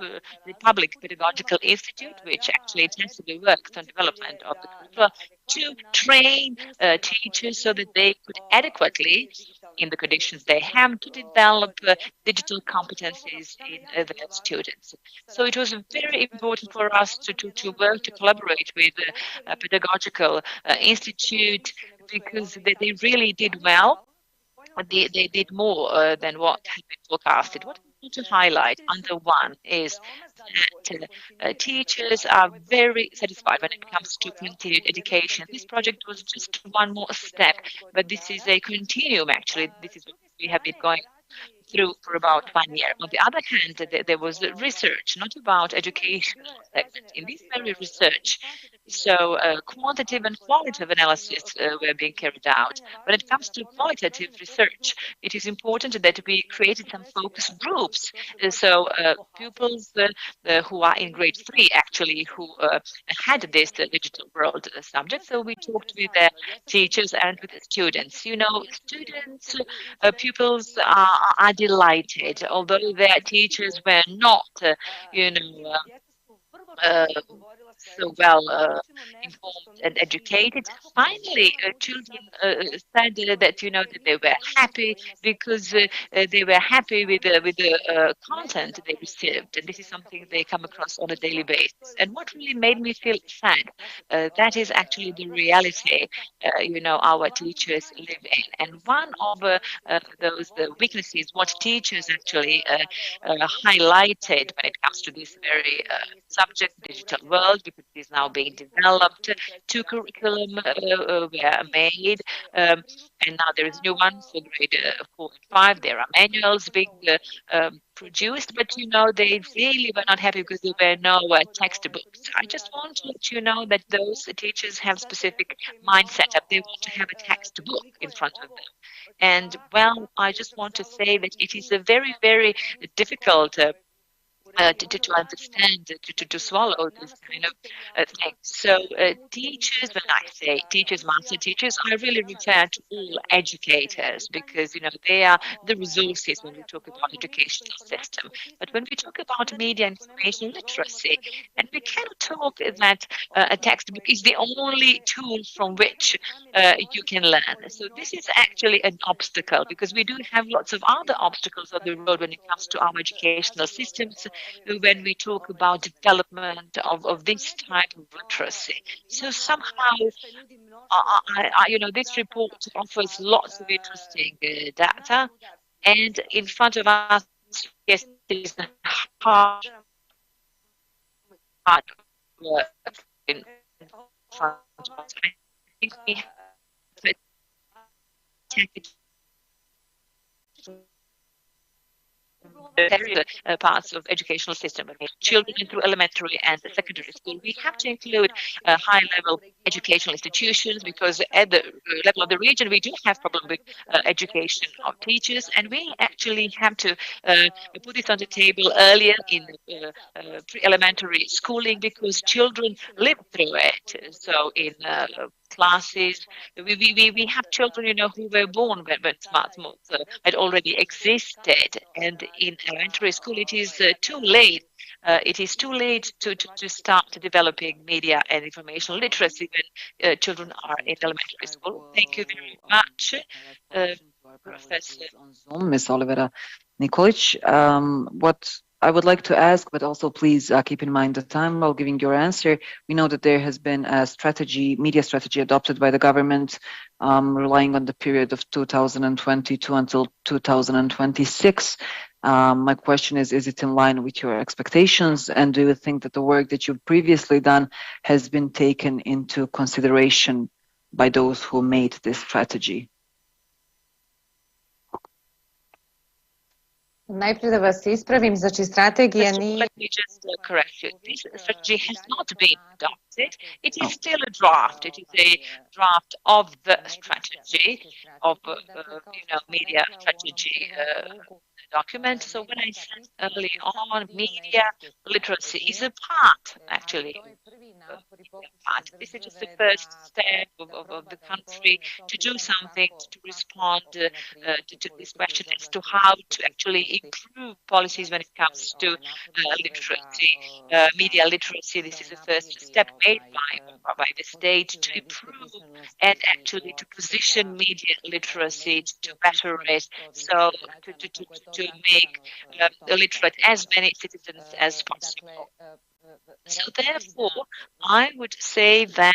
the Public Pedagogical Institute, which actually intensively works on development of the curricula, to train teachers so that they could adequately, in the conditions they have, to develop digital competencies in their students. So it was very important for us to work, to collaborate with the Pedagogical Institute, because they really did well. They did more than what had been forecasted. What I want to highlight under one is that teachers are very satisfied when it comes to continued education. This project was just one more step, but this is a continuum, actually. This is what we have been going through for about 1 year. On the other hand, there was research, not about education segment. In this very research, so quantitative and qualitative analysis were being carried out. When it comes to qualitative research, it is important that we created some focus groups. So pupils who are in grade 3, actually, who had this digital world subject. So we talked with their teachers and with the students. Students, pupils are delighted, although their teachers were not, so well informed and educated. Finally, children said that that they were happy because they were happy with the content they received, and this is something they come across on a daily basis. And what really made me feel sad, that is actually the reality our teachers live in. And one of those weaknesses, what teachers actually highlighted when it comes to this very subject, digital world, because it is now being developed. 2 curriculum were made, and now there is new one for grade 4 and 5. There are manuals being produced, but they really were not happy because there were no textbooks. I just want to let you know that those teachers have specific mindset. They want to have a textbook in front of them. And well, I just want to say that it is a very, very difficult to understand, to swallow this kind of thing. So teachers, when I say teachers, master teachers, I really refer to all educators, because they are the resources when we talk about educational system. But when we talk about media and information literacy, and we cannot talk that a textbook is the only tool from which you can learn. So this is actually an obstacle, because we do have lots of other obstacles on the road when it comes to our educational systems, when we talk about development of this type of literacy. So somehow, this report offers lots of interesting data, and in front of us, yes, it is hard work in front of us. I think we have to take it various parts of educational system, children through elementary and secondary school. We have to include high-level educational institutions, because at the level of the region, we do have problem with education of teachers, and we actually have to put this on the table earlier in pre-elementary schooling, because children live through it. So in classes, we have children, who were born when smartphones had already existed, and in elementary school it is too late. It is too late to start developing media and information literacy when children are in elementary school. Thank you very much, Professor. Ms. Olivera Nikolic. What I would like to ask, but also please keep in mind the time while giving your answer. We know that there has been a media strategy adopted by the government, relying on the period of 2022 until 2026. My question is it in line with your expectations? And do you think that the work that you've previously done has been taken into consideration by those who made this strategy? Najprije da vas ispravim, znači strategija nije... Let me just correct you. This strategy has not been adopted. It is still a draft. It is a draft of the strategy of, media strategy document. So when I said early on, media literacy is a part, actually. This is just the first step of the country to do something to respond to this question as to how to actually improve policies when it comes to literacy, media literacy. This is the first step made by the state to improve and actually to position media literacy to better it, so to make literate as many citizens as possible. So therefore, I would say that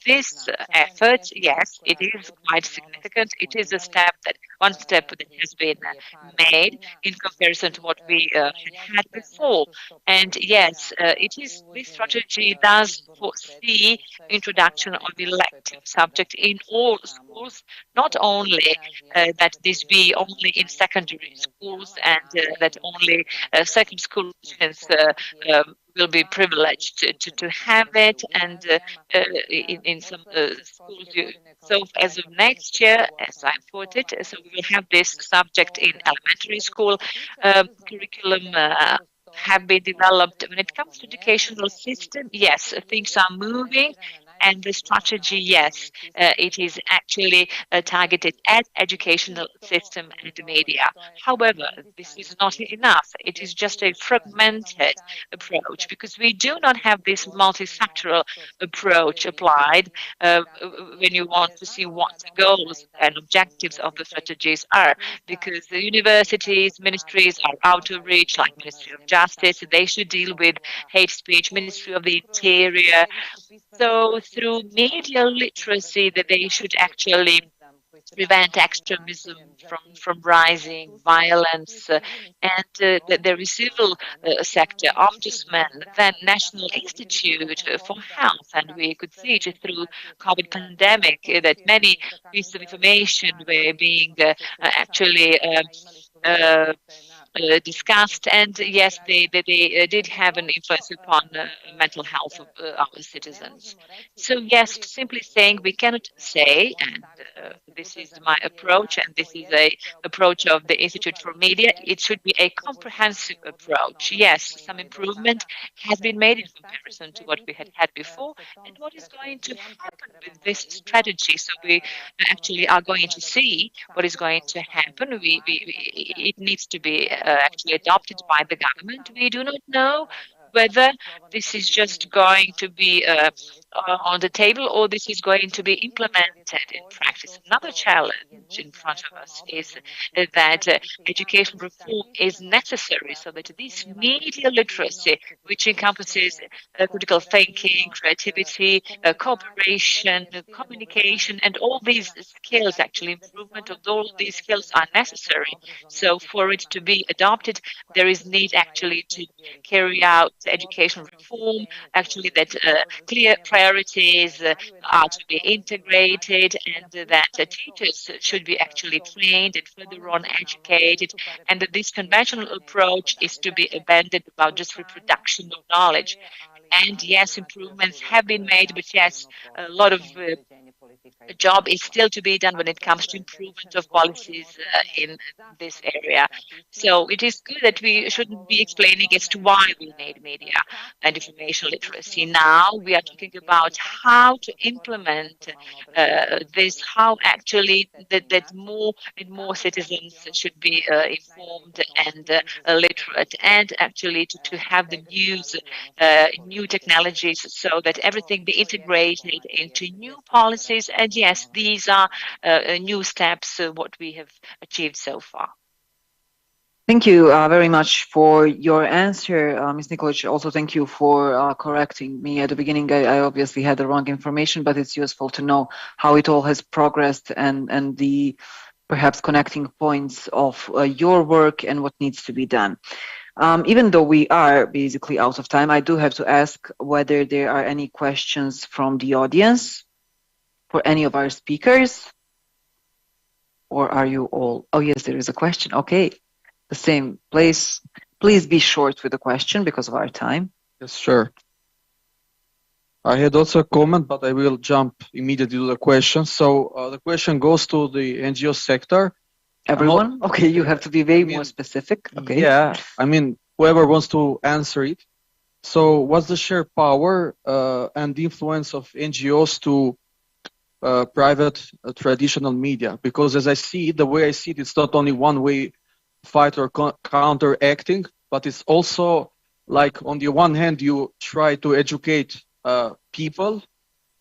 this effort, yes, it is quite significant. It is one step that has been made in comparison to what we had before. And yes, this strategy does foresee introduction of elective subject in all schools, not only that this be only in secondary schools and that only second school students will be privileged to have it, and in some schools. So as of next year, as I put it, so we will have this subject in elementary school curriculum. Have been developed. When it comes to educational system, yes, things are moving, and the strategy, yes, it is actually targeted at educational system and media. However, this is not enough. It is just a fragmented approach, because we do not have this multifactorial approach applied when you want to see what the goals and objectives of the strategies are, because the universities, ministries are out of reach, like Ministry of Justice. They should deal with hate speech, Ministry of the Interior. So through media literacy, that they should actually prevent extremism from rising, violence, and there is civil sector, ombudsman, then National Institute for Health, and we could see just through COVID pandemic that many pieces of information were being actually discussed, and yes, they did have an influence upon mental health of our citizens. So yes, simply saying, we cannot say, and this is my approach, and this is a approach of the Institute for Media, it should be a comprehensive approach. Yes, some improvement has been made in comparison to what we had before, and what is going to happen with this strategy. So we actually are going to see what is going to happen. It needs to be actually adopted by the government. We do not know whether this is just going to be on the table or this is going to be implemented in practice. Another challenge in front of us is that education reform is necessary so that this media literacy, which encompasses critical thinking, creativity, cooperation, communication, and all these skills, actually improvement of all these skills are necessary. So for it to be adopted, there is need actually to carry out education reform, actually that clear priorities are to be integrated, and that teachers should be actually trained and further on educated, and that this conventional approach is to be abandoned about just reproduction of knowledge. And yes, improvements have been made, but yes, a lot of job is still to be done when it comes to improvement of policies in this area. So it is good that we shouldn't be explaining as to why we need media and information literacy. Now we are talking about how to implement this, how actually that more and more citizens should be informed and literate, and actually to have them use new technologies so that everything be integrated into new policies. And yes, these are new steps, what we have achieved so far. Thank you very much for your answer, Ms. Nikolic. Also, thank you for correcting me at the beginning. I obviously had the wrong information, but it's useful to know how it all has progressed and the perhaps connecting points of your work and what needs to be done. Even though we are basically out of time, I do have to ask whether there are any questions from the audience for any of our speakers, or are you all? Oh yes, there is a question. Okay, the same place. Please be short with the question because of our time. Yes, sure. I had also a comment, but I will jump immediately to the question. So the question goes to the NGO sector. Everyone? Okay, you have to be way more specific. Okay. Yeah, I mean, whoever wants to answer it. So what's the sheer power and influence of NGOs to private traditional media? Because as I see it, the way I see it, it's not only one way fight or counteracting, but it's also like on the one hand, you try to educate people,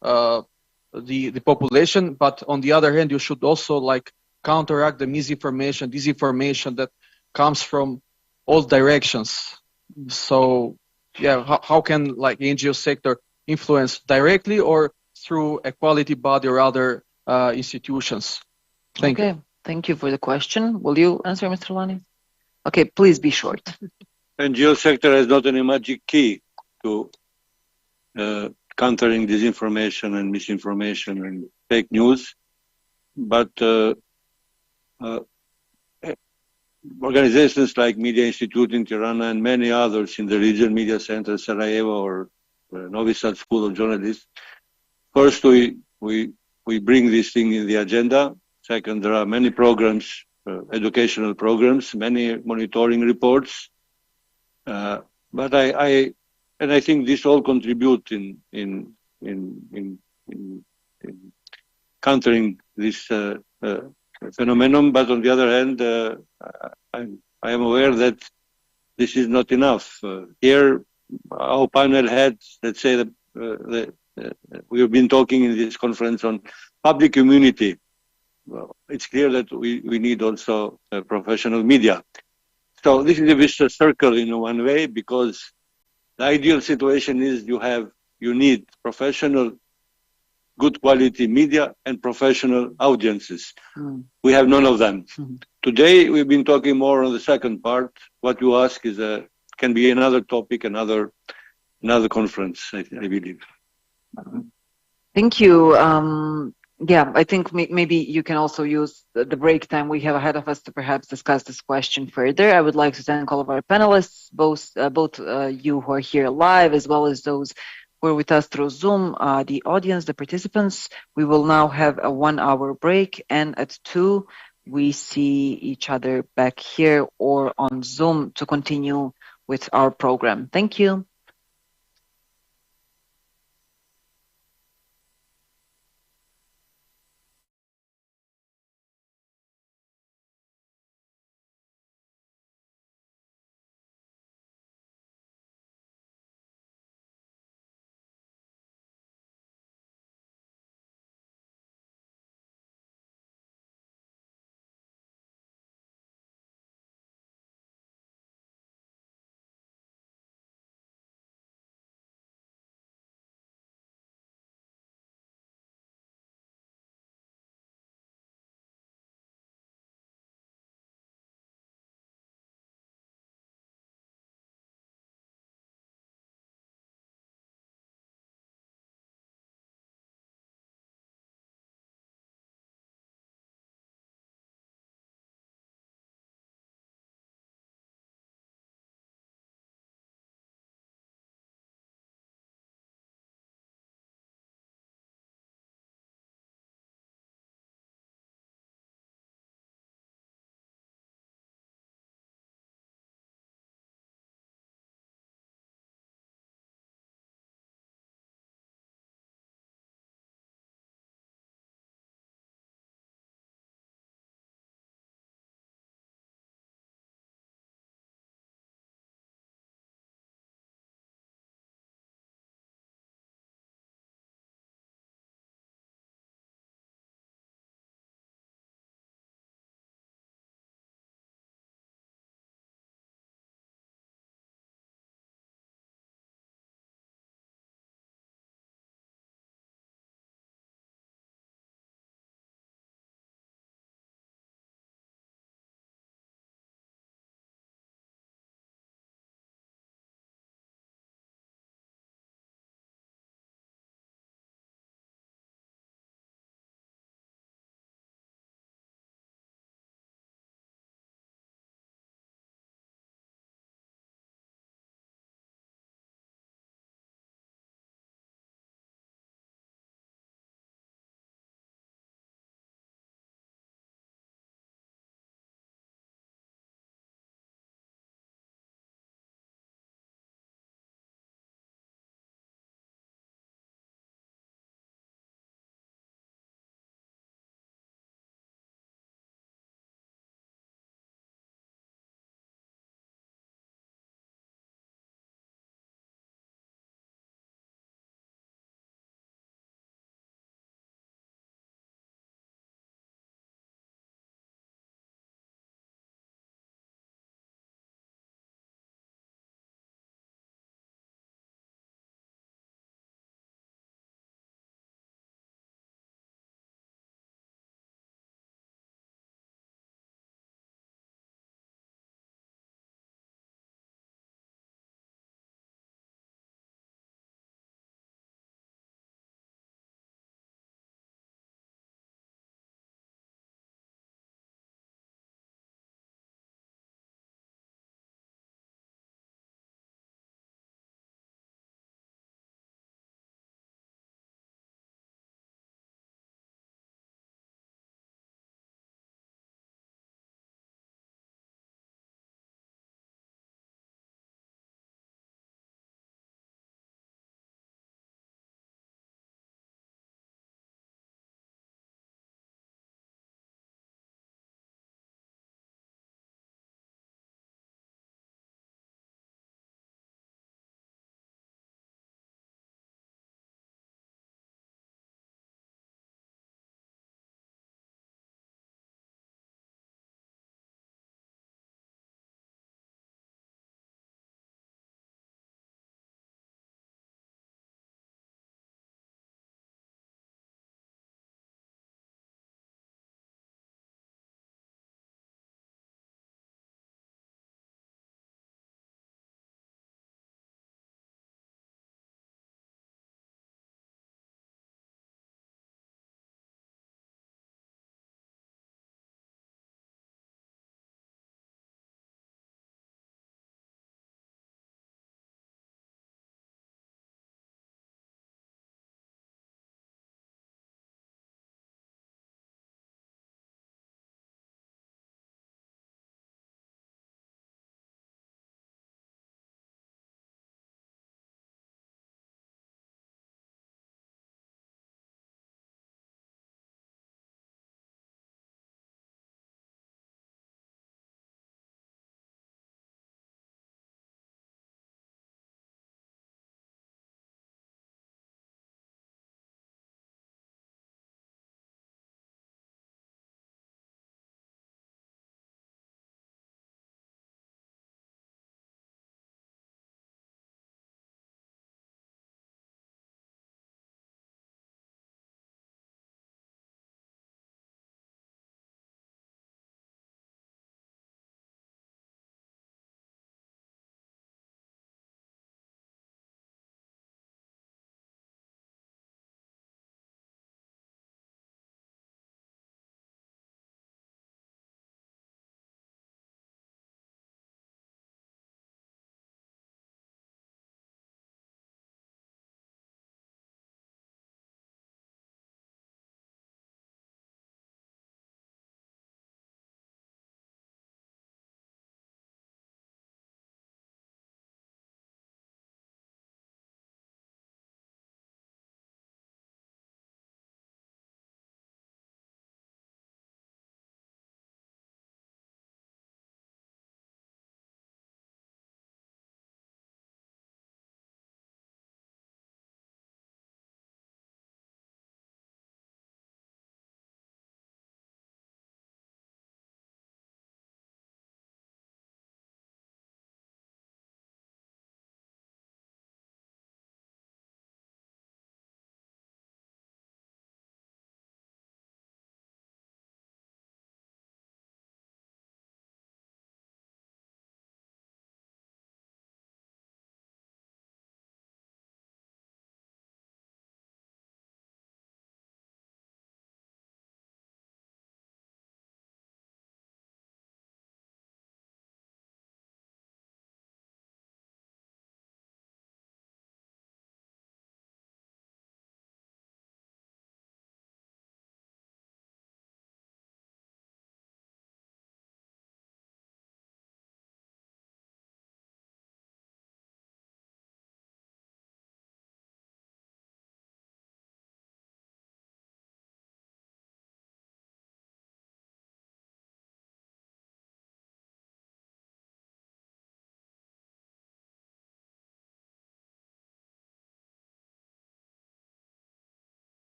the population, but on the other hand, you should also like counteract the misinformation, disinformation that comes from all directions. So yeah, how can like NGO sector influence directly or through a quality body or other institutions? Thank you. Thank you for the question. Will you answer, Mr. Lani? Okay, please be short. NGO sector has not any magic key to countering disinformation and misinformation and fake news, but organizations like Media Institute in Tirana and many others in the region, Media Center Sarajevo or Novi Sad School of Journalists. First, we bring this thing in the agenda. Second, there are many programs, educational programs, many monitoring reports. But I think this all contribute in countering this phenomenon. But on the other hand, I am aware that this is not enough. Here, our panel had, let's say, we have been talking in this conference on public immunity. Well, it's clear that we need also professional media. So this is a vicious circle in one way, because the ideal situation is you need professional, good quality media and professional audiences. We have none of them. Today we've been talking more on the second part. What you ask is can be another topic, another conference, I believe. Thank you. Yeah, I think maybe you can also use the break time we have ahead of us to perhaps discuss this question further. I would like to thank all of our panelists, both you who are here live, as well as those who are with us through Zoom, the audience, the participants. We will now have a 1-hour break, and at 2, we see each other back here or on Zoom to continue with our program. Thank you.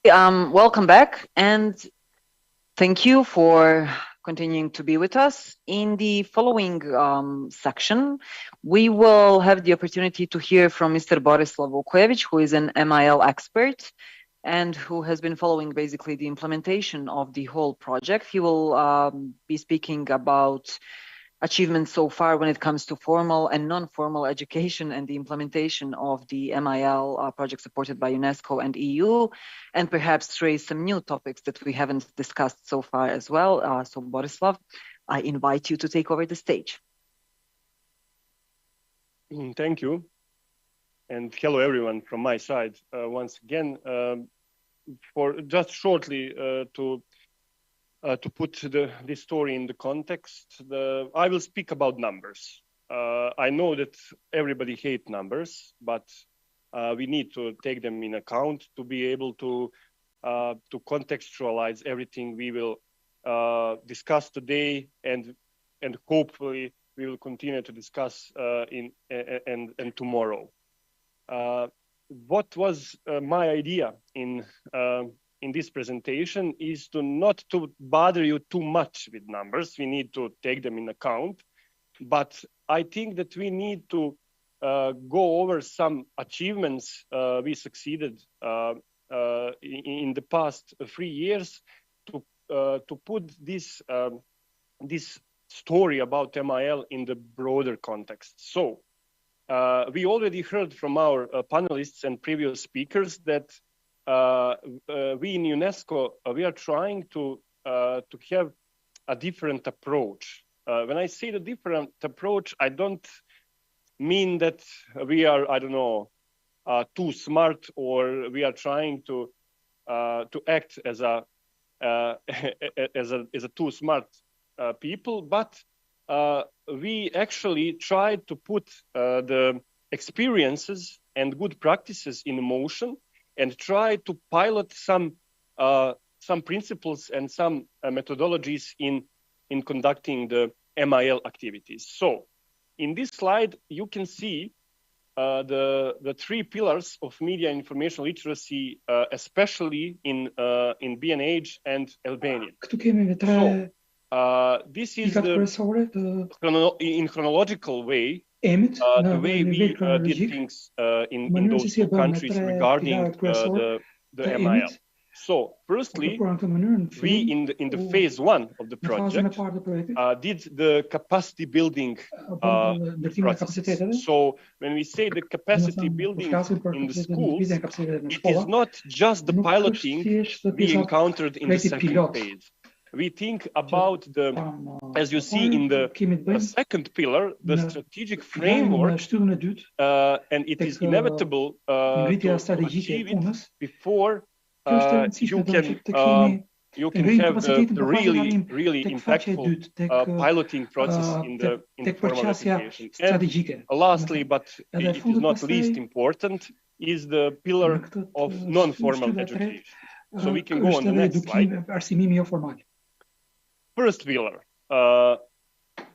Welcome back, and thank you for continuing to be with us. In the following section, we will have the opportunity to hear from Mr. Borislav Vukojevic, who is an MIL expert and who has been following basically the implementation of the whole project. He will be speaking about achievements so far when it comes to formal and non-formal education and the implementation of the MIL project supported by UNESCO and EU, and perhaps raise some new topics that we haven't discussed so far as well. So Borislav, I invite you to take over the stage. Thank you. And hello everyone from my side. Once again, for just shortly to put this story in the context, I will speak about numbers. I know that everybody hates numbers, but we need to take them in account to be able to contextualize everything we will discuss today, and hopefully we will continue to discuss and tomorrow. What was my idea in this presentation is to not to bother you too much with numbers. We need to take them in account, but I think that we need to go over some achievements we succeeded in the past 3 years to put this story about MIL in the broader context. So we already heard from our panelists and previous speakers that we in UNESCO, we are trying to have a different approach. When I say the different approach, I don't mean that we are, I don't know, too smart, or we are trying to act as a too smart people, but we actually try to put the experiences and good practices in motion, and try to pilot some principles and some methodologies in conducting the MIL activities. So in this slide, you can see the 3 pillars of media and information literacy, especially in BNH and Albania. So this is in chronological way, the way we did things in those 2 countries regarding the MIL. So firstly, we in the phase 1 of the project did the capacity building processes. So when we say the capacity building in the schools, it is not just the piloting we encountered in the second phase. We think about as you see in the second pillar, the strategic framework, and it is inevitable to achieve it before you can have the really impactful piloting process in the formal education. And lastly, but it is not least important, is the pillar of non-formal education. So we can go on the next slide. First pillar.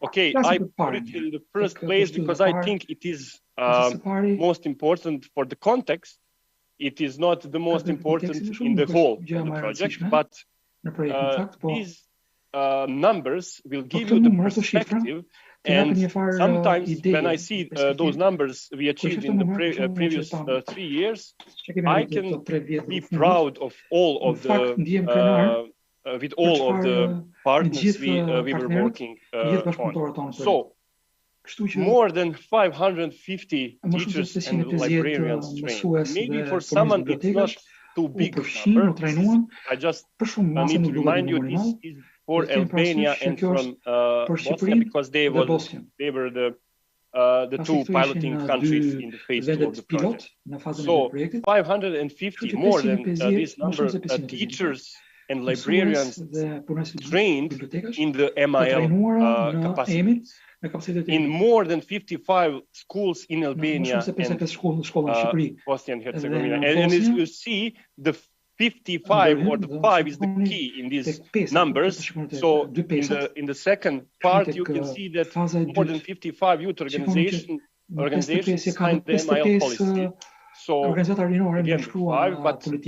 Okay, I put it in the first place because I think it is most important for the context. It is not the most important in the whole of the project, but these numbers will give you the perspective. And sometimes when I see those numbers we achieved in the previous 3 years, I can be proud of all of the with all of the partners we were working on. So more than 550 teachers and librarians trained. Maybe for someone it's not too big number. I just need to remind you this is for Albania and from Bosnia, because they were the 2 piloting countries in the phase 2 of the project. So 550, more than this number, teachers and librarians trained in the MIL capacity. In more than 55 schools in Albania and Bosnia and Herzegovina. And as you see, the 55 or the 5 is the key in these numbers. So in the second part, you can see that more than 55 youth organizations signed the MIL policy. So again, 5, but in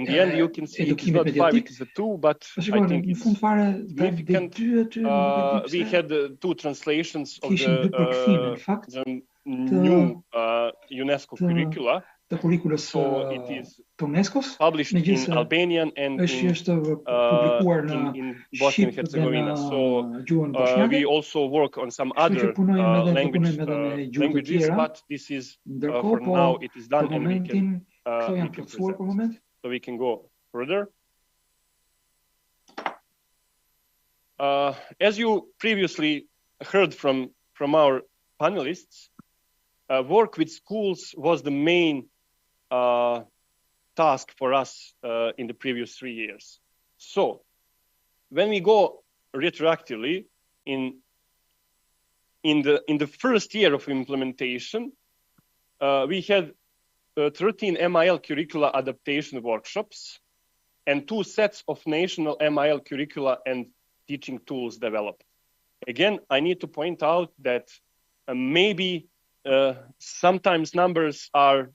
the end you can see it is not 5, it is a 2, but I think it's significant. We had 2 translations of the new UNESCO curricula. So it is published in Albanian and in Bosnia and Herzegovina. So we also work on some other languages, but this is for now it is done and we can present. So we can go further. As you previously heard from our panelists, work with schools was the main task for us in the previous 3 years. So when we go retroactively in the first year of implementation, we had 13 MIL curricula adaptation workshops and 2 sets of national MIL curricula and teaching tools developed. Again, I need to point out that maybe sometimes numbers are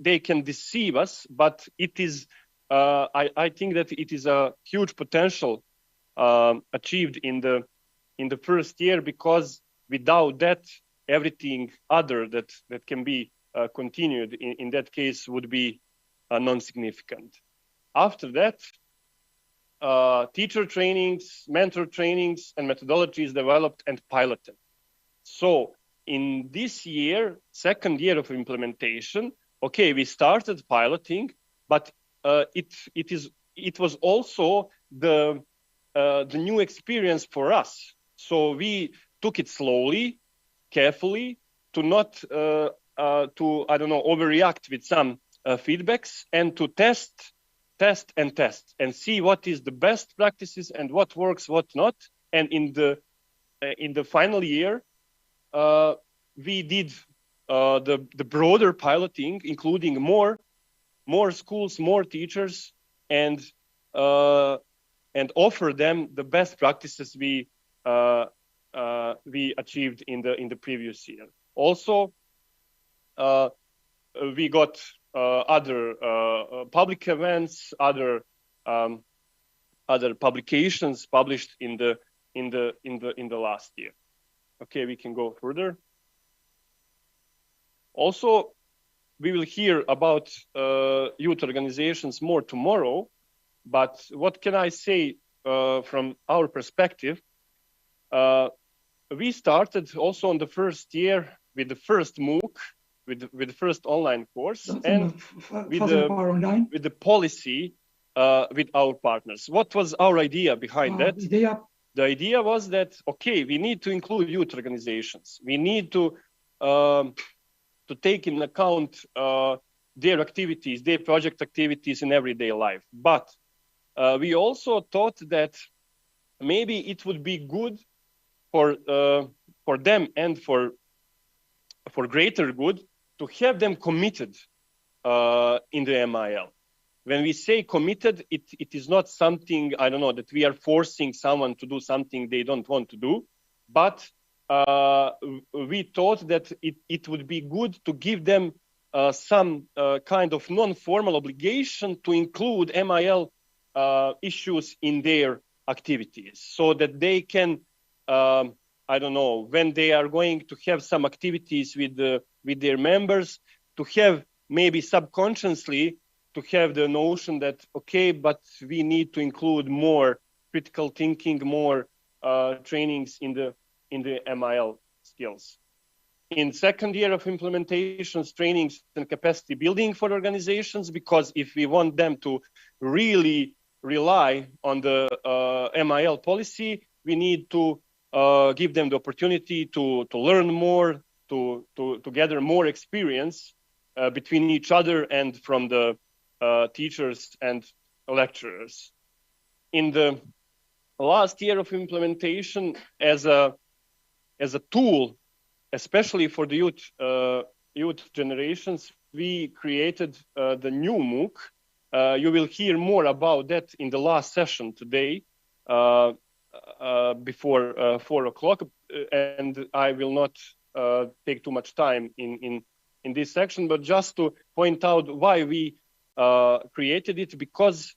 they can deceive us, but it is I think that it is a huge potential achieved in the first year, because without that, everything other that can be continued in that case would be non-significant. After that, teacher trainings, mentor trainings, and methodologies developed and piloted. So in this year, second year of implementation, okay, we started piloting, but it was also the new experience for us. So we took it slowly, carefully, to not to overreact with some feedbacks, and to test and see what is the best practices and what works, what not. And in the final year, we did the broader piloting, including more schools, more teachers, and offer them the best practices we achieved in the previous year. Also, we got other public events, other publications published in the last year. Okay, we can go further. Also, we will hear about youth organizations more tomorrow, but what can I say from our perspective? We started also on the first year with the first MOOC, with the first online course, and with the policy with our partners. What was our idea behind that? The idea was that, okay, we need to include youth organizations. We need to take in account their activities, their project activities in everyday life. But we also thought that maybe it would be good for them and for greater good to have them committed in the MIL. When we say committed, it is not something, I don't know, that we are forcing someone to do something they don't want to do, but we thought that it would be good to give them some kind of non-formal obligation to include MIL issues in their activities, so that they can, I don't know, when they are going to have some activities with their members, to have maybe subconsciously to have the notion that, okay, but we need to include more critical thinking, more trainings in the MIL skills. In second year of implementations, trainings and capacity building for organizations, because if we want them to really rely on the MIL policy, we need to give them the opportunity to learn more, to gather more experience between each other and from the teachers and lecturers. In the last year of implementation, as a tool, especially for the youth generations, we created the new MOOC. You will hear more about that in the last session today, before 4 o'clock, and I will not take too much time in in this section, but just to point out why we created it, because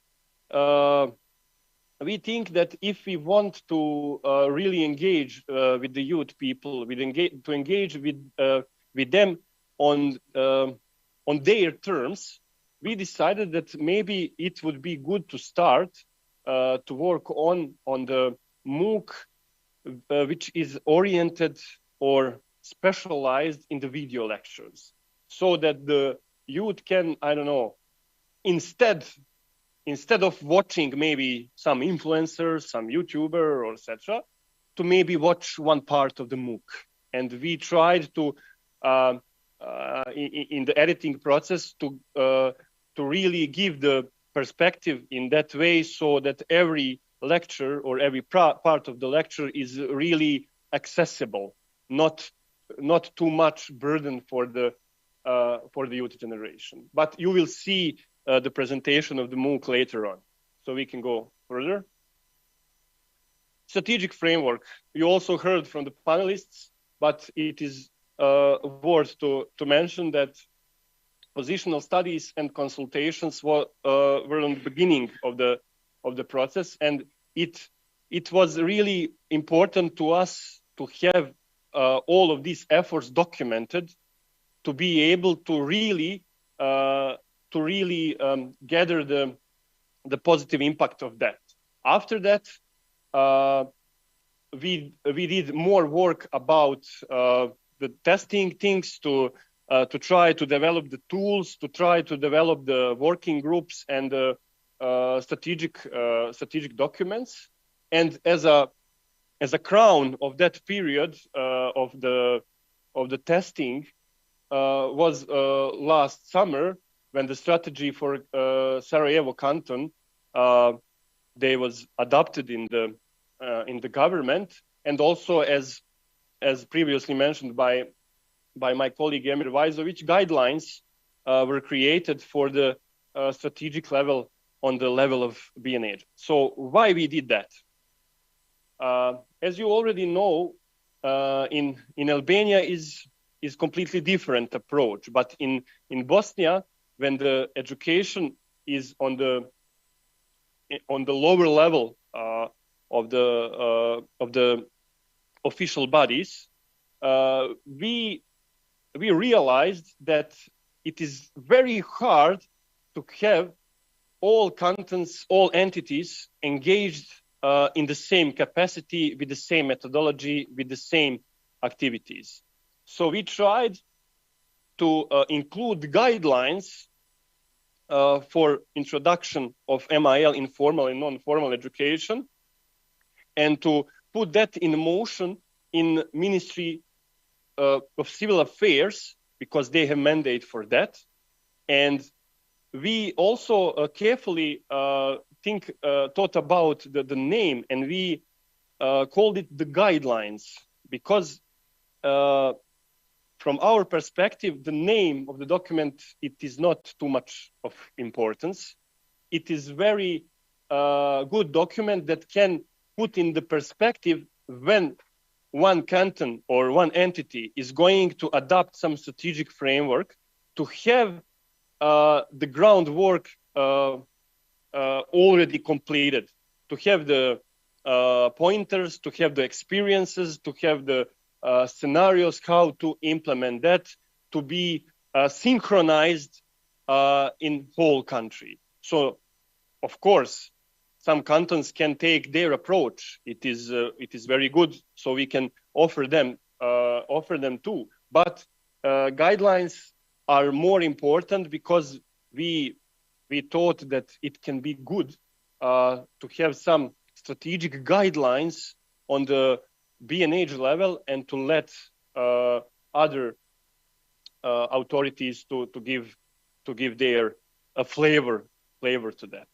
we think that if we want to really engage with the youth people, to engage with them on their terms, we decided that maybe it would be good to start to work on the MOOC, which is oriented or specialized in the video lectures, so that the youth can, I don't know, instead of watching maybe some influencer, some YouTuber, or etc., to maybe watch one part of the MOOC. And we tried to, in the editing process, to really give the perspective in that way, so that every lecture or every part of the lecture is really accessible, not too much burden for the youth generation. But you will see the presentation of the MOOC later on, so we can go further. Strategic framework. You also heard from the panelists, but it is worth to mention that positional studies and consultations were on the beginning of the process, and it was really important to us to have all of these efforts documented, to be able to really gather the positive impact of that. After that, we did more work about the testing things, to try to develop the tools, to try to develop the working groups and the strategic documents. And as a crown of that period of the testing was last summer, when the strategy for Sarajevo Canton they was adopted in the government, and also as previously mentioned by my colleague Emir Vajzovic, guidelines were created for the strategic level on the level of BNH. So why we did that? As you already know, in Albania is completely different approach, but in Bosnia, when the education is on the lower level of the official bodies, we realized that it is very hard to have all cantons, all entities engaged in the same capacity, with the same methodology, with the same activities. So we tried to include guidelines for introduction of MIL, informal and non-formal education, and to put that in motion in Ministry of Civil Affairs, because they have mandate for that. And we also carefully thought about the name, and we called it the guidelines, because from our perspective, the name of the document, it is not too much of importance. It is very good document that can put in the perspective when one canton or one entity is going to adopt some strategic framework, to have the groundwork already completed, to have the pointers, to have the experiences, to have the scenarios, how to implement that, to be synchronized in whole country. So, of course, some cantons can take their approach. It is very good, so we can offer them too. But guidelines are more important, because we thought that it can be good to have some strategic guidelines on the BNH level, and to let other authorities to give their flavor to that.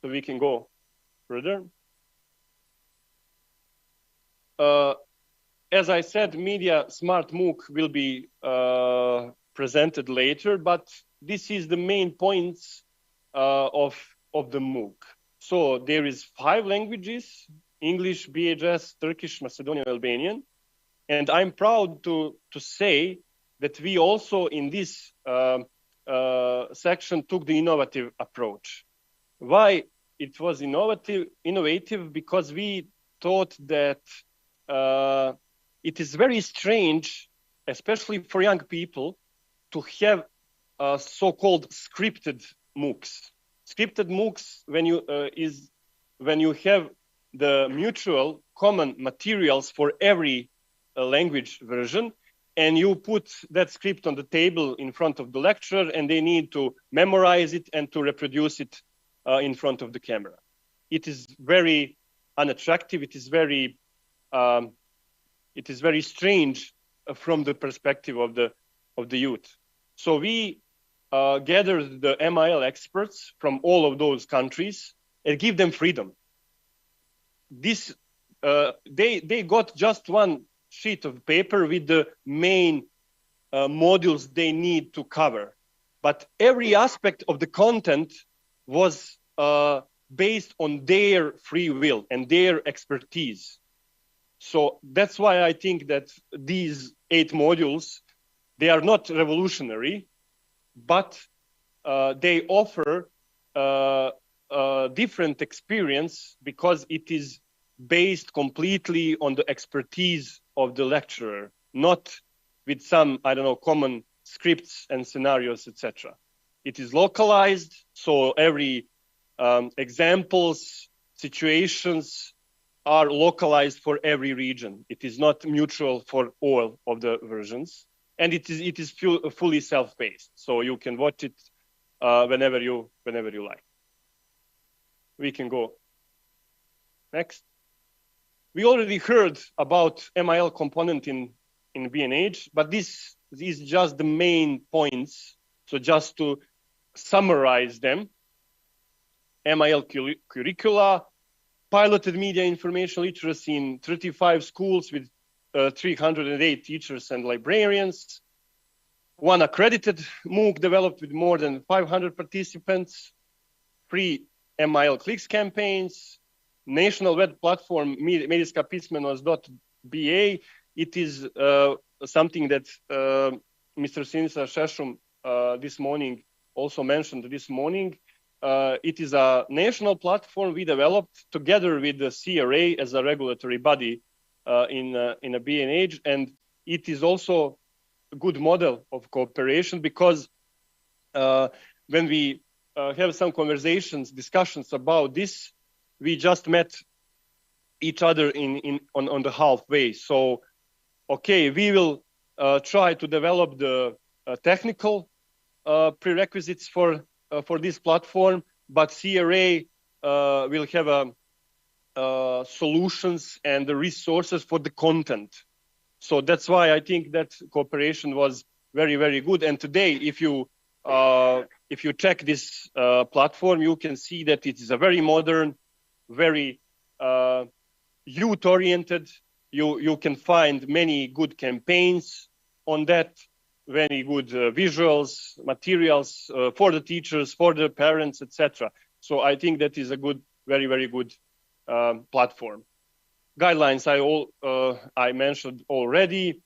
So we can go further. As I said, Media Smart MOOC will be presented later, but this is the main points of the MOOC. So there is 5 languages: English, BHS, Turkish, Macedonian, Albanian. And I'm proud to say that we also in this section took the innovative approach. Why it was innovative? Because we thought that it is very strange, especially for young people, to have so-called scripted MOOCs. Scripted MOOCs when you have the mutual common materials for every language version, and you put that script on the table in front of the lecturer, and they need to memorize it and to reproduce it in front of the camera. It is very unattractive. It is very strange from the perspective of the youth. So we gathered the MIL experts from all of those countries and give them freedom. They got just one sheet of paper with the main modules they need to cover, but every aspect of the content was based on their free will and their expertise. So that's why I think that these 8 modules, they are not revolutionary, but they offer a different experience because it is based completely on the expertise of the lecturer, not with some, I don't know, common scripts and scenarios, etc. It is localized, so every examples, situations are localized for every region. It is not mutual for all of the versions, and it is fully self-paced, so you can watch it whenever you like. We can go next. We already heard about MIL component in B&H, but this is just the main points. So just to summarize them: MIL curricula, piloted media information literacy in 35 schools with 308 teachers and librarians, 1 accredited MOOC developed with more than 500 participants, 3 MIL clicks campaigns, national web platform Medijska pismenost.ba. It is something that Mr. Sinisa Šešum this morning also mentioned this morning. It is a national platform we developed together with the CRA as a regulatory body in a B&H, and it is also a good model of cooperation because when we have some discussions about this, we just met each other on the halfway. So, okay, we will try to develop the technical prerequisites for this platform, but CRA will have solutions and the resources for the content. So that's why I think that cooperation was very, very good. And today, if you check this platform, you can see that it is a very modern, very youth-oriented. You can find many good campaigns on that, very good visuals, materials for the teachers, for the parents, etc. So I think that is a good, very, very good platform. Guidelines I mentioned already,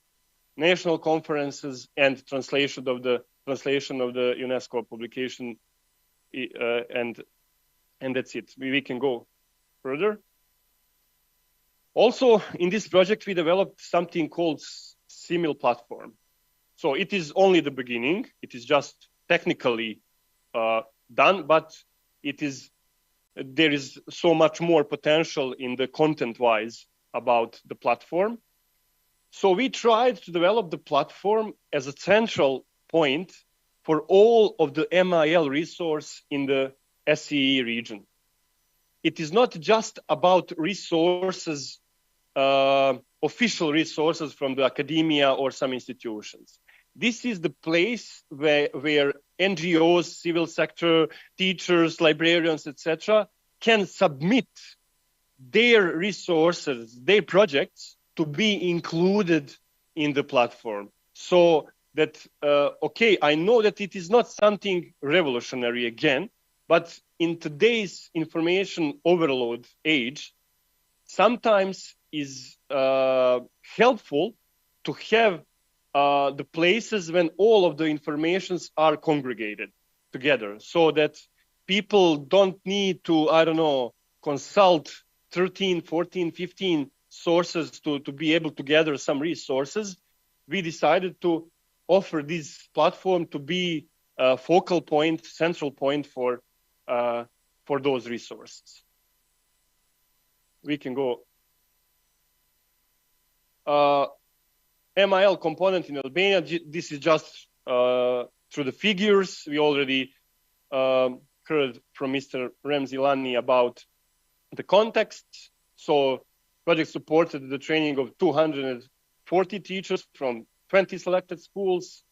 national conferences and translation of the UNESCO publication, and that's it. We can go further. Also, in this project, we developed something called Simil platform. So it is only the beginning. It is just technically done, but there is so much more potential in the content-wise about the platform. So we tried to develop the platform as a central point for all of the MIL resource in the SCE region. It is not just about resources, official resources from the academia or some institutions. This is the place where NGOs, civil sector, teachers, librarians, etc., can submit their resources, their projects to be included in the platform. So that, okay, I know that it is not something revolutionary again, but in today's information overload age, sometimes is helpful to have the places when all of the informations are congregated together, so that people don't need to, I don't know, consult 13, 14, 15 sources to be able to gather some resources. We decided to offer this platform to be a focal point, central point for those resources. We can go. MIL component in Albania, this is just through the figures. We already heard from Mr. Remzi Lani about the context. So project supported the training of 240 teachers from 20 selected schools.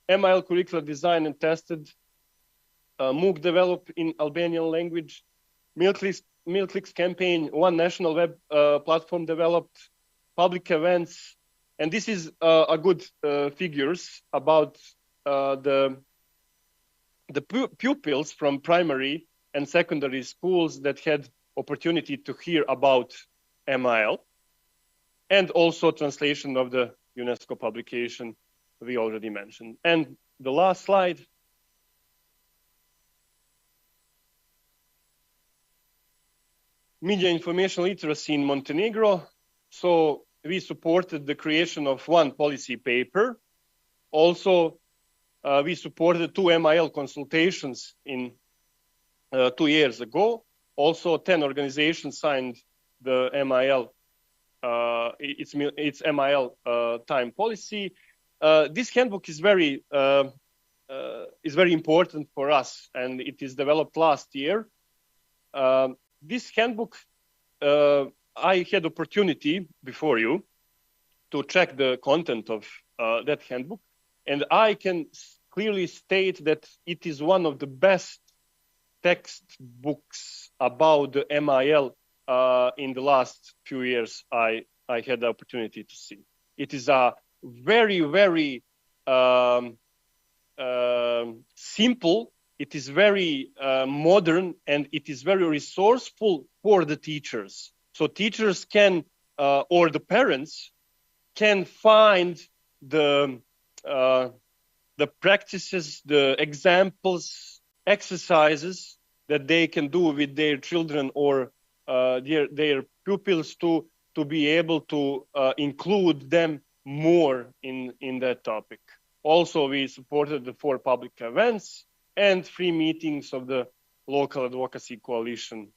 MIL curricular design and tested. MOOC developed in Albanian language. MilClicks campaign, one national web platform developed. Public events. And this is a good figures about the pupils from primary and secondary schools that had opportunity to hear about MIL, and also translation of the UNESCO publication we already mentioned. And the last slide. Media information literacy in Montenegro. So we supported the creation of one policy paper. Also, we supported 2 MIL consultations in 2 years ago. Also, 10 organizations signed the MIL, its MIL time policy. This handbook is very important for us, and it is developed last year. This handbook, I had opportunity before you to check the content of that handbook, and I can clearly state that it is one of the best textbooks about the MIL in the last few years I had the opportunity to see. It is a very, very simple, it is very modern, and it is very resourceful for the teachers. So teachers can, or the parents can find the practices, the examples, exercises that they can do with their children or their pupils to be able to include them more in that topic. Also, we supported the 4 public events and 3 meetings of the local advocacy coalition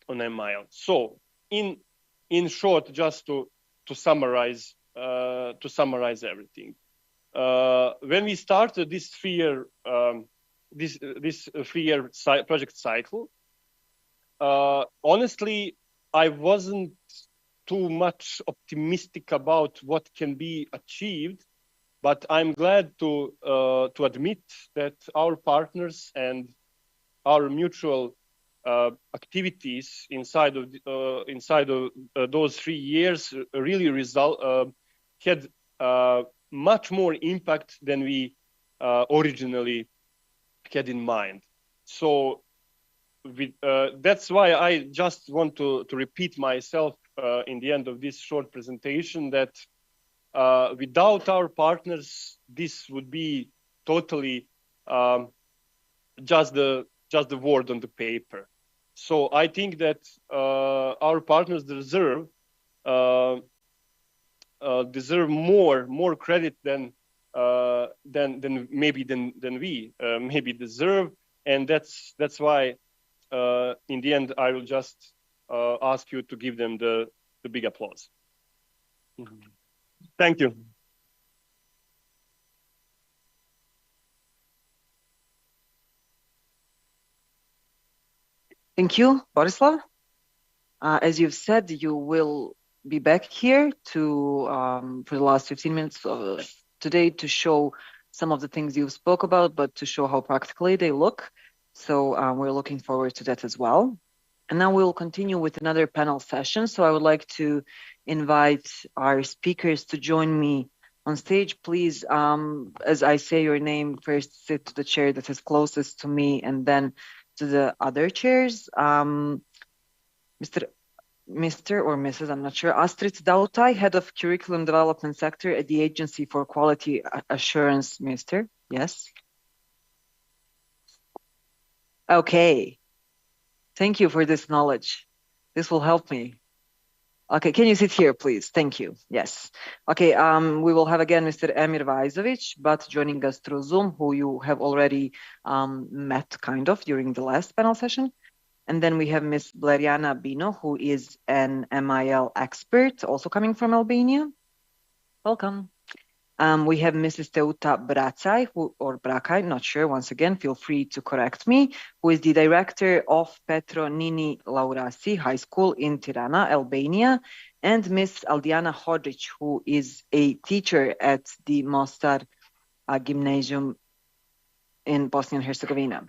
on MIL. So, in short, just to summarize everything, when we started this 3-year project cycle, honestly, I wasn't too much optimistic about what can be achieved, but I'm glad to admit that our partners and our mutual activities inside of those 3 years really had much more impact than we originally had in mind. So that's why I just want to repeat myself in the end of this short presentation that without our partners, this would be totally just the word on the paper. So I think that our partners deserve more credit than we maybe deserve, and that's why in the end I will just ask you to give them the big applause. Thank you. Thank you, Borislav. As you've said, you will be back here for the last 15 minutes of today to show some of the things you spoke about, but to show how practically they look. So we're looking forward to that as well. And now we'll continue with another panel session. So I would like to invite our speakers to join me on stage. Please, as I say your name, first sit to the chair that is closest to me and then to the other chairs. Mr. Mr. or Mrs., I'm not sure, Astrid Dautai, Head of Curriculum Development Sector at the Agency for Quality Assurance, Mr. Yes. Okay. Thank you for this knowledge. This will help me. Okay, can you sit here, please? Thank you. Yes. Okay, we will have again Mr. Emir Vajzovic, but joining us through Zoom, who you have already met kind of during the last panel session. And then we have Ms. Bleriana Bino, who is an MIL expert, also coming from Albania. Welcome. We have Mrs. Teuta Bracaj, or Brakaj, not sure, once again, feel free to correct me, who is the director of Petro Nini Laurasi High School in Tirana, Albania, and Ms. Aldiana Hodrić, who is a teacher at the Mostar Gymnasium in Bosnia and Herzegovina.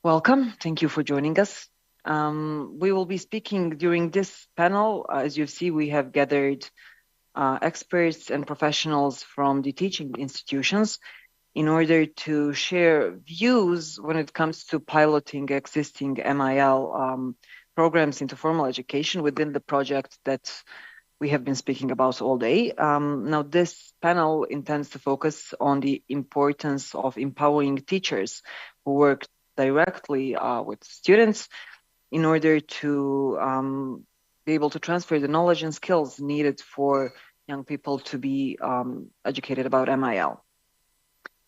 Welcome, thank you for joining us. We will be speaking during this panel. As you see, we have gathered experts and professionals from the teaching institutions in order to share views when it comes to piloting existing MIL programs into formal education within the project that we have been speaking about all day. Now, this panel intends to focus on the importance of empowering teachers who work directly with students in order to be able to transfer the knowledge and skills needed for young people to be educated about MIL.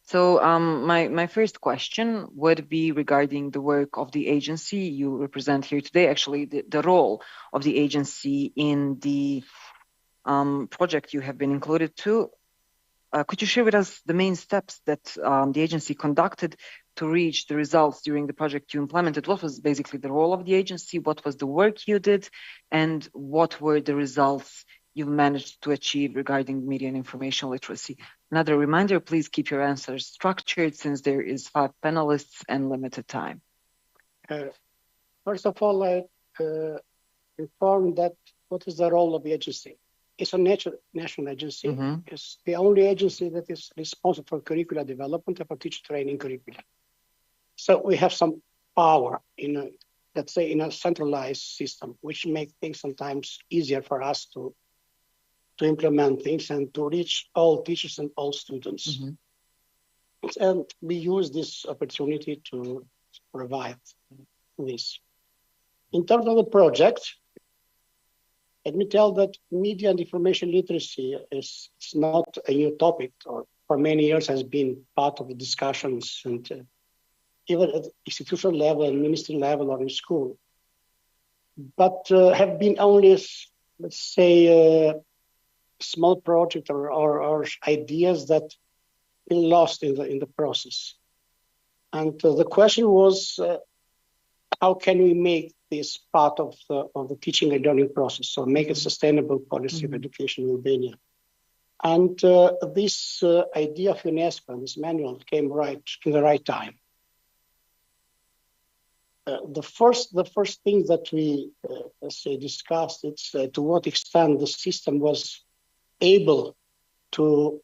So my first question would be regarding the work of the agency you represent here today, actually the role of the agency in the project you have been included to. Could you share with us the main steps that the agency conducted to reach the results during the project you implemented? What was basically the role of the agency? What was the work you did? And what were the results you've managed to achieve regarding media and information literacy? Another reminder, please keep your answers structured since there is 5 panelists and limited time. First of all, I inform that what is the role of the agency? It's a national agency. It's the only agency that is responsible for curricular development and for teacher training curricula. So we have some power in let's say, in a centralized system, which makes things sometimes easier for us to implement things and to reach all teachers and all students. And we use this opportunity to provide this. In terms of the project, let me tell that media and information literacy is not a new topic, or for many years has been part of the discussions, and even at institutional level and ministry level or in school, but have been only, let's say, small project or ideas that been lost in the process. And the question was, how can we make this part of the teaching and learning process, so make it sustainable policy of education in Albania? And this idea of UNESCO, this manual, came right in the right time. The first thing that we let's say discussed, it's to what extent the system was able to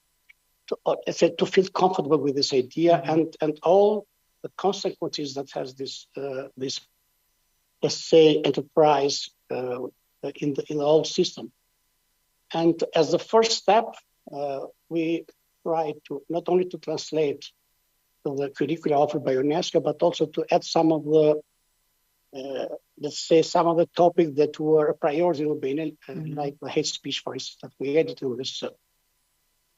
feel comfortable with this idea and all the consequences that has this let's say enterprise in the whole system. And as the first step, we tried to not only to translate the curricula offered by UNESCO, but also to add some of the let's say some of the topics that were a priority in Albania, like the hate speech, for instance, that we added to this.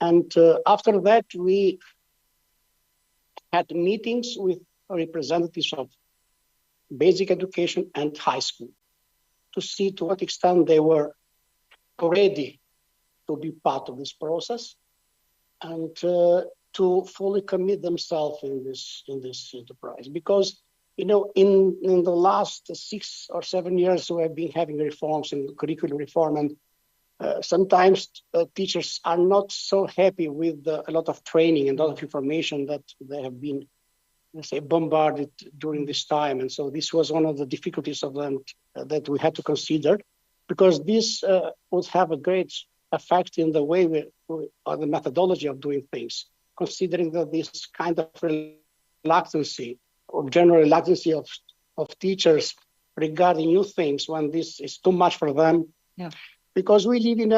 And after that, we had meetings with representatives of basic education and high school to see to what extent they were ready to be part of this process and to fully commit themselves in this enterprise. Because, you know, in the last 6 or 7 years, we have been having reforms in curriculum reform, and sometimes teachers are not so happy with a lot of training and a lot of information that they have been, let's say, bombarded during this time. And so this was one of the difficulties of them that we had to consider, because this would have a great effect in the way or the methodology of doing things, considering that this kind of reluctancy or general reluctancy of teachers regarding new things when this is too much for them. Yeah. Because we live in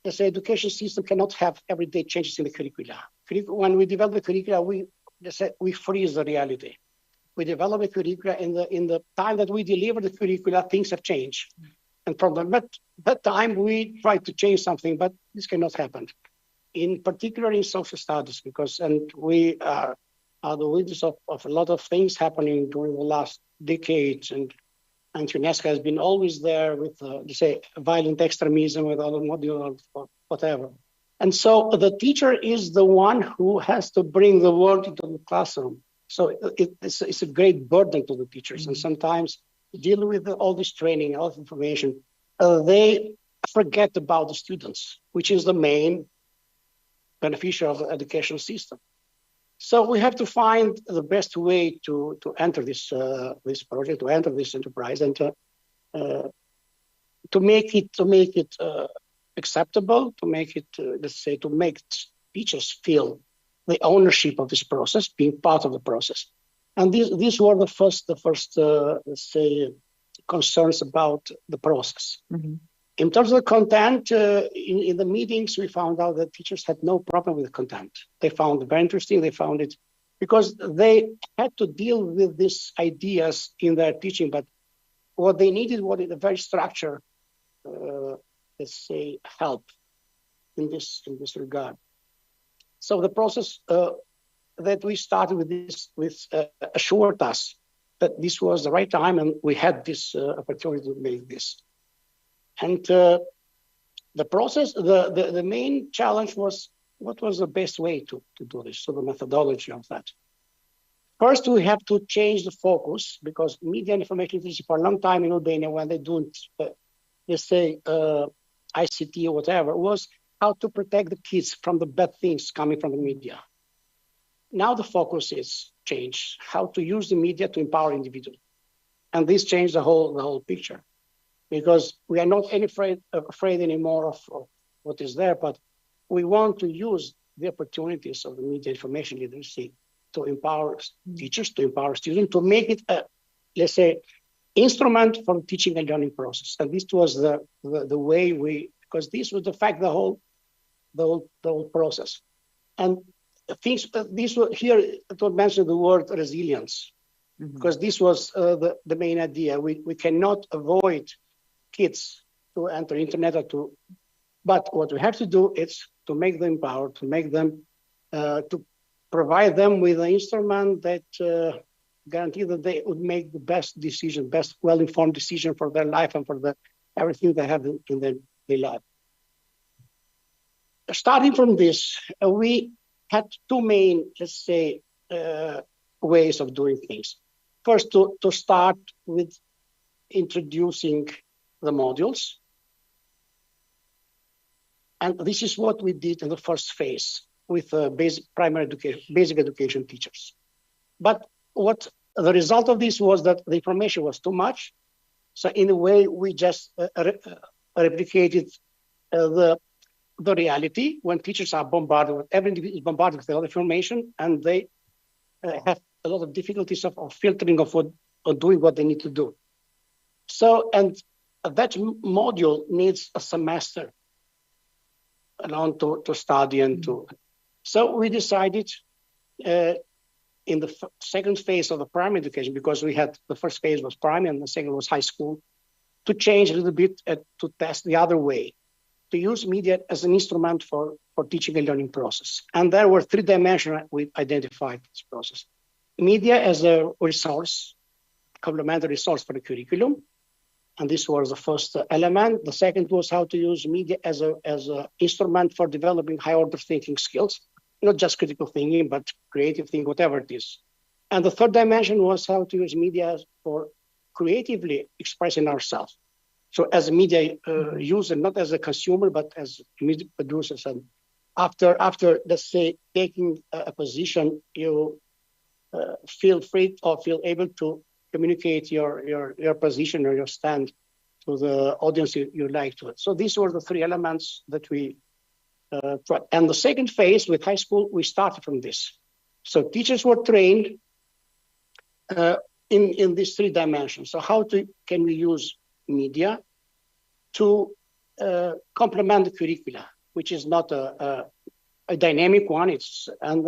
let's say, education system cannot have everyday changes in the curricula. When we develop the curricula, we freeze the reality. We develop the curricula in the time that we deliver the curricula, things have changed. And from that time, we try to change something, but this cannot happen. In particular in social studies, and we are the witness of a lot of things happening during the last decades, and UNESCO has been always there with, say, violent extremism, with other modules or whatever. And so the teacher is the one who has to bring the world into the classroom. So it's a great burden to the teachers. And sometimes dealing with all this training, all this information, they forget about the students, which is the main beneficiary of the educational system. So we have to find the best way to enter this project, to enter this enterprise, and to make it acceptable, to make it let's say, to make teachers feel the ownership of this process, being part of the process. And these were the first let's say, concerns about the process. Mm-hmm. In terms of the content, in the meetings, we found out that teachers had no problem with the content. They found it very interesting. They found it because they had to deal with these ideas in their teaching, but what they needed was a very structured, let's say, help in this regard. So the process that we started with this assured us that this was the right time, and we had this opportunity to make this. And the process, the main challenge was what was the best way to do this, so the methodology of that. First, we have to change the focus, because media and information literacy for a long time in Albania, when they do, let's say, ICT or whatever, was how to protect the kids from the bad things coming from the media. Now the focus is changed, how to use the media to empower individuals. And this changed the whole picture. Because we are not afraid anymore of what is there, but we want to use the opportunities of the media information literacy to empower teachers, to empower students, to make it a, let's say, instrument for the teaching and learning process. And this was the way because this was the fact, the whole process. And things, this was here, I mentioned the word resilience, because this was the main idea. We cannot avoid kids to enter internet but what we have to do is to make them empowered, to make them, to provide them with an instrument that guarantee that they would make the best decision, best well-informed decision for their life and for everything they have in their life. Starting from this, we had two main, let's say, ways of doing things. First, to start with introducing the modules. And this is what we did in the first phase with basic education teachers. But what the result of this was that the information was too much. So in a way, we just replicated the reality when teachers are bombarded, every individual is bombarded with a lot of information, and they have a lot of difficulties of filtering of doing what they need to do. So, and that module needs a semester alone to study and to. So we decided in the second phase of the primary education, because we had the first phase was primary and the second was high school, to change a little bit to test the other way, to use media as an instrument for teaching and learning process. And there were three dimensions we identified this process. Media as a resource, complementary resource for the curriculum. And this was the first element. The second was how to use media as an instrument for developing high order thinking skills, not just critical thinking, but creative thinking, whatever it is. And the third dimension was how to use media for creatively expressing ourselves. So as a media user, not as a consumer, but as media producers. And after let's say, taking a position, you feel free or feel able to communicate your position or your stand to the audience you like to. So these were the three elements that we tried. And the second phase with high school, we started from this. So teachers were trained in these three dimensions. So how can we use media to complement the curricula, which is not a dynamic one. And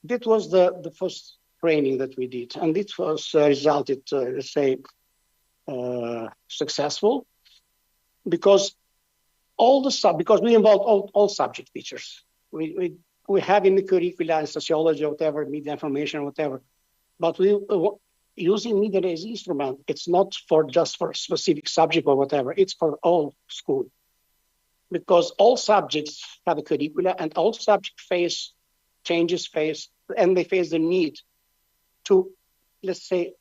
that was the first training that we did, and it was resulted, let's say, successful, because because we involved all subject teachers. We have in the curricula, in sociology, whatever, media information, whatever, but we using media as an instrument. It's not just for a specific subject or whatever. It's for all school, because all subjects have a curricula, and all subjects face changes, and they face the need to, let's say,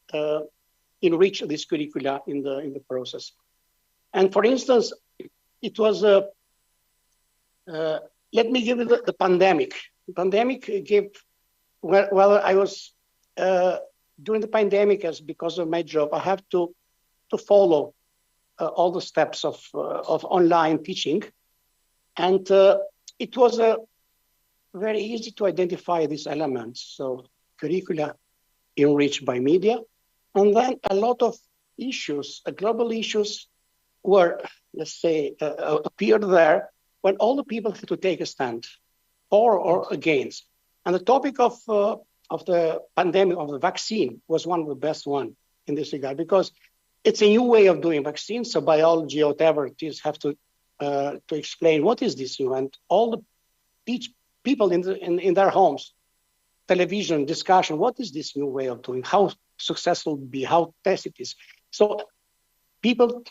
enrich this curricula in the process. And for instance, it was let me give you the pandemic. The pandemic gave, well, I was during the pandemic, as because of my job, I have to follow all the steps of online teaching, and it was very easy to identify these elements. So curricula enriched by media, and then a lot of issues, global issues, were, let's say, appeared there when all the people had to take a stand, for or against. And the topic of the pandemic, of the vaccine, was one of the best one in this regard, because it's a new way of doing vaccines. So biology or whatever it is have to explain what is this new, and all the people in their homes, television discussion, what is this new way of doing, how successful it will be, how test it is. So people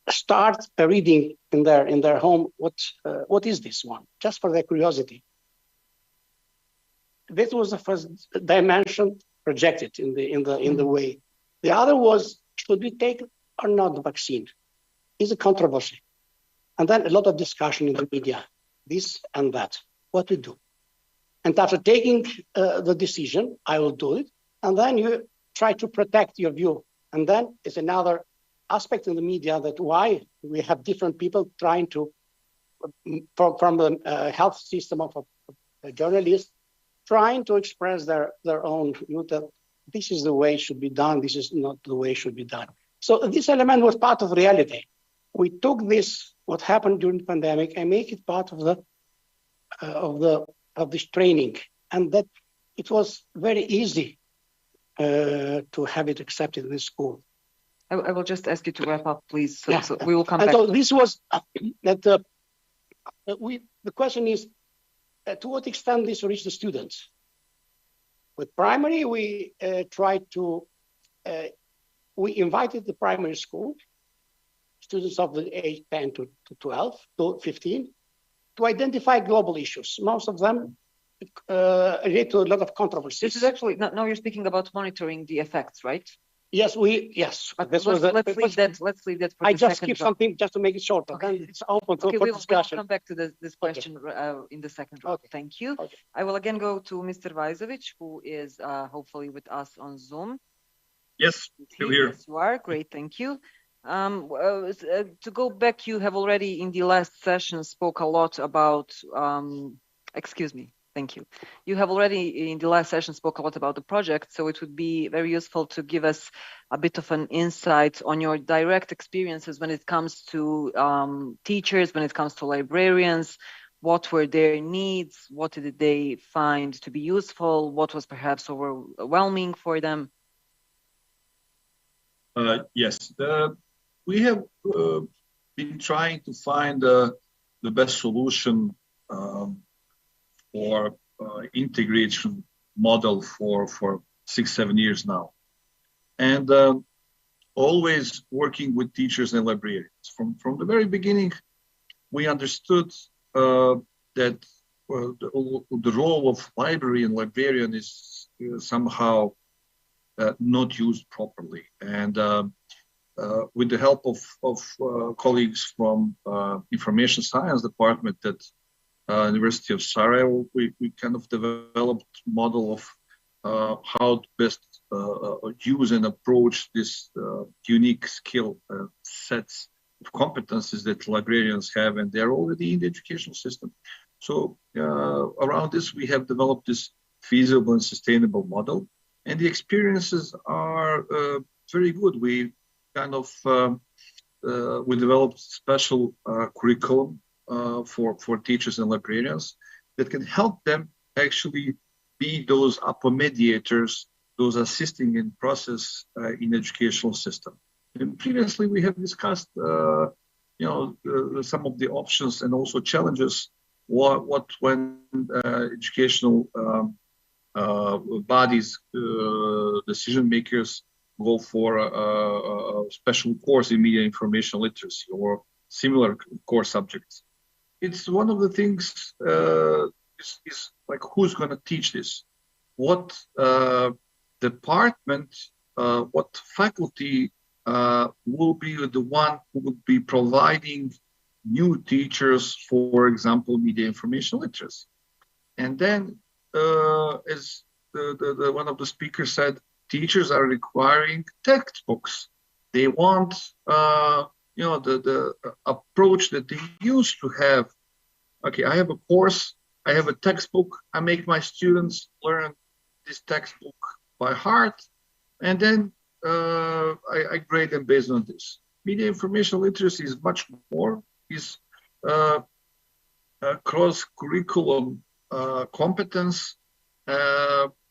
start reading in their home what is this one, just for their curiosity. This was the first dimension projected in the way. The other was, should we take or not the vaccine? Is a controversy. And then a lot of discussion in the media, this and that, what we do. And after taking the decision, I will do it. And then you try to protect your view. And then it's another aspect in the media that why we have different people trying to, from the health system of a journalist, trying to express their own view that this is the way it should be done, this is not the way it should be done. So this element was part of reality. We took this, what happened during the pandemic, and make it part of this training, and that it was very easy to have it accepted in the school. I will just ask you to wrap up, please. So, Yeah. so we will come And back. so this was that the question is, to what extent this reached the students? With primary, we tried to, we invited the primary school, students of the age 10 to 12, to 15, to identify global issues. Most of them relate to a lot of controversies. This is actually, now you're speaking about monitoring the effects, right? Yes, yes. But This let's, was let's leave that. Let's leave that for I the just second keep round. something just to make it shorter. Okay. Then it's open Okay, for we'll discussion. come back to this question in the second round. Okay. Thank you. Okay. I will again go to Mr. Vajzovic, who is hopefully with us on Zoom. Yes, still here. Yes, you are. Great, thank you. To go back, you have already in the last session spoke a lot about, excuse me, thank you. You have already in the last session spoke a lot about the project, so it would be very useful to give us a bit of an insight on your direct experiences when it comes to teachers, when it comes to librarians. What were their needs? What did they find to be useful? What was perhaps overwhelming for them? Yes, we have been trying to find the best solution for integration model for 6-7 years now, and always working with teachers and librarians. From the very beginning, we understood that the role of library and librarian is somehow not used properly, and with the help of colleagues from information science department at University of Sarajevo, we kind of developed model of how to best use and approach this unique skill sets of competencies that librarians have, and they're already in the educational system. So around this, we have developed this feasible and sustainable model. and the experiences are very good. We kind of we developed special curriculum for teachers and librarians that can help them actually be those upper mediators, those assisting in process in educational system. And previously we have discussed, some of the options and also challenges. What when educational bodies, decision makers go for a special course in media information literacy or similar core subjects. It's one of the things is like, who's going to teach this? What department, what faculty will be the one who will be providing new teachers, for example, media information literacy? And then, as one of the speakers said, teachers are requiring textbooks. They want, the approach that they used to have. Okay, I have a course, I have a textbook, I make my students learn this textbook by heart, and then I grade them based on this. Media information literacy is much more, is a cross-curriculum competence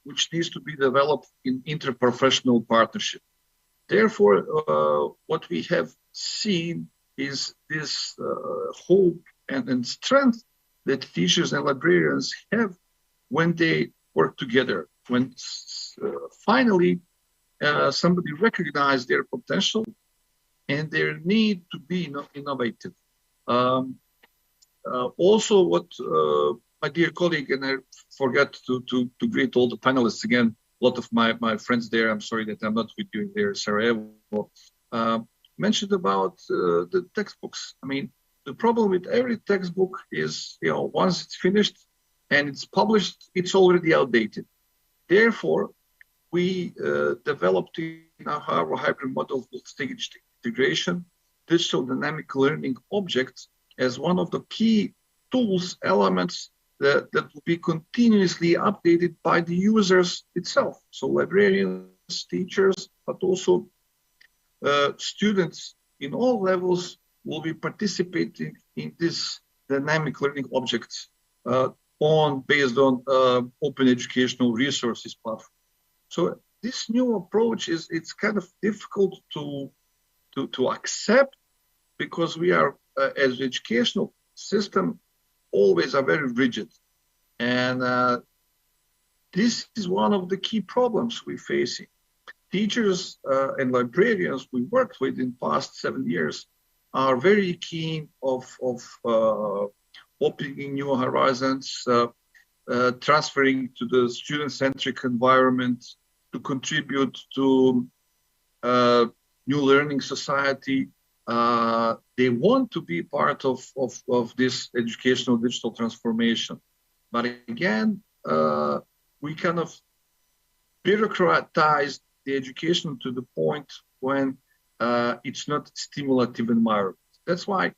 which needs to be developed in interprofessional partnership. Therefore, what we have seen is this hope and strength that teachers and librarians have when they work together, when finally somebody recognizes their potential and their need to be innovative. Also, what my dear colleague, and I forgot to greet all the panelists again, a lot of my friends there, I'm sorry that I'm not with you there in Sarajevo, mentioned about the textbooks. I mean, the problem with every textbook is, once it's finished and it's published, it's already outdated. Therefore, we developed in our hybrid model with stage integration, digital dynamic learning objects as one of the key tools, elements that will be continuously updated by the users itself. So librarians, teachers, but also students in all levels will be participating in this dynamic learning objects based on open educational resources platform. So this new approach it's kind of difficult to accept, because we are as educational system always are very rigid, and this is one of the key problems we're facing. Teachers and librarians we worked with in past 7 years are very keen of opening new horizons, transferring to the student-centric environment, to contribute to new learning society. They want to be part of this educational digital transformation. But again, we kind of bureaucratize the education to the point when it's not stimulative environment. That's why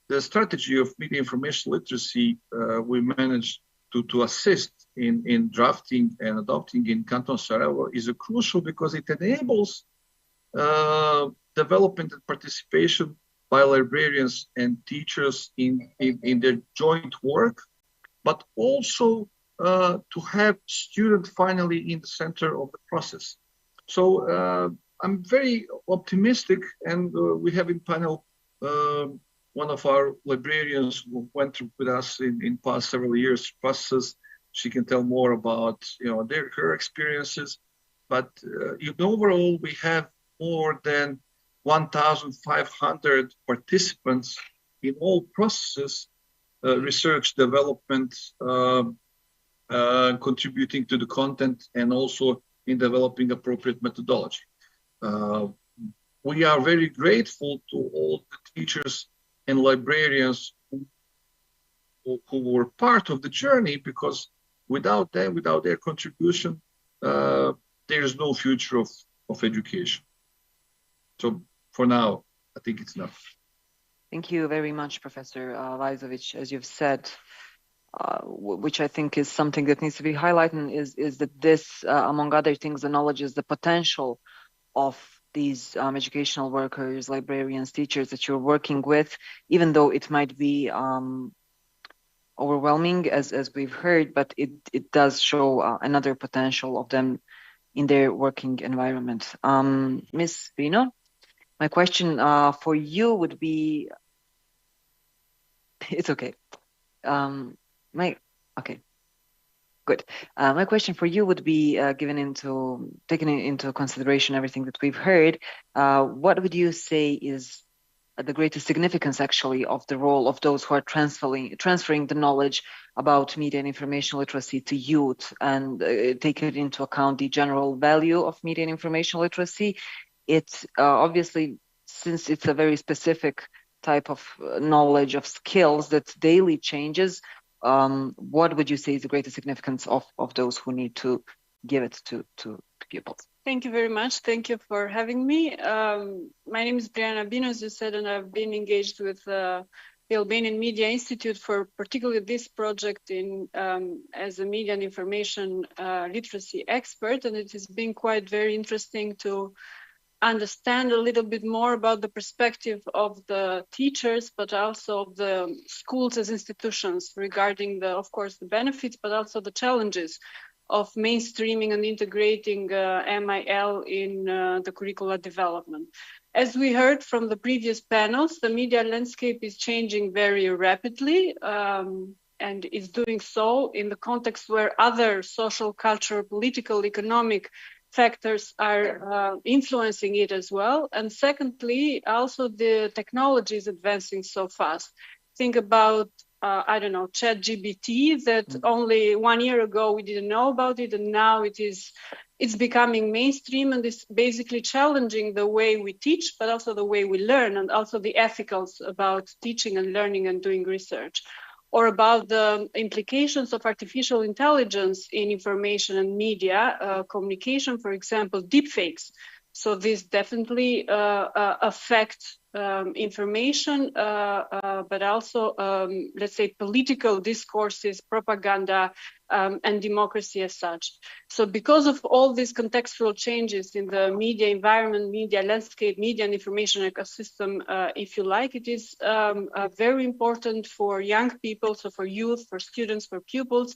the strategy of media information literacy we managed to assist in drafting and adopting in Canton Sarajevo is crucial, because it enables development and participation by librarians and teachers in their joint work, but also to have students finally in the center of the process. So I'm very optimistic, and we have in panel one of our librarians who went through with us in past several years process. She can tell more about her experiences. But overall, we have more than 1,500 participants in all processes, research, development, contributing to the content, and also in developing appropriate methodology. We are very grateful to all the teachers and librarians who were part of the journey, because without them, without their contribution, there is no future of education. So for now, I think it's enough. Thank you very much, Professor Lajzovic. As you've said, which I think is something that needs to be highlighted, is that this, among other things, acknowledges the potential of these educational workers, librarians, teachers that you're working with, even though it might be overwhelming, as we've heard, but it does show another potential of them in their working environment. Ms. Vino, my question for you would be, it's okay. Okay, good. My question for you would be, taking into consideration everything that we've heard, what would you say is the greatest significance actually of the role of those who are transferring the knowledge about media and information literacy to youth, and taking into account the general value of media and information literacy? It's obviously, since it's a very specific type of knowledge of skills that daily changes, what would you say is the greatest significance of those who need to give it to pupils? Thank you very much. Thank you for having me. My name is Briana Bino, as you said, and I've been engaged with the Albanian Media Institute for particularly this project as a media and information literacy expert, and it has been quite very interesting to understand a little bit more about the perspective of the teachers, but also of the schools as institutions regarding of course, the benefits, but also the challenges of mainstreaming and integrating MIL in the curricula development. As we heard from the previous panels, the media landscape is changing very rapidly, and is doing so in the context where other social, cultural, political, economic factors are influencing it as well. And secondly, also the technology is advancing so fast. Think about ChatGPT, that only 1 year ago we didn't know about it, and now it's becoming mainstream, and it's basically challenging the way we teach, but also the way we learn, and also the ethicals about teaching and learning and doing research, or about the implications of artificial intelligence in information and media communication, for example, deepfakes. So this definitely affects information, but also, let's say, political discourses, propaganda, and democracy as such. So because of all these contextual changes in the media environment, media landscape, media and information ecosystem, if you like, it is very important for young people, so for youth, for students, for pupils,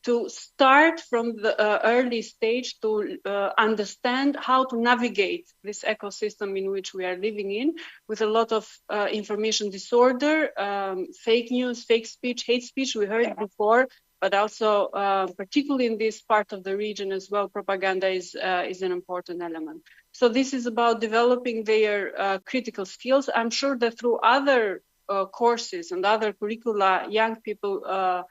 to start from the early stage to understand how to navigate this ecosystem in which we are living in, with a lot of information disorder, fake news, fake speech, hate speech, we heard before, but also particularly in this part of the region as well, propaganda is an important element. So this is about developing their critical skills. I'm sure that through other courses and other curricula, young people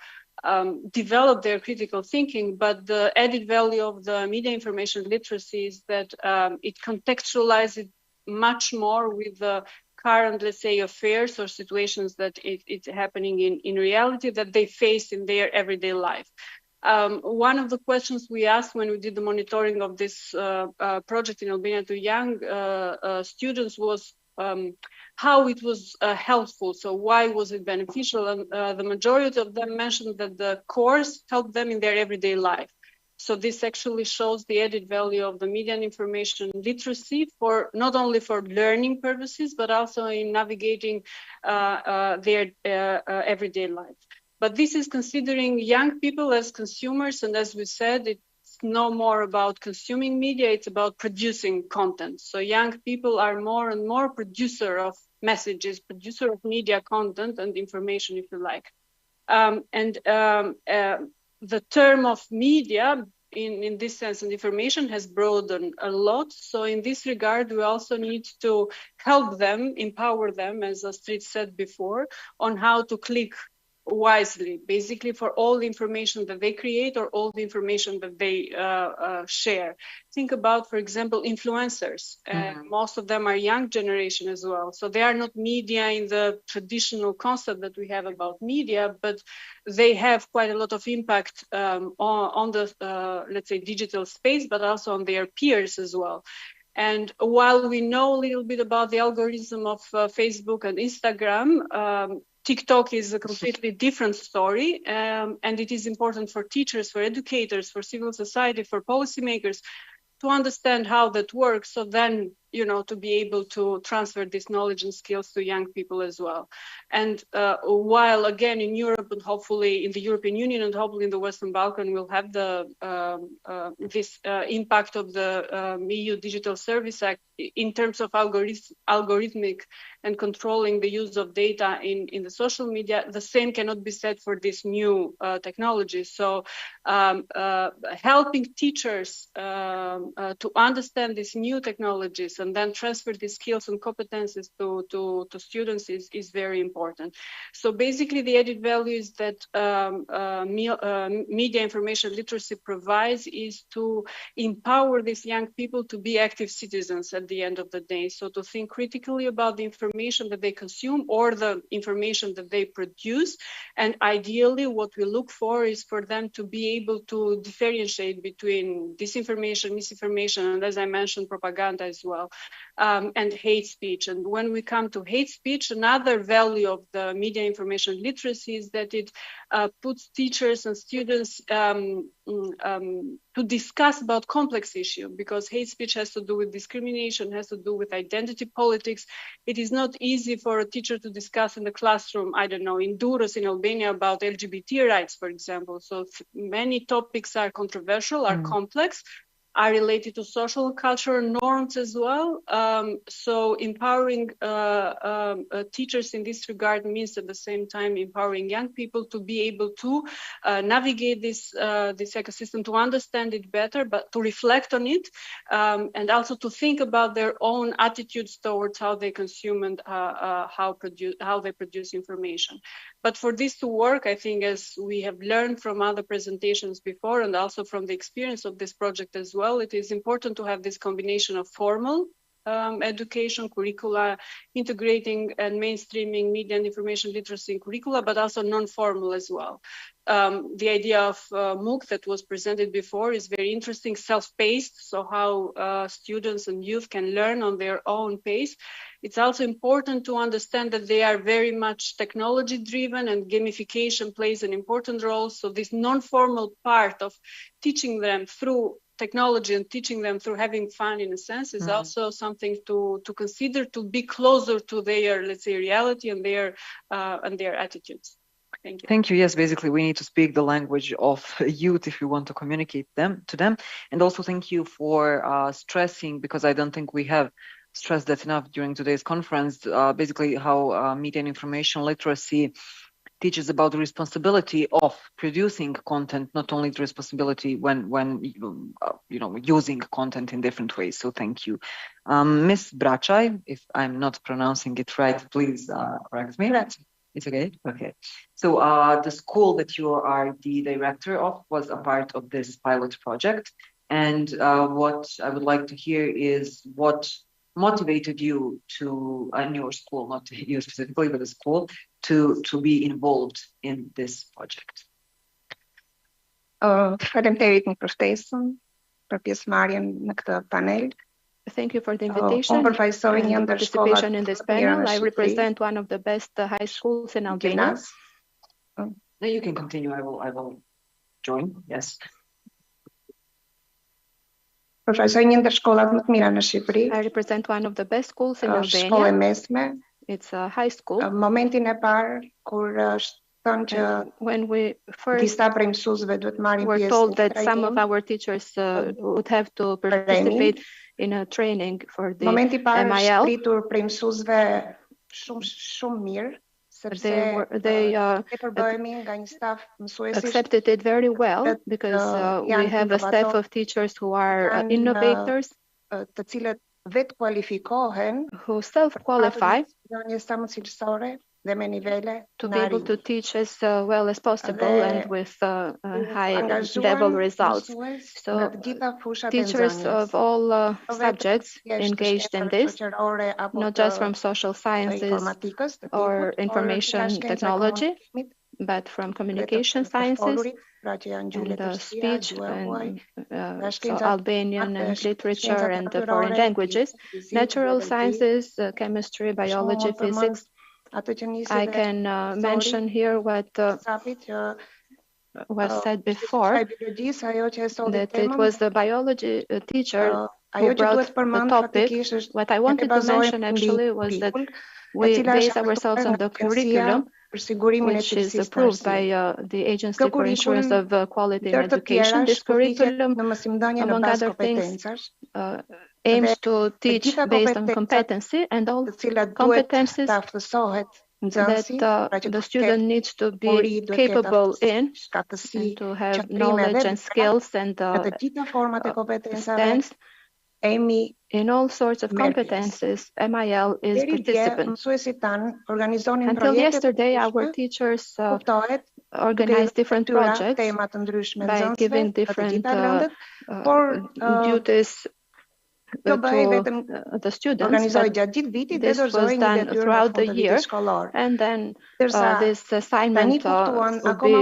develop their critical thinking, but the added value of the media information literacy is that it contextualizes much more with the current, let's say, affairs or situations that it's happening in reality that they face in their everyday life. One of the questions we asked when we did the monitoring of this project in Albania to young students was how it was helpful. So why was it beneficial? And the majority of them mentioned that the course helped them in their everyday life. So this actually shows the added value of the media and information literacy for not only for learning purposes, but also in navigating their everyday life. But this is considering young people as consumers, and as we said, it's no more about consuming media, it's about producing content. So young people are more and more producer of messages, producer of media content and information, if you like. The term of media in this sense and information has broadened a lot. So in this regard, we also need to help them, empower them, as Astrid said before, on how to click wisely, basically for all the information that they create or all the information that they share. Think about, for example, influencers. Most of them are young generation as well. So they are not media in the traditional concept that we have about media, but they have quite a lot of impact on the, let's say, digital space, but also on their peers as well. And while we know a little bit about the algorithm of Facebook and Instagram, TikTok is a completely different story, and it is important for teachers, for educators, for civil society, for policymakers to understand how that works, so then, you know, to be able to transfer this knowledge and skills to young people as well. And while again in Europe and hopefully in the European Union and hopefully in the Western Balkan we'll have the this impact of the EU Digital Service Act in terms of algorithmic and controlling the use of data in the social media, the same cannot be said for this new technology. So helping teachers to understand these new technologies and then transfer these skills and competences to students is very important. So basically the added value is that media information literacy provides is to empower these young people to be active citizens at the end of the day. So to think critically about the information that they consume or the information that they produce. And ideally what we look for is for them to be able to differentiate between disinformation, misinformation, and as I mentioned, propaganda as well, and hate speech. And when we come to hate speech, another value of the media information literacy is that it puts teachers and students to discuss about complex issues, because hate speech has to do with discrimination, has to do with identity politics. It is not easy for a teacher to discuss in the classroom, I don't know, in Durrës in Albania about LGBT rights, for example. So many topics are controversial, are complex, are related to social and cultural norms as well. So empowering teachers in this regard means at the same time empowering young people to be able to navigate this ecosystem, to understand it better, but to reflect on it, and also to think about their own attitudes towards how they consume and how they produce information. But for this to work, I think, as we have learned from other presentations before and also from the experience of this project as well, it is important to have this combination of formal education curricula, integrating and mainstreaming media and information literacy in curricula, but also non-formal as well. The idea of MOOC that was presented before is very interesting, self-paced, so how students and youth can learn on their own pace. It's also important to understand that they are very much technology-driven and gamification plays an important role. So this non-formal part of teaching them through technology and teaching them through having fun in a sense is also something to consider, to be closer to their, let's say, reality and their attitudes. Thank you. Thank you. Yes, basically we need to speak the language of youth if we want to communicate to them. And also thank you for stressing, because I don't think we have stressed that enough during today's conference, basically how media and information literacy teaches about the responsibility of producing content, not only the responsibility when using content in different ways. So thank you. Ms. Brachai, if I'm not pronouncing it right, please correct me. It's okay? Okay. So the school that you are the director of was a part of this pilot project. And what I would like to hear is what motivated you to, and your school, not you specifically, but the school, to be involved in this project? Thank you for the invitation and participation in this panel. I represent one of the best high schools in Albania. No, you can continue. I will join. Yes. I represent one of the best schools in Albania. It's a high school. When we first were told that some of our teachers would have to participate in a training for the MIL, they accepted it very well, because we have a staff of teachers who are innovators, who self-qualify to be able to teach as well as possible and with high-level results. So teachers of all subjects engaged in this, not just from social sciences or information technology, but from communication sciences and speech and so Albanian and literature and foreign languages, natural sciences, chemistry, biology, physics, I can mention here what was said before, that it was the biology teacher who brought the topic. What I wanted to mention actually was that we base ourselves on the curriculum, which is approved by the Agency for Insurance of Quality in Education. This curriculum, among other things, aims to teach based on competency, and all competencies that the student needs to be capable in, and to have knowledge and skills and stance in all sorts of competences. MIL is participant. Until yesterday, our teachers organized different projects by giving different duties to the students, but this was done throughout the year, and then this assignment will be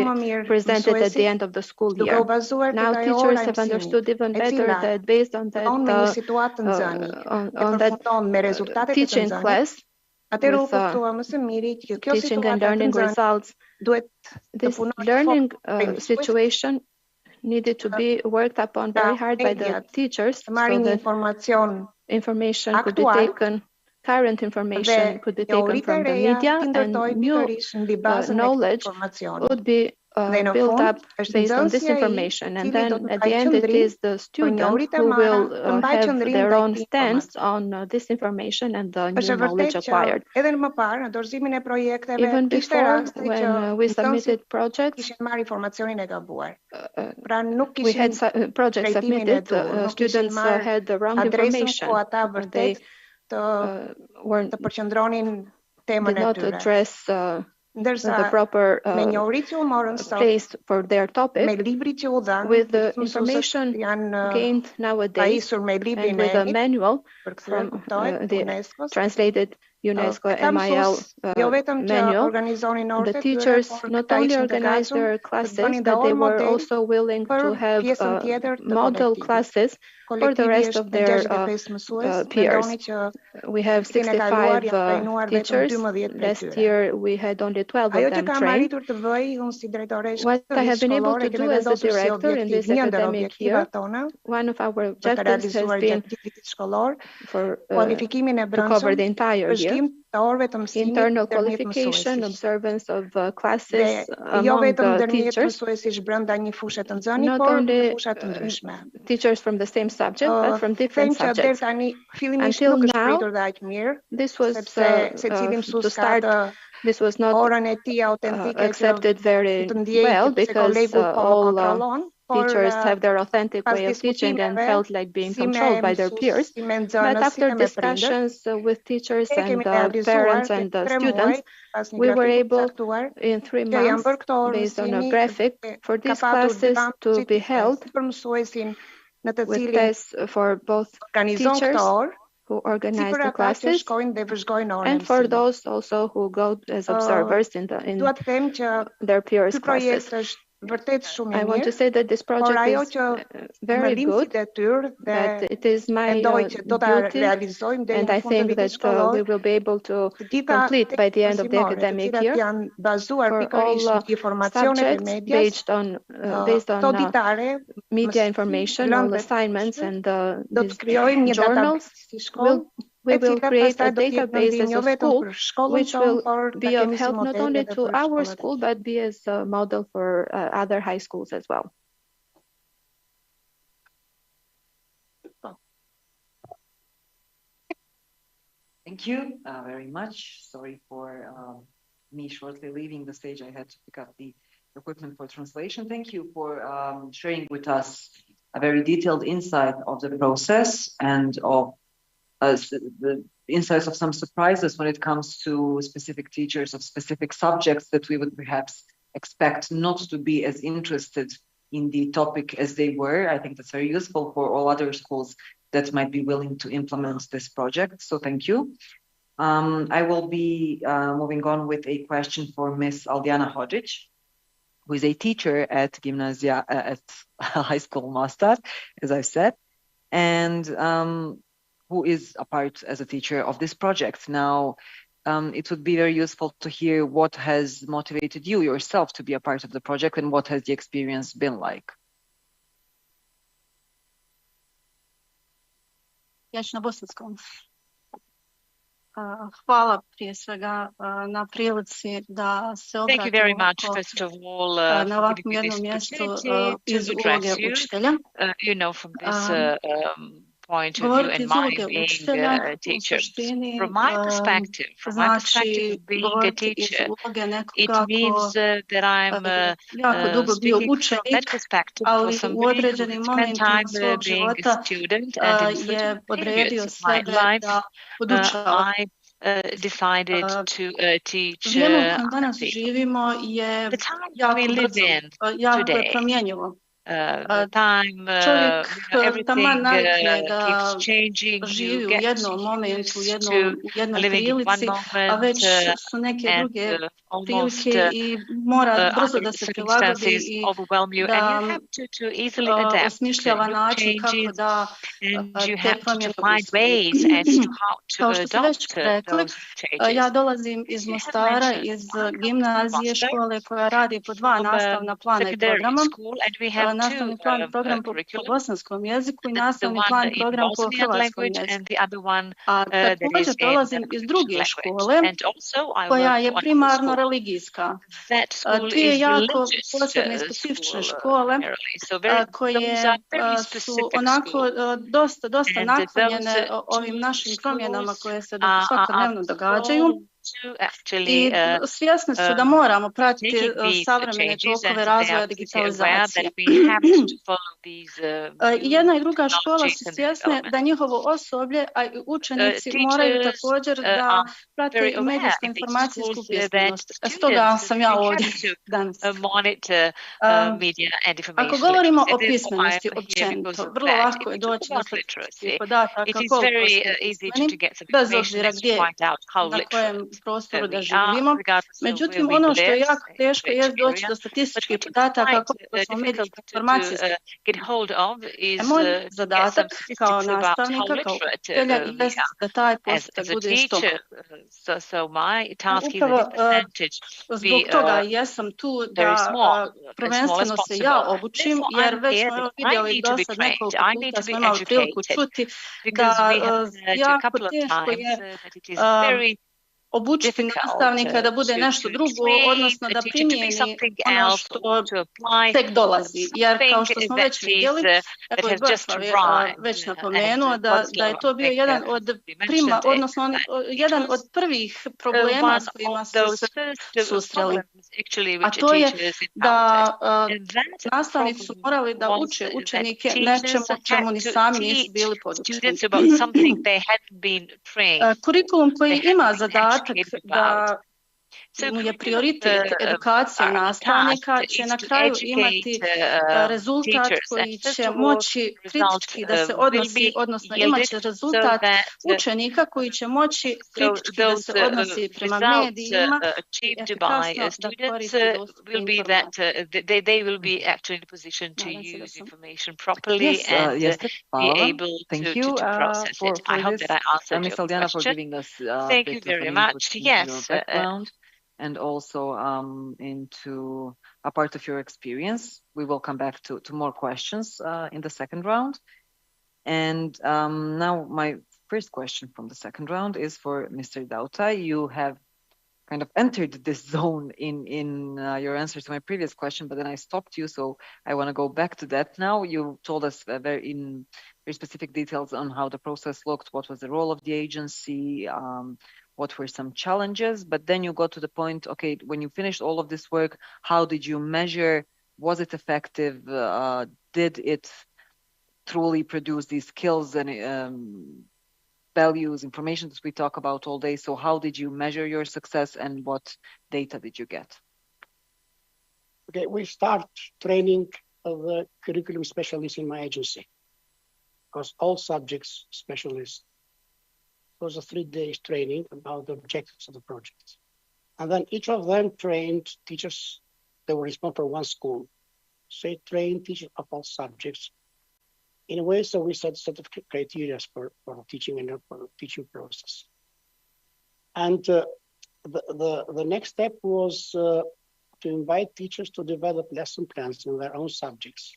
presented at the end of the school year. Now teachers have understood even better that based on that teaching class, with teaching and learning results, this learning situation needed to be worked upon very hard by the teachers, so that information could be taken, current information could be taken from the media, and new knowledge would be built up based on this information. And then at the end, it is the student who will have their own stance on this information and the new knowledge acquired. Even before, when we submitted projects, we had projects submitted, students had the wrong information. They did not address the proper place for their topic. With the information gained nowadays, and with a manual from the translated UNESCO MIL manual, the teachers not only organized their classes, but they were also willing to have model classes for the rest of their peers. We have 65 teachers. Last year, we had only 12 of them trained. What I have been able to do as a director in this academic year, one of our objectives has been to cover the entire year. Internal qualification, observance of classes among the teachers, not only teachers from the same subject, but from different subjects. Until now, this was to start. This was not accepted very well, because all teachers have their authentic way of teaching and felt like being controlled by their peers. But after discussions with teachers and parents and students, we were able in 3 months, based on a graphic, for these classes to be held with tests for both teachers who organize the classes and for those also who go as observers in their peers' classes. I want to say that this project is very good, that it is my duty, and I think that we will be able to complete by the end of the academic year for all subjects based on media information, all assignments, and these journals. We will create a database as a school, which will be of help not only to our school, but be as a model for other high schools as well. Thank you very much. Sorry for me shortly leaving the stage. I had to pick up the equipment for translation. Thank you for sharing with us a very detailed insight of the process and of the insights of some surprises when it comes to specific teachers of specific subjects that we would perhaps expect not to be as interested in the topic as they were. I think that's very useful for all other schools that might be willing to implement this project. So thank you. I will be moving on with a question for Ms. Aldiana Hodžić, who is a teacher at Gimnazia, at High School Mostar, as I've said, and who is a part as a teacher of this project. Now, it would be very useful to hear what has motivated you yourself to be a part of the project and what has the experience been like. Ja ću na bosanskom. Hvala prije svega na prilici da se Thank you obratim very much, first of all, na for ovakvom giving me jednom this mjestu opportunity iz to uloge address you. učitelja. You know, from this point of view Govoriti and iz mine uloge being učitelja a u teacher. suštini From my perspective znači being a govoriti iz teacher, uloge it nekoga means that I'm jako dugo bio speaking from that učenik, perspective for ali u somebody who određenim spent momentima time svog being a života student, and in je certain odredio periods of my sebe life, da podučava. I decided to teach Vrijeme u kojem danas other people. živimo je The time jako we live brzo, in jako je today, promjenjivo. the time, Čovjek taman everything navikne da keeps changing. živi You u get jednom momentu, used u to jednoj living in one prilici, a već moment su neke and druge almost prilike i mora brzo other da se prilagodi circumstances i overwhelm you, and da you have to easily adapt to osmišljava new način kako changes, da and you te have to promjene find usvoji. ways as to how to Kao što ste već adopt rekli, those changes. ja dolazim iz As you have Mostara, mentioned, iz I come from gimnazije Mostar, škole koja radi po dva from nastavna plana i secondary programa. school, and we have two Nastavni plan i program po curriculum. bosanskom jeziku i The nastavni one plan i in program po Bosnian hrvatskom language jeziku. and the other one A that također is in dolazim iz Croatian druge language. škole And also I koja work je for another primarno school. religijska. That school Dvije is jako religious posebne i specifične school škole primarily. So those koje are very su specific onako schools. dosta And naklonjene those ovim našim promjenama schools koje se are svakodnevno događaju. to actually I svjesni su da moramo pratiti taking these savremene changes, and tokove they razvoja are pretty aware digitalizacije. that we have to follow these I jedna i druga škola technologies su and svjesne development. da njihovo osoblje, a i učenici moraju Teachers također are da prate very i aware medijsku in these informacijsku schools pismenost. that Stoga students sam ja really ovdje have to danas. monitor media and Ako information govorimo literacy. o Therefore, pismenosti I'm here because općenito, of vrlo that. lako If je we talk doći do about statističkih literacy, podataka it is koliko very smo easy pismeni, to get some bez information obzira as to gdje find out how na kojem literate prostoru da we are, živimo. regardless of where Međutim, we ono što je live jako in teško which je doći area. do But statističkih what is podataka quite koliko smo difficult medijski to informacijski. get hold of is Moj to get some zadatak kao statistics about how nastavnika, kao literate učitelja we jest are da taj as postotak a bude što teacher. So my task is that Upravo this percentage zbog be toga jesam tu very da small, as small as prvenstveno se ja possible. obučim, Therefore, jer I'm već here smo that I vidjeli need to do be sad trained. nekoliko I need puta to smo be imali priliku educated čuti because da we have heard a jako couple of teško times je that it is very obučiti difficult nastavnika da bude nešto to drugo, train odnosno a da teacher to be primijeni something ono else što or to apply tek dolazi. Jer kao što something smo that već vidjeli, that evo i has just Borislav je arrived. već And napomenuo da Borislav, je to bio I think, jedan od mentioned it, odnosno that jedan it od was prvih problema one s kojima of su those se first susreli. problems actually A which to je teachers da encountered. And that nastavnici su problem morali da was uče that učenike teachers nečemu had čemu ni to sami nisu teach bili podučeni. students about something they hadn't been trained for. Kurikulum koji They ima hadn't been zadatak educated da about. So mu je curriculum prioritet edukacija nastavnika task će is na to kraju educate imati rezultat teachers. koji And first će of all, moći result kritički da se will odnosi, be odnosno yielded imat će so rezultat that učenika koji će moći kritički da se those odnosi prema results medijima i achieved efikasno by da students koristi dostupne will be that informacije. they will be actually in a position to use information properly Yes, and yes, be able to process for it. I hope this, that I answered Miss your Aldana, for question. giving us Thank bit you of very an input much. into Yes. your background and also into a part of your experience. We will come back to more questions in the second round. And now my first question from the second round is for Mr. Dauta. You have kind of entered this zone in your answer to my previous question, but then I stopped you, so I want to go back to that now. You told us in very specific details on how the process looked, what was the role of the agency, what were some challenges, but then you got to the point, okay, when you finished all of this work, how did you measure? Was it effective? Did it truly produce these skills and values, information that we talk about all day? So how did you measure your success and what data did you get? Okay, we start training of the curriculum specialists in my agency, because all subjects specialists. It was a 3 days training about the objectives of the project. And then each of them trained teachers that were responsible for one school. So they trained teachers of all subjects. In a way, so we set a set of criteria for teaching and for the teaching process. And the next step was to invite teachers to develop lesson plans in their own subjects.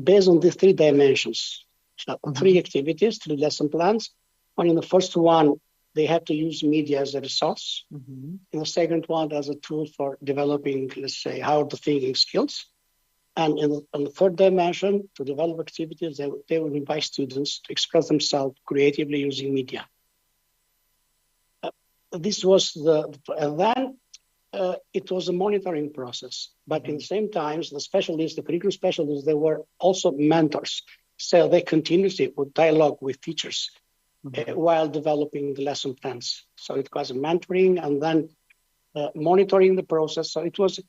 Based on these 3 dimensions. So 3 activities, 3 lesson plans. In the first one, they had to use media as a resource. In the second one, as a tool for developing, let's say, hard thinking skills. And in the third dimension, to develop activities, they would invite students to express themselves creatively using media. This was and then it was a monitoring process. But in the same time, the specialists, the curriculum specialists, they were also mentors. So they continuously would dialogue with teachers while developing the lesson plans. So it was mentoring and then monitoring the process. So it was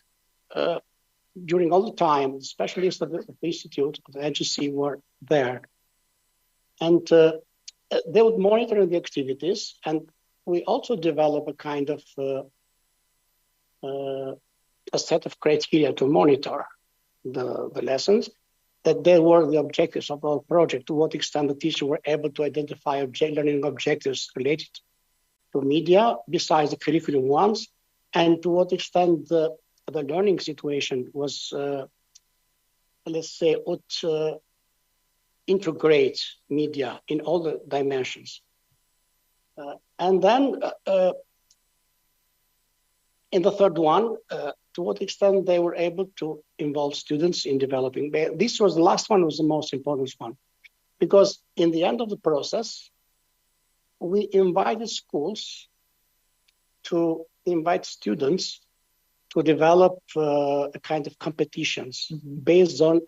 during all the time, the specialists of the institute, of the NGC were there. And they would monitor the activities. And we also develop a kind of a set of criteria to monitor the lessons, that they were the objectives of our project, to what extent the teachers were able to identify learning objectives related to media besides the curriculum ones, and to what extent the learning situation was, let's say, would integrate media in all the dimensions. And then in the third one, to what extent they were able to involve students in developing. This was the last one, was the most important one, because in the end of the process, we invited schools to invite students to develop a kind of competitions based on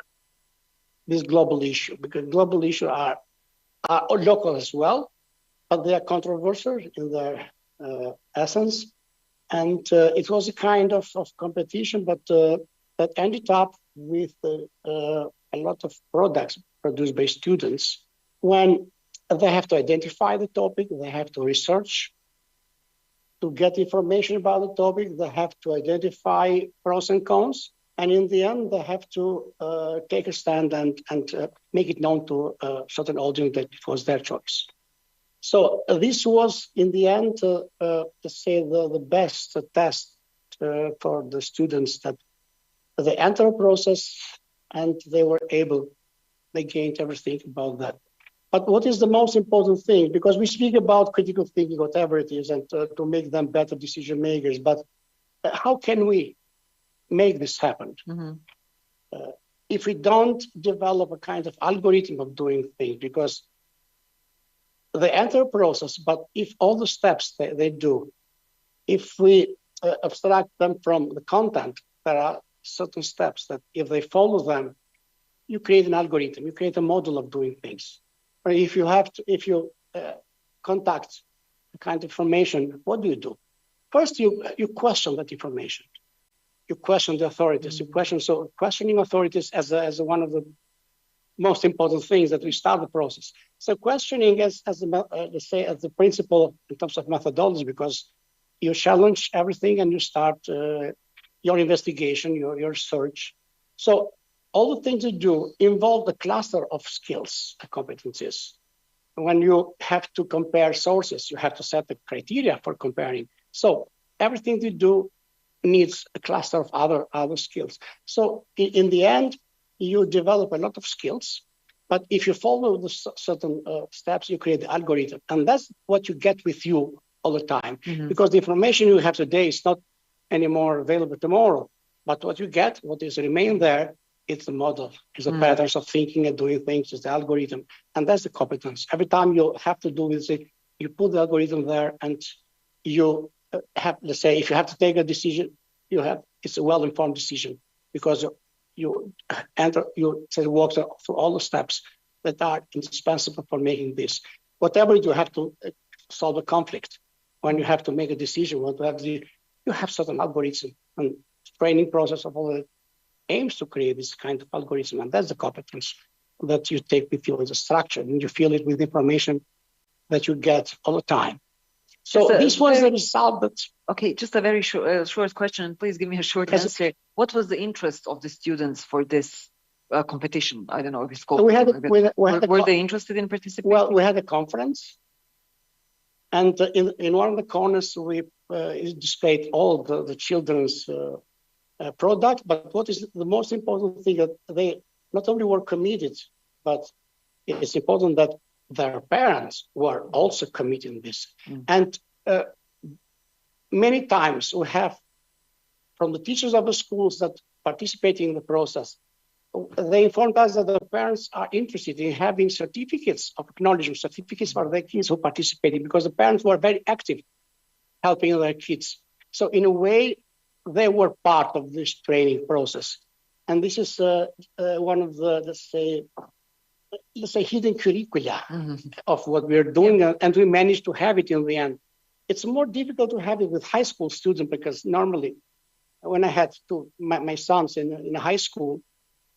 this global issue, because global issues are local as well, but they are controversial in their essence. And it was a kind of competition, but that ended up with a lot of products produced by students. When they have to identify the topic, they have to research to get information about the topic, they have to identify pros and cons, and in the end, they have to take a stand and make it known to a certain audience that it was their choice. So this was, in the end, to say the best test for the students, that they enter a process and they were able, they gained everything about that. But what is the most important thing? Because we speak about critical thinking, whatever it is, and to make them better decision makers, but how can we make this happen? If we don't develop a kind of algorithm of doing things, because they enter a process, but if all the steps they do, if we abstract them from the content, there are certain steps that if they follow them, you create an algorithm, you create a model of doing things. Or if you contact the kind of information, what do? First, you question that information. You question the authorities. You question, so questioning authorities as one of the most important things that we start the process. So questioning as the principle in terms of methodology, because you challenge everything and you start your investigation, your search. So all the things you do involve the cluster of skills and competencies. When you have to compare sources, you have to set the criteria for comparing. So everything you do needs a cluster of other skills. So in the end, you develop a lot of skills, but if you follow the certain steps, you create the algorithm. And that's what you get with you all the time, because the information you have today is not anymore available tomorrow. But what you get, what is remain there, it's the model, it's the patterns of thinking and doing things, it's the algorithm. And that's the competence. Every time you have to do with it, you put the algorithm there and you have, let's say, if you have to take a decision, it's a well-informed decision, because you walk through all the steps that are indispensable for making this. Whatever you have to solve a conflict, when you have to make a decision, you have certain algorithm and training process of all the aims to create this kind of algorithm. And that's the competence that you take with you as a structure, and you feel it with information that you get all the time. So this was the result that... Okay, just a very short question. Please give me a short answer. What was the interest of the students for this competition? I don't know if it's called. Were they interested in participating? Well, we had a conference And in one of the corners, we displayed all the children's product. But what is the most important thing, that they not only were committed, but it's important that their parents were also committed in this. And many times we have, from the teachers of the schools that participating in the process, they informed us that the parents are interested in having certificates of acknowledgement, certificates for their kids who participated, because the parents were very active helping their kids. So in a way, they were part of this training process. And this is one of the, let's say hidden curricula of what we're doing, and we managed to have it in the end. It's more difficult to have it with high school students, because normally when I had my sons in high school,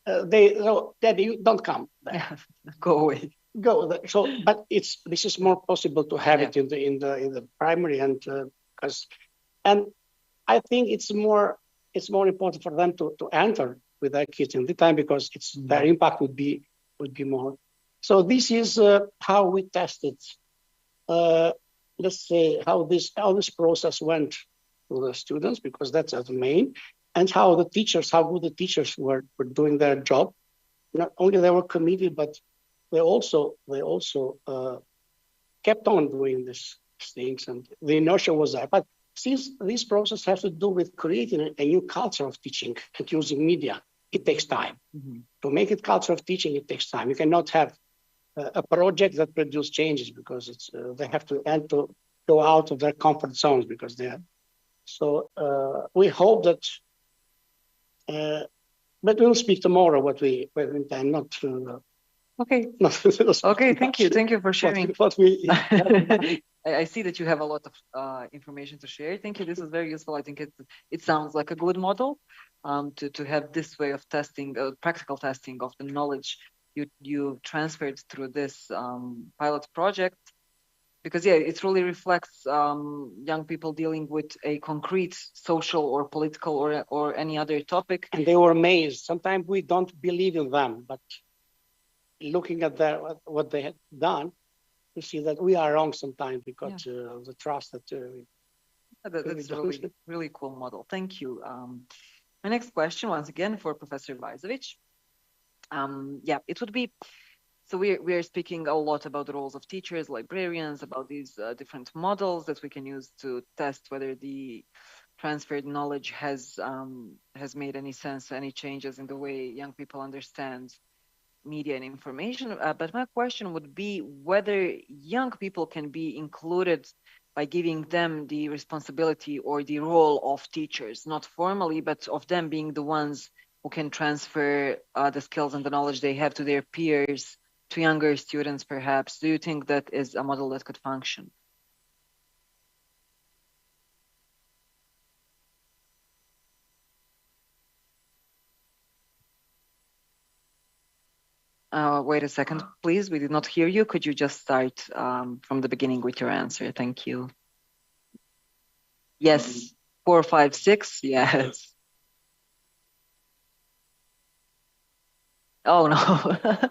they Daddy, you don't come there. Go away. Go. So, but this is more possible to have it in the primary, and I think it's more important for them to enter with their kids in the time, because their impact would be more. So this is how we tested. Let's say how this process went to the students, because that's the main, and how good the teachers were doing their job. Not only they were committed, but they also kept on doing these things, and the inertia was there. But since this process has to do with creating a new culture of teaching and using media, it takes time. To make it culture of teaching, it takes time. You cannot have a project that produces changes, because they have to go out of their comfort zones, because they are. So we hope that, but we'll speak tomorrow what we intend, not to. Okay. Okay. Thank you for sharing. I see that you have a lot of information to share. Thank you. This is very useful. I think it sounds like a good model to have this way of testing, practical testing of the knowledge you transferred through this pilot project. Because it really reflects young people dealing with a concrete social or political or any other topic. And they were amazed. Sometimes we don't believe in them, but looking at what they had done, we see that we are wrong sometimes, because of the trust that. That's a really cool model. Thank you. My next question, once again, for Professor Vajzovic. It would be. So we are speaking a lot about the roles of teachers, librarians, about these different models that we can use to test whether the transferred knowledge has made any sense, any changes in the way young people understand media and information. But my question would be whether young people can be included by giving them the responsibility or the role of teachers, not formally, but of them being the ones who can transfer the skills and the knowledge they have to their peers, to younger students, perhaps. Do you think that is a model that could function? Wait a second, please. We did not hear you. Could you just start from the beginning with your answer? Thank you. Yes, 4, 5, 6. Yes. Oh no.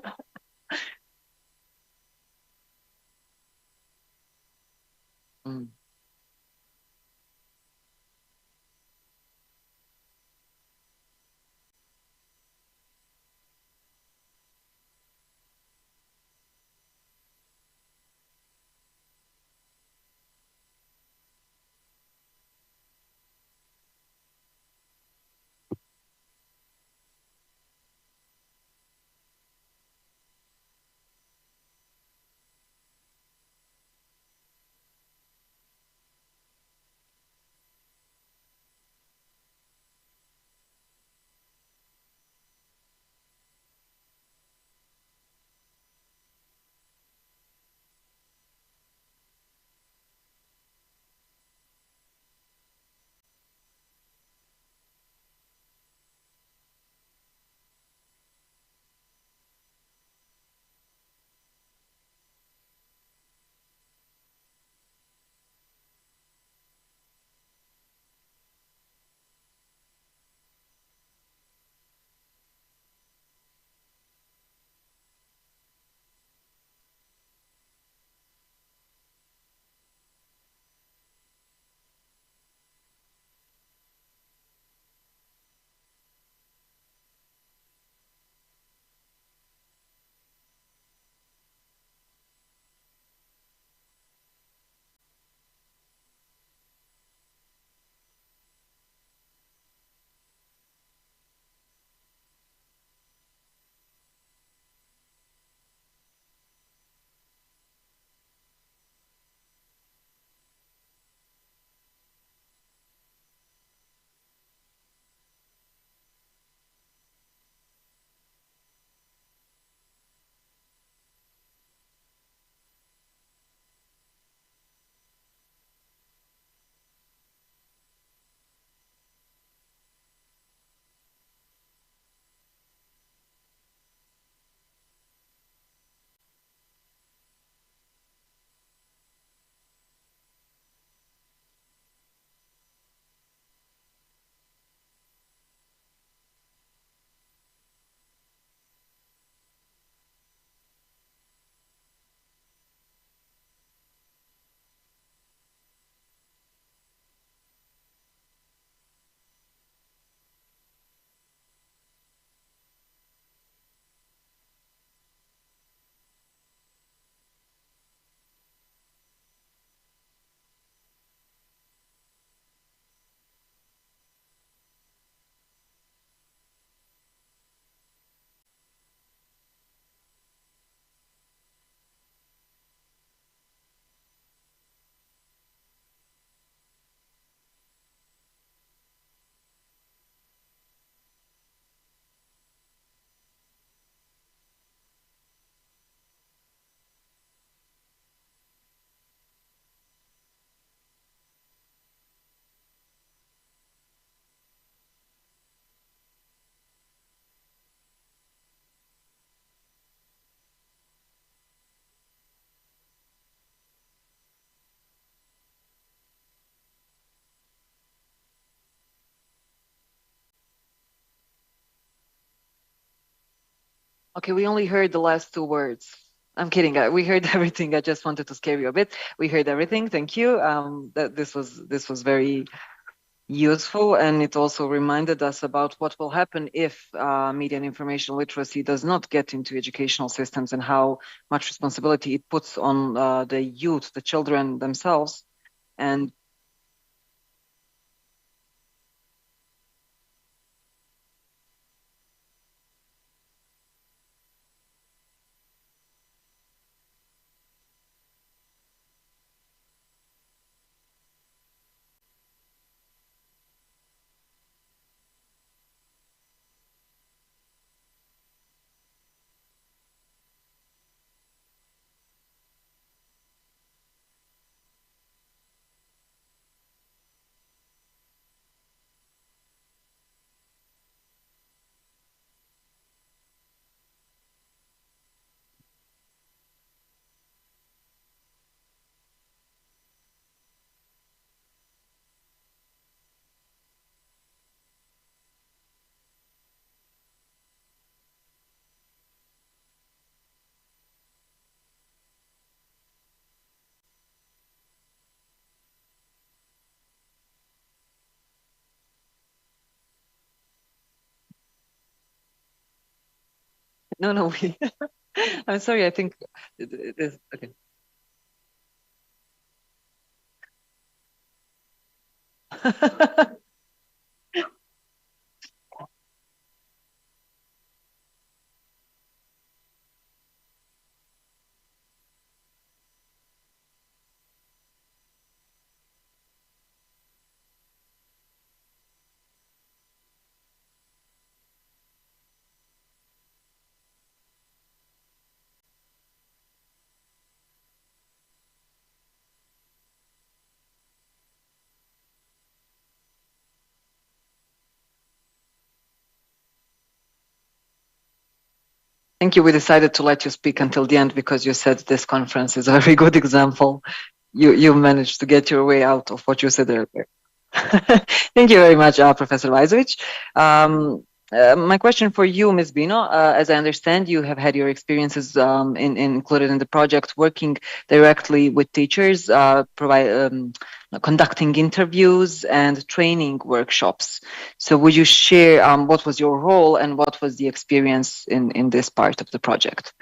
Okay, we only heard the last 2 words. I'm kidding. We heard everything. I just wanted to scare you a bit. We heard everything. Thank you. That this was very useful, and it also reminded us about what will happen if media and information literacy does not get into educational systems, and how much responsibility it puts on the youth, the children themselves. And no, I'm sorry. I think it is okay. Thank you. We decided to let you speak until the end because you said this conference is a very good example. You managed to get your way out of what you said earlier. Thank you very much, Professor Vajzovic. My question for you, Ms. Bino, as I understand, you have had your experiences included in the project, working directly with teachers, conducting interviews and training workshops. So would you share what was your role and what was the experience in this part of the project?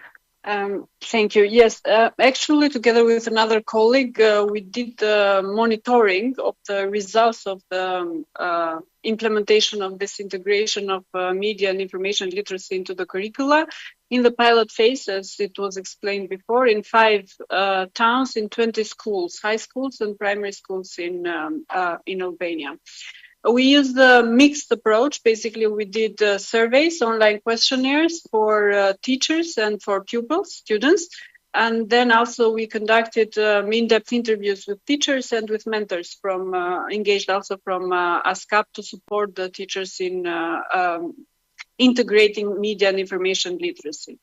Thank you. Yes, actually, together with another colleague, we did monitoring of the results of the implementation of this integration of media and information literacy into the curricula in the pilot phase, as it was explained before, in 5 towns in 20 schools, high schools and primary schools in Albania. We used a mixed approach. Basically, we did surveys, online questionnaires for teachers and for pupils, students. And then also we conducted in-depth interviews with teachers and with mentors from engaged also from ASCAP to support the teachers in integrating media and information literacy.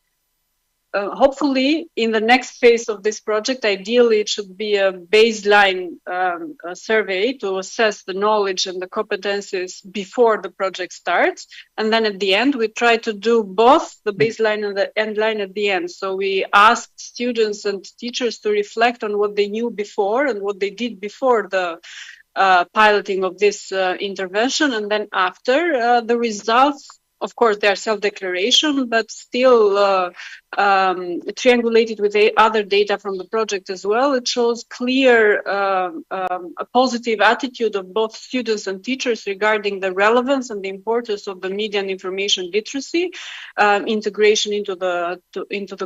Hopefully, in the next phase of this project, ideally, it should be a baseline survey to assess the knowledge and the competencies before the project starts. And then at the end, we try to do both the baseline and the end line at the end. So we asked students and teachers to reflect on what they knew before and what they did before the piloting of this intervention. And then after the results, of course, they are self-declaration, but still triangulated with the other data from the project as well. It shows clear a positive attitude of both students and teachers regarding the relevance and the importance of the media and information literacy integration into the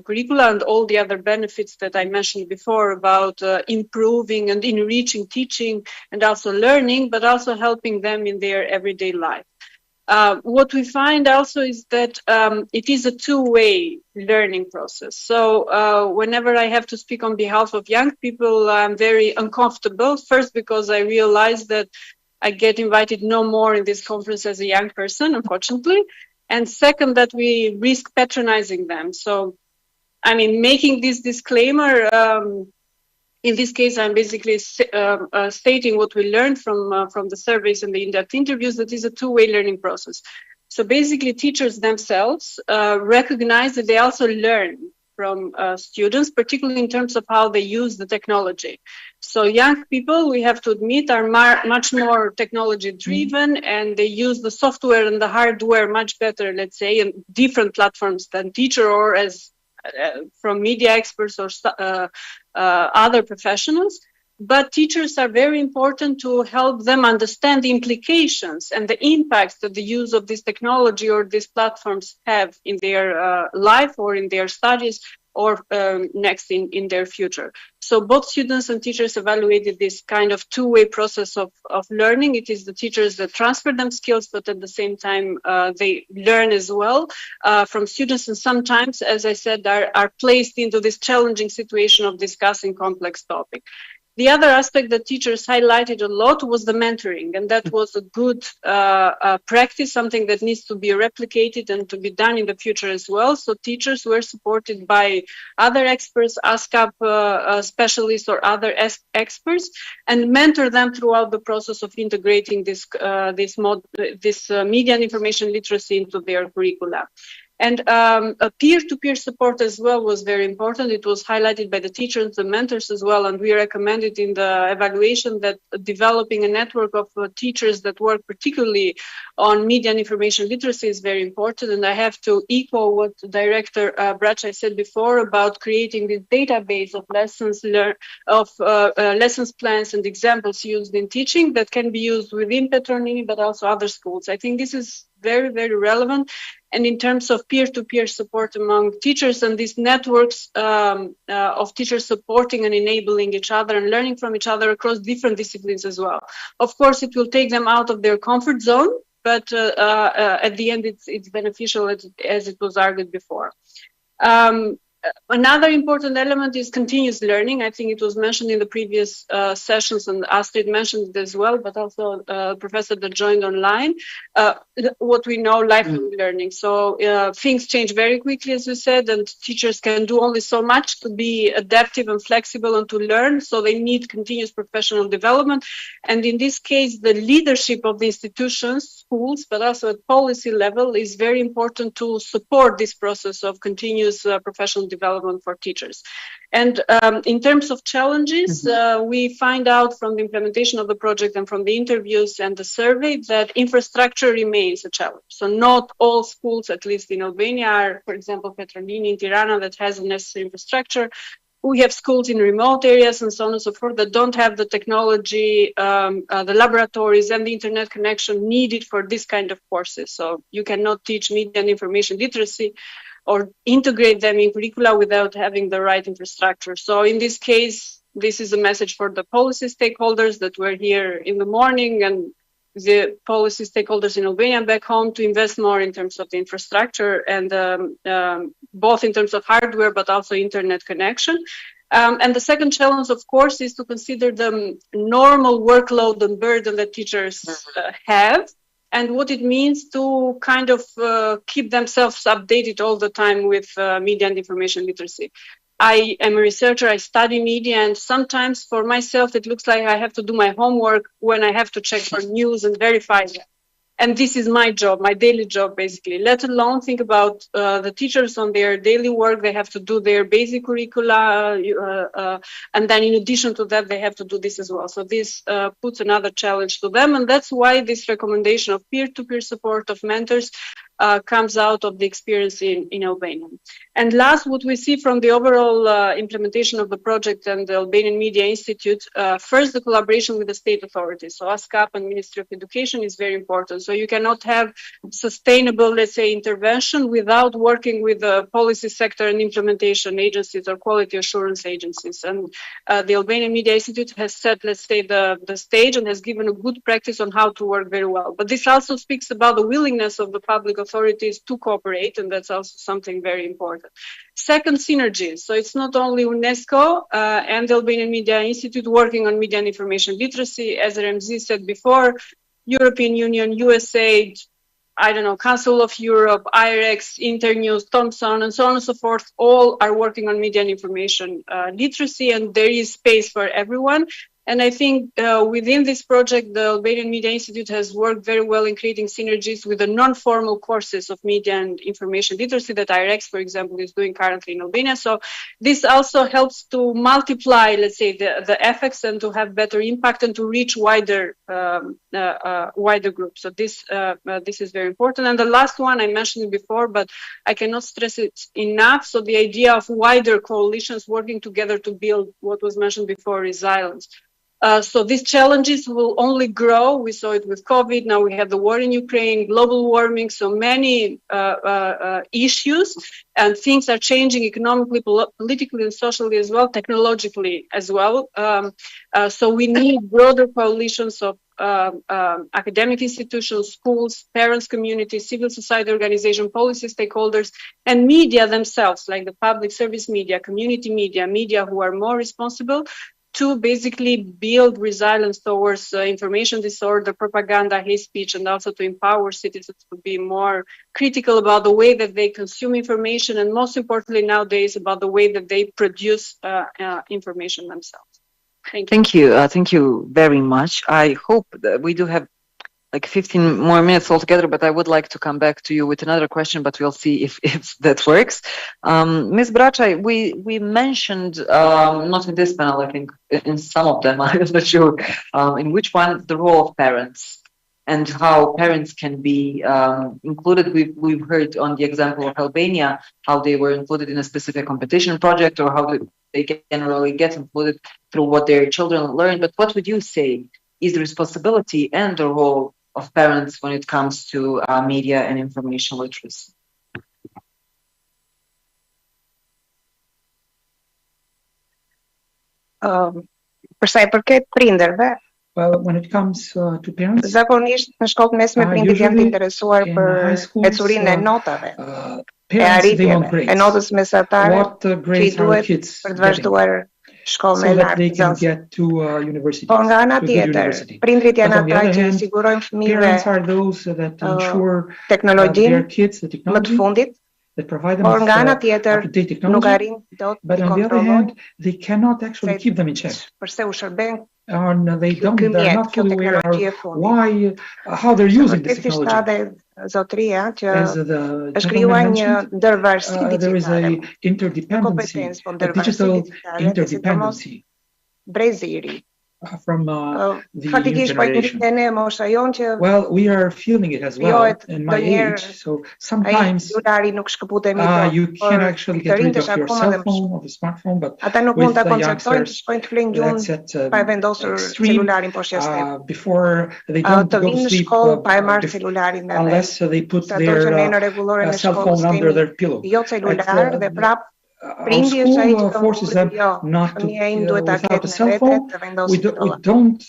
curricula, and all the other benefits that I mentioned before about improving and enriching teaching and also learning, but also helping them in their everyday life. What we find also is that it is a two-way learning process. So whenever I have to speak on behalf of young people, I'm very uncomfortable. First, because I realize that I get invited no more in this conference as a young person, unfortunately. And second, that we risk patronizing them. So, I mean, making this disclaimer, in this case, I'm basically stating what we learned from the surveys and the in-depth interviews, that is a two-way learning process. So basically, teachers themselves recognize that they also learn from students, particularly in terms of how they use the technology. So young people, we have to admit, are much more technology driven, and they use the software and the hardware much better, let's say, in different platforms than teacher or as from media experts or other professionals. But teachers are very important to help them understand the implications and the impacts that the use of this technology or these platforms have in their life or in their studies or next in their future. So both students and teachers evaluated this kind of two-way process of learning. It is the teachers that transfer them skills, but at the same time, they learn as well from students, and sometimes, as I said, are placed into this challenging situation of discussing complex topics. The other aspect that teachers highlighted a lot was the mentoring, and that was a good practice, something that needs to be replicated and to be done in the future as well. So teachers were supported by other experts, ASCAP specialists or other experts, and mentor them throughout the process of integrating this media and information literacy into their curricula. And a peer-to-peer support as well was very important. It was highlighted by the teachers and mentors as well, and we recommended in the evaluation that developing a network of teachers that work particularly on media and information literacy is very important. And I have to echo what Director Bracaj said before about creating this database of lessons lessons plans and examples used in teaching that can be used within Petroni, but also other schools. I think this is very, very relevant. And in terms of peer-to-peer support among teachers and these networks of teachers supporting and enabling each other and learning from each other across different disciplines as well. Of course, it will take them out of their comfort zone, but at the end, it's beneficial as it was argued before. Another important element is continuous learning. I think it was mentioned in the previous sessions, and Astrid mentioned it as well, but also a professor that joined online, what we know, lifelong learning. So things change very quickly, as you said, and teachers can do only so much to be adaptive and flexible and to learn. So they need continuous professional development. And in this case, the leadership of the institutions, schools, but also at policy level is very important to support this process of continuous professional development for teachers. And in terms of challenges, we find out from the implementation of the project and from the interviews and the survey that infrastructure remains a challenge. So not all schools, at least in Albania, are, for example, Petrolini in Tirana that has the necessary infrastructure. We have schools in remote areas and so on and so forth that don't have the technology, the laboratories and the internet connection needed for this kind of courses. So you cannot teach media and information literacy or integrate them in curricula without having the right infrastructure. So in this case, this is a message for the policy stakeholders that were here in the morning and the policy stakeholders in Albania and back home to invest more in terms of the infrastructure and both in terms of hardware, but also internet connection. And the second challenge, of course, is to consider the normal workload and burden that teachers have, and what it means to kind of keep themselves updated all the time with media and information literacy. I am a researcher, I study media, and sometimes for myself, it looks like I have to do my homework when I have to check for news and verify that. And this is my job, my daily job, basically, let alone think about the teachers on their daily work. They have to do their basic curricula. And then in addition to that, they have to do this as well. So this puts another challenge to them. And that's why this recommendation of peer-to-peer support of mentors comes out of the experience in Albania. And last, what we see from the overall implementation of the project and the Albanian Media Institute, first, the collaboration with the state authorities. So ASCAP and Ministry of Education is very important. So you cannot have sustainable, let's say, intervention without working with the policy sector and implementation agencies or quality assurance agencies. And the Albanian Media Institute has set, let's say, the stage and has given a good practice on how to work very well. But this also speaks about the willingness of the public authorities to cooperate, and that's also something very important. Second, synergies. So it's not only UNESCO and the Albanian Media Institute working on media and information literacy, as Remzi said before, European Union, USAID, I don't know, Council of Europe, IREX, Internews, Thomson, and so on and so forth, all are working on media and information literacy, and there is space for everyone. And I think within this project, the Albanian Media Institute has worked very well in creating synergies with the non-formal courses of media and information literacy that IREX, for example, is doing currently in Albania. So this also helps to multiply, let's say, the effects and to have better impact and to reach wider groups. So this is very important. And the last one, I mentioned it before, but I cannot stress it enough. So the idea of wider coalitions working together to build what was mentioned before, resilience. So these challenges will only grow. We saw it with COVID. Now we have the war in Ukraine, global warming, so many issues, and things are changing economically, politically, and socially as well, technologically as well. So we need broader coalitions of academic institutions, schools, parents, communities, civil society organizations, policy stakeholders, and media themselves, like the public service media, community media who are more responsible to basically build resilience towards information disorder, propaganda, hate speech, and also to empower citizens to be more critical about the way that they consume information, and most importantly nowadays about the way that they produce information themselves. Thank you. Thank you very much. I hope that we do have like 15 more minutes altogether, but I would like to come back to you with another question, but we'll see if that works. Ms. Bracaj, we mentioned, not in this panel, I think in some of them, I'm not sure in which one, the role of parents and how parents can be included. We've heard on the example of Albania, how they were included in a specific competition project, or how they generally get included through what their children learn. But what would you say is the responsibility and the role of parents when it comes to media and information literacy? Për sa I përket prindërve, well, when it comes to parents, zakonisht në shkollët mesme prindrit janë të interesuar për ecurinë e notave, e arritjeve, e notës mesatare që I duhet për të vazhduar shkollën e lartë. Por nga ana tjetër, prindrit janë ata që sigurojnë fëmijëve teknologjinë më të fundit. Por nga ana tjetër, nuk arrin dot të kontrollojnë përse u shërben they they're not fully aware of how they're using this technology. Zotria që është krijuar një ndërvarësi digjitale. There is a interdependency, a digital interdependency. Brezi I ri. From the generation. Well, we are feeling it as well in my age. So sometimes you can actually get rid of your cell phone or the smartphone, but with the youngsters, that's at extreme. Before they don't go to sleep unless they put their cell phone under their pillow. Our school forces them not to, without a cell phone. We don't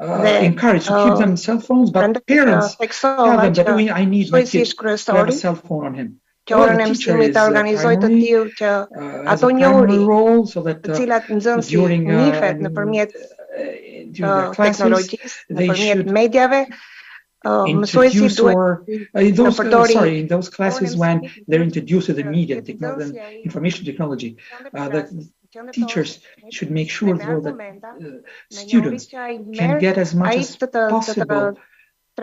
encourage to keep them cell phones, but parents tell them that I need my kid to have a cell phone on him. Well, the teacher is primary role, so that during their classes, they should introduce in those classes when they're introduced to the media, information technology, the teachers should make sure though that students can get as much as possible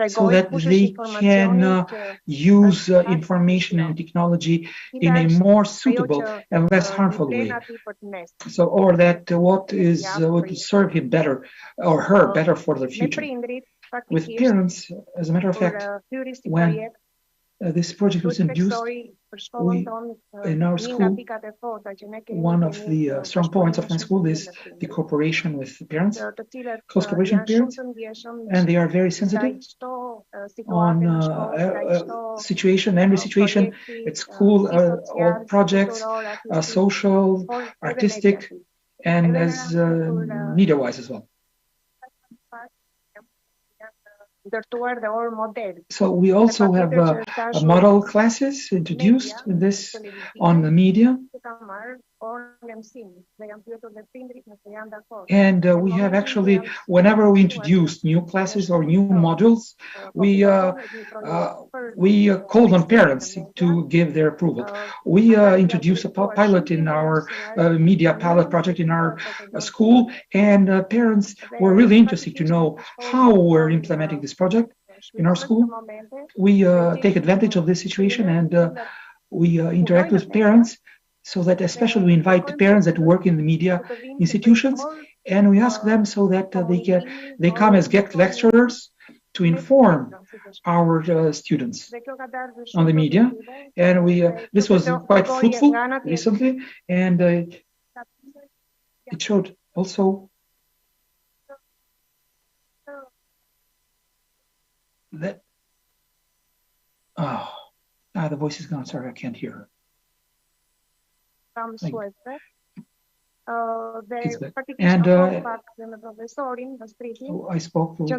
so that they can use information and technology in a more suitable and less harmful way. So, or that what would serve him better or her better for the future. With parents, as a matter of fact, when this project was introduced, in our school, one of the strong points of my school is the cooperation with parents, close cooperation with parents, and they are very sensitive on situation, every situation at school, all projects, social, artistic, and as media-wise as well. So we also have model classes introduced in this on the media. And we have actually, whenever we introduce new classes or new modules, we called on parents to give their approval. We introduced a pilot in our media pilot project in our school, and parents were really interested to know how we're implementing this project in our school. We take advantage of this situation, and we interact with parents, so that especially we invite the parents that work in the media institutions, and we ask them so that they come as guest lecturers to inform our students on the media. And this was quite fruitful recently, and it showed also that the voice is gone. Sorry, I can't hear her. And I spoke with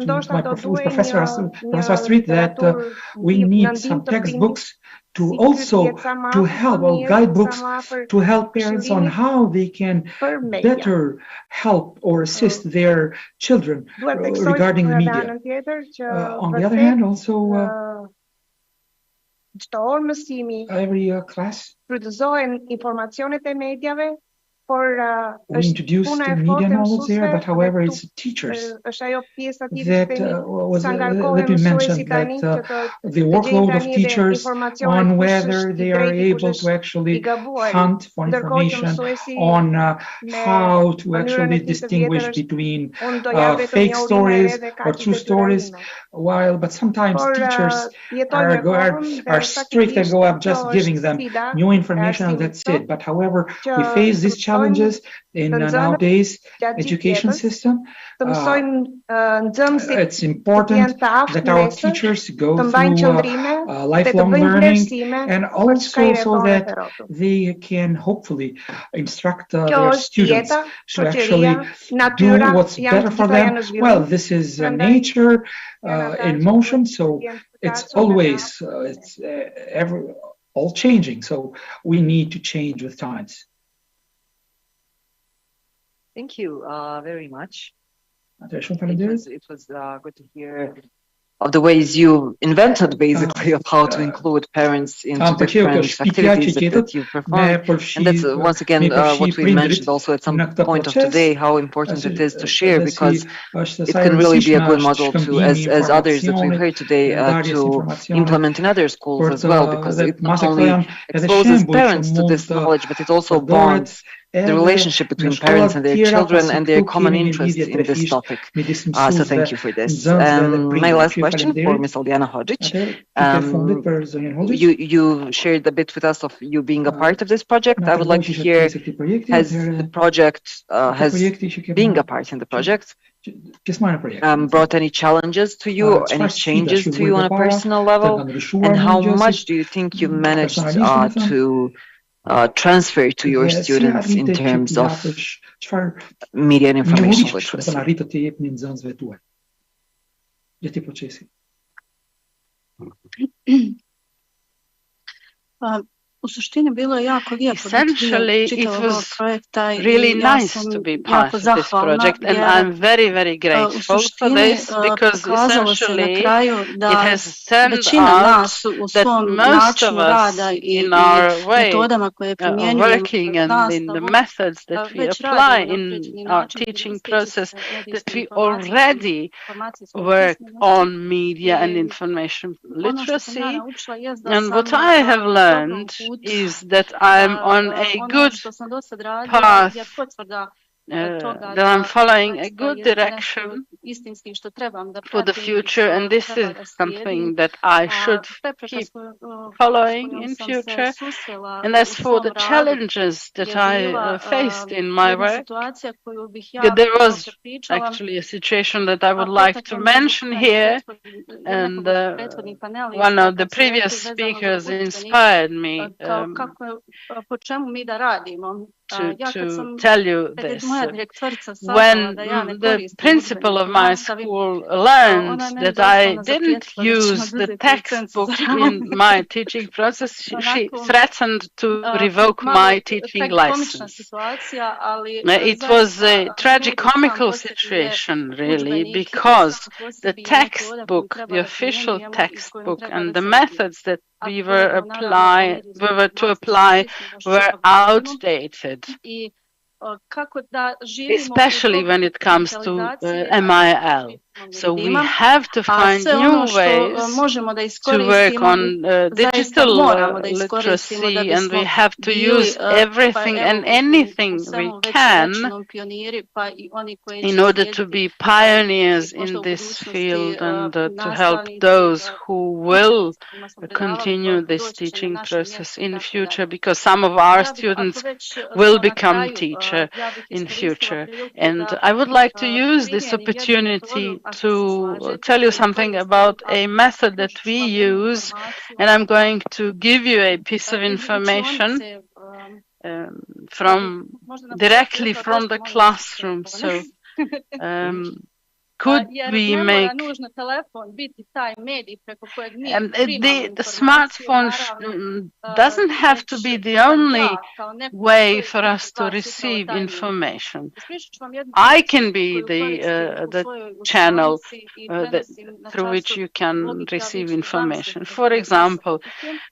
Professor Astrid that we need some textbooks to help, or guidebooks to help parents on how they can better help or assist their children regarding the media. On the other hand, also every class we introduced the media knowledge there, but however, it's teachers that let me mention that the workload of teachers on whether they are able to actually hunt for information on how to actually distinguish between fake stories or true stories, but sometimes teachers are strict and go up just giving them new information and that's it. But however, we face this challenges in nowadays education system. It's important that our teachers go through lifelong learning, and also so that they can hopefully instruct their students to actually do what's better for them. Well, this is nature in motion, so it's always all changing. So we need to change with times. Thank you very much. It was good to hear of the ways you invented, basically, of how to include parents into different activities that you perform. And that's, once again, what we mentioned also at some point of today, how important it is to share, because it can really be a good model to, as others that we've heard today, to implement in other schools as well, because it not only exposes parents to this knowledge, but it also bonds the relationship between parents and their children and their common interest in this topic. So thank you for this. My last question for Ms. Aljana Hodžić. You shared a bit with us of you being a part of this project. I would like to hear, has the project, being a part in the project, brought any challenges to you, or any changes to you on a personal level? And how much do you think you've managed to transfer to your students in terms of media and information literacy? Essentially, it was really nice to be part of this project, and I'm very, very grateful for this, because essentially it has turned out that most of us, in our way of working and in the methods that we apply in our teaching process, that we already work on media and information literacy. And what I have learned is that I'm on a good path, that I'm following a good direction for the future, and this is something that I should keep following in future. And as for the challenges that I faced in my work, there was actually a situation that I would like to mention here, and one of the previous speakers inspired me. to tell you this. When the principal of my school learned that I didn't use the textbook in my teaching process, she threatened to revoke my teaching license. It was a tragicomical situation, really, because the textbook, the official textbook, and the methods that we were to apply were outdated, especially when it comes to MIL. So we have to find new ways to work on digital literacy, and we have to use everything and anything we can in order to be pioneers in this field and to help those who will continue this teaching process in future, because some of our students will become teachers in future. And I would like to use this opportunity to tell you something about a method that we use, and I'm going to give you a piece of information directly from the classroom. So could we make the smartphone doesn't have to be the only way for us to receive information. I can be the channel through which you can receive information. For example,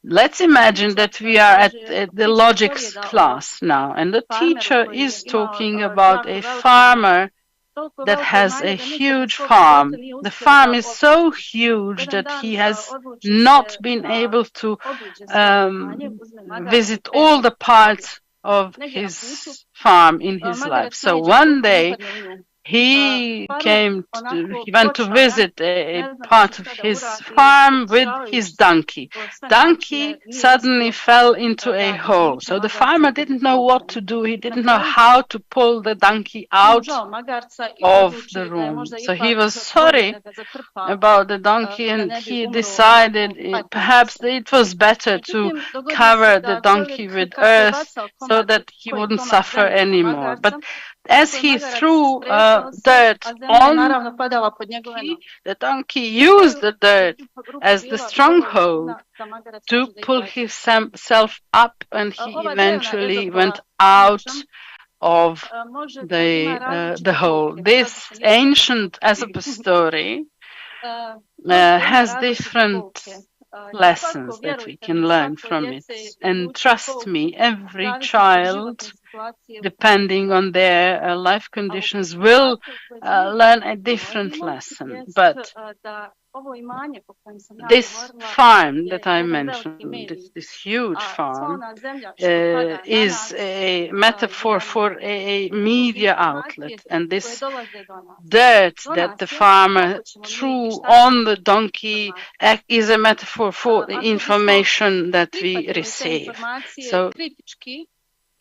let's imagine that we are at the logics class now, and the teacher is talking about a farmer that has a huge farm. The farm is so huge that he has not been able to visit all the parts of his farm in his life. So one day he went to visit a part of his farm with his donkey. Donkey suddenly fell into a hole. So the farmer didn't know what to do. He didn't know how to pull the donkey out of the room. So he was sorry about the donkey, and he decided perhaps it was better to cover the donkey with earth so that he wouldn't suffer anymore. But as he threw dirt on the donkey used the dirt as the stronghold to pull himself up, and he eventually went out of the hole. This ancient Aesop story has different lessons that we can learn from it. And trust me, every child, depending on their life conditions, will learn a different lesson. But this farm that I mentioned, this huge farm, is a metaphor for a media outlet. And this dirt that the farmer threw on the donkey is a metaphor for the information that we receive. So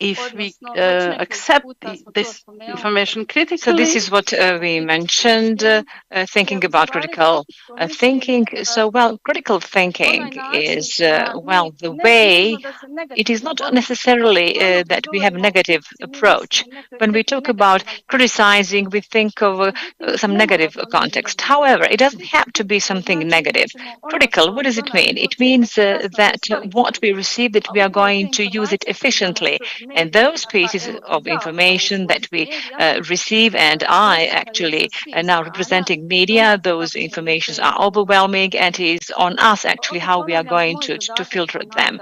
if we accept this information critically. So this is what we mentioned, thinking about critical thinking. So, well, critical thinking is, well, the way, it is not necessarily that we have a negative approach. When we talk about criticizing, we think of some negative context. However, it doesn't have to be something negative. Critical, what does it mean? It means that what we receive, that we are going to use it efficiently. And those pieces of information that we receive, and I actually now representing media, those informations are overwhelming, and it is on us actually how we are going to filter them.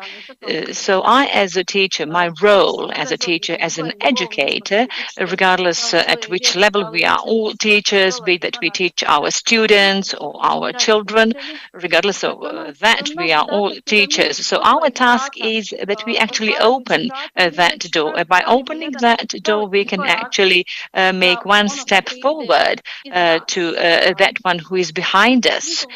So I, as a teacher, my role as a teacher, as an educator, regardless at which level we are all teachers, be that we teach our students or our children, regardless of that, we are all teachers. So our task is that we actually open that door. By opening that door, we can actually make one step forward to that one who is behind us.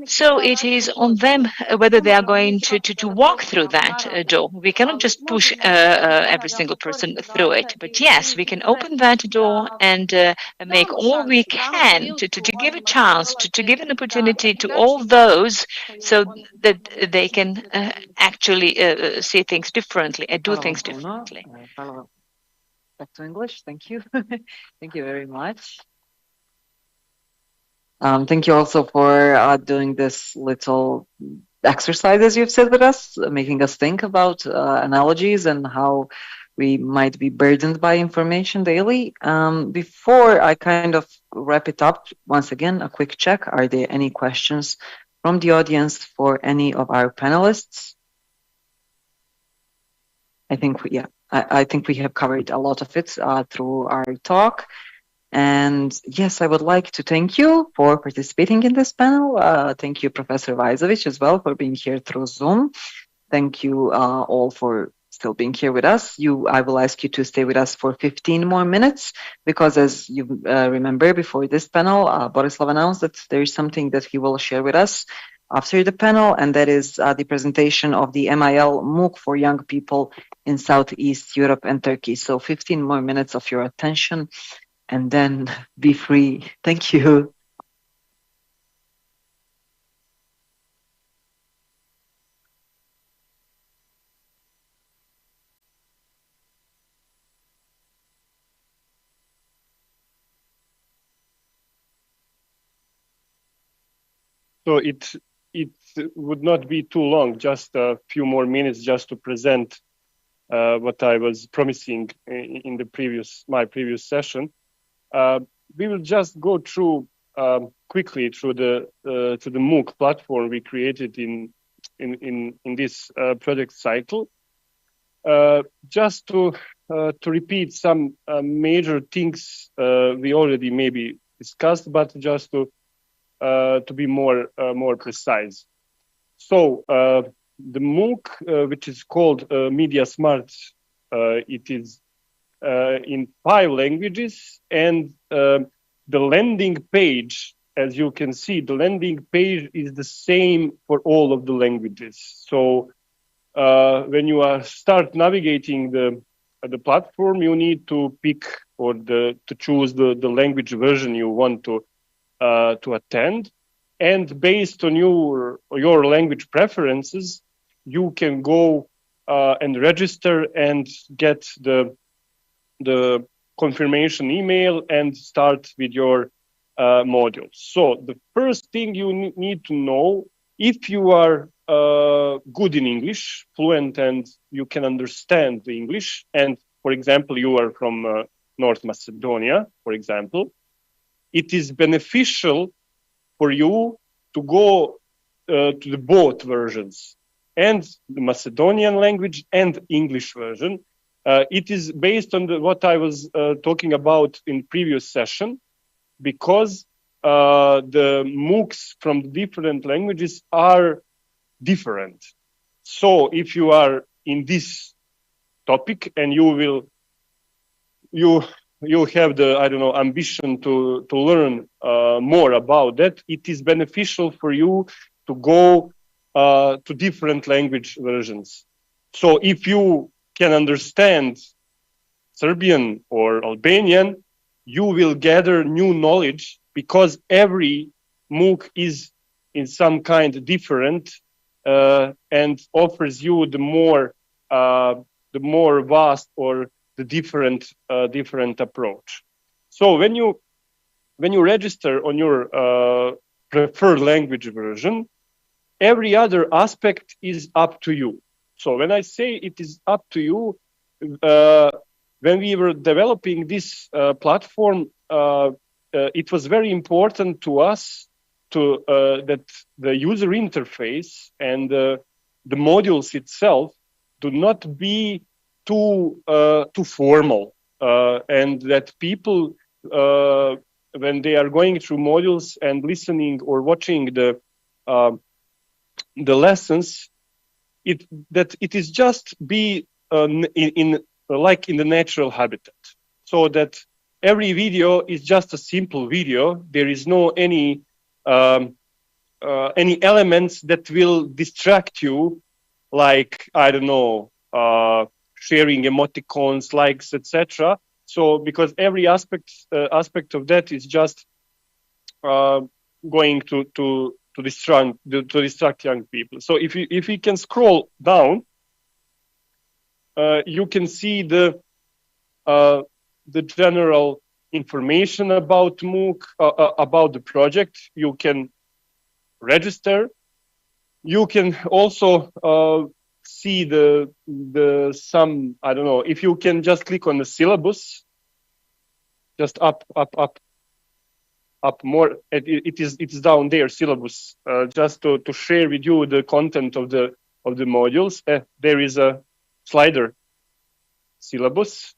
So it is on them whether they are going to walk through that door. We cannot just push every single person through it. But yes, we can open that door and make all we can to give a chance, to give an opportunity to all those so that they can actually see things differently and do things things differently. Back to English. Thank you. Thank you very much. Thank you also for doing this little exercises you've said with us, making us think about analogies and how we might be burdened by information daily. Before I kind of wrap it up, once again, a quick check. Are there any questions from the audience for any of our panelists? I think, I think we have covered a lot of it through our talk. And yes, I would like to thank you for participating in this panel. Thank you, Professor Vajzovic, as well, for being here through Zoom. Thank you all for still being here with us. I will ask you to stay with us for 15 more minutes, because as you remember before this panel, Borislav announced that there is something that he will share with us after the panel, and that is the presentation of the MIL MOOC for young people in Southeast Europe and Turkey. So 15 more minutes of your attention, and then be free. Thank you. So it would not be too long, just a few more minutes just to present what I was promising in my previous session. We will just go through quickly through the MOOC platform we created in this project cycle. Just to repeat some major things we already maybe discussed, but just to be more precise. So the MOOC, which is called Media Smart, it is in 5 languages, and the landing page, as you can see, the landing page is the same for all of the languages. So when you start navigating the platform, you need to pick or to choose the language version you want to attend, and based on your language preferences, you can go and register and get the confirmation email and start with your modules. So the first thing you need to know, if you are good in English, fluent, and you can understand the English, and for example, you are from North Macedonia, for example, it is beneficial for you to go to the both versions, and the Macedonian language and English version. It is based on what I was talking about in previous session, because the MOOCs from the different languages are different. So if you are in this topic and you have the, I don't know, ambition to learn more about that, it is beneficial for you to go to different language versions. So if you can understand Serbian or Albanian, you will gather new knowledge, because every MOOC is in some kind different and offers you the more vast or the different approach. So when you register on your preferred language version, every other aspect is up to you. So when I say it is up to you, when we were developing this platform, it was very important to us that the user interface and the modules itself do not be too formal, and that people, when they are going through modules and listening or watching the lessons, that it is just be like in the natural habitat, so that every video is just a simple video. There is no any elements that will distract you, like, I don't know, sharing emoticons, likes, etc. So because every aspect of that is just going to distract young people. So if you can scroll down, you can see the general information about MOOC, about the project. You can register. You can also see some, I don't know, if you can just click on the syllabus, just up more. It is down there, syllabus. Just to share with you the content of the modules. There is a slider, syllabus.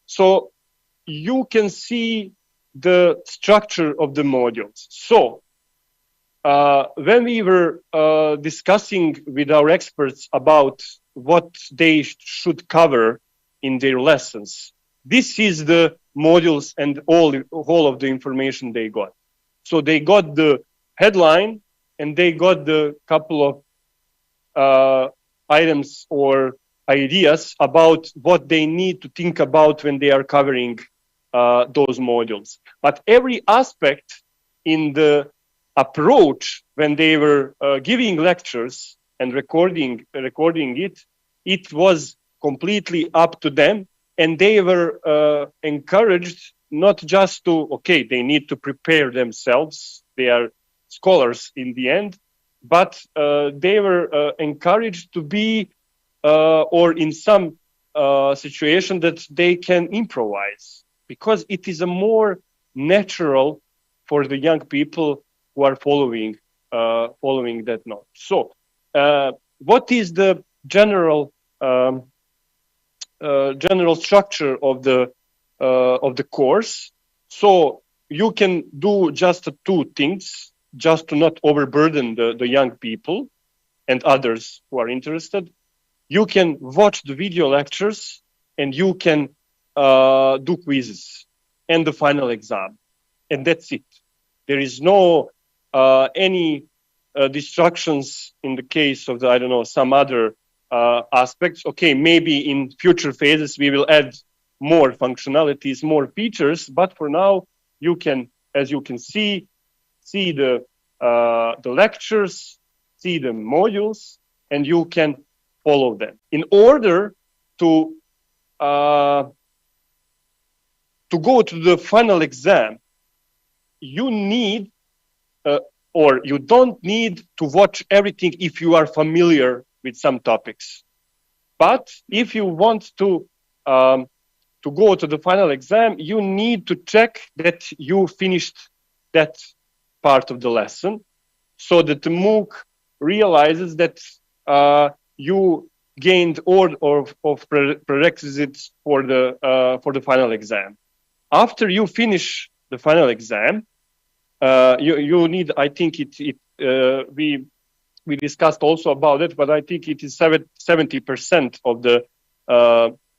So you can see the structure of the modules. So when we were discussing with our experts about what they should cover in their lessons, this is the modules and all of the information they got. So they got the headline and they got the couple of items or ideas about what they need to think about when they are covering those modules. But every aspect in the approach when they were giving lectures and recording it, it was completely up to them. And they were encouraged not just to, okay, they need to prepare themselves. They are scholars in the end, but they were encouraged to be, or in some situation that they can improvise, because it is a more natural for the young people who are following that note. So, what is the general structure of the course? So you can do just two things, just to not overburden the young people and others who are interested. You can watch the video lectures and you can do quizzes and the final exam, and that's it. There is no any distractions in the case of the, I don't know, some other aspects. Okay, maybe in future phases we will add more functionalities, more features, but for now you can, as you can see the lectures, see the modules, and you can follow them. In order to go to the final exam, you need or you don't need to watch everything if you are familiar with some topics. But if you want to go to the final exam, you need to check that you finished that part of the lesson, so that the MOOC realizes that you gained all of prerequisites for the final exam. After you finish the final exam, you need, I think we discussed also about it, but I think it is 70% of the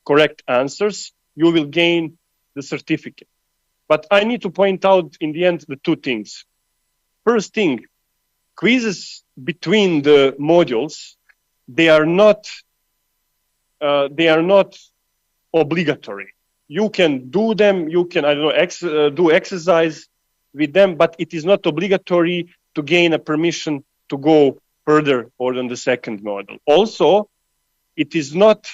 correct answers. You will gain the certificate. But I need to point out in the end the two things. First thing, quizzes between the modules, they are not obligatory. You can do them. You can, I don't know, do exercise with them, but it is not obligatory to gain a permission to go further or than the second module. Also, it is not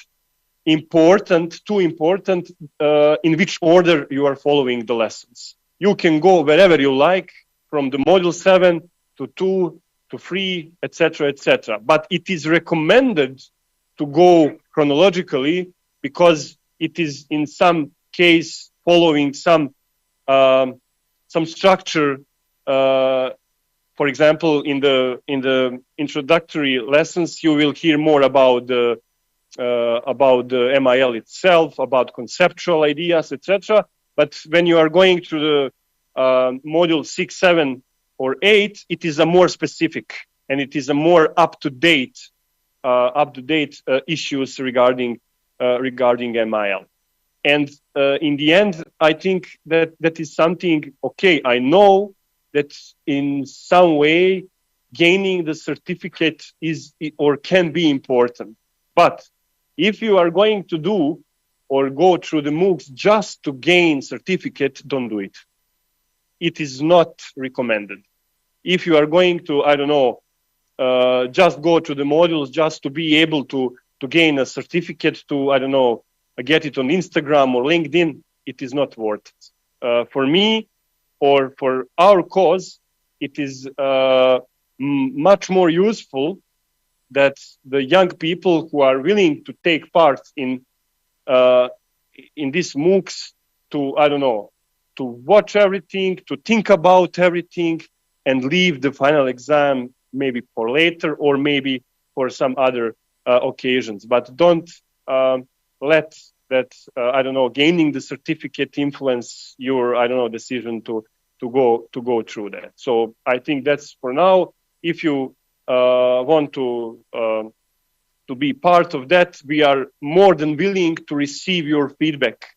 too important in which order you are following the lessons. You can go wherever you like, from the module 7 to 2 to 3, etc., etc. But it is recommended to go chronologically, because it is in some case following some structure. For example, in the introductory lessons, you will hear more about the MIL itself, about conceptual ideas, etc. But when you are going to the module 6, 7, or 8, it is a more specific, and it is a more up-to-date issues regarding MIL. And in the end, I think that is something, okay, I know that in some way gaining the certificate is or can be important. But if you are going to do or go through the MOOCs just to gain certificate, don't do it. It is not recommended. If you are going to, I don't know, just go to the modules just to be able to gain a certificate to, I don't know, get it on Instagram or LinkedIn, it is not worth it. For me or for our cause, it is much more useful that the young people who are willing to take part in these MOOCs to, I don't know, to watch everything, to think about everything, and leave the final exam maybe for later or maybe for some other occasions. But don't let that, I don't know, gaining the certificate influence your, I don't know, decision to go through that. So I think that's for now. If you want to be part of that, we are more than willing to receive your feedback.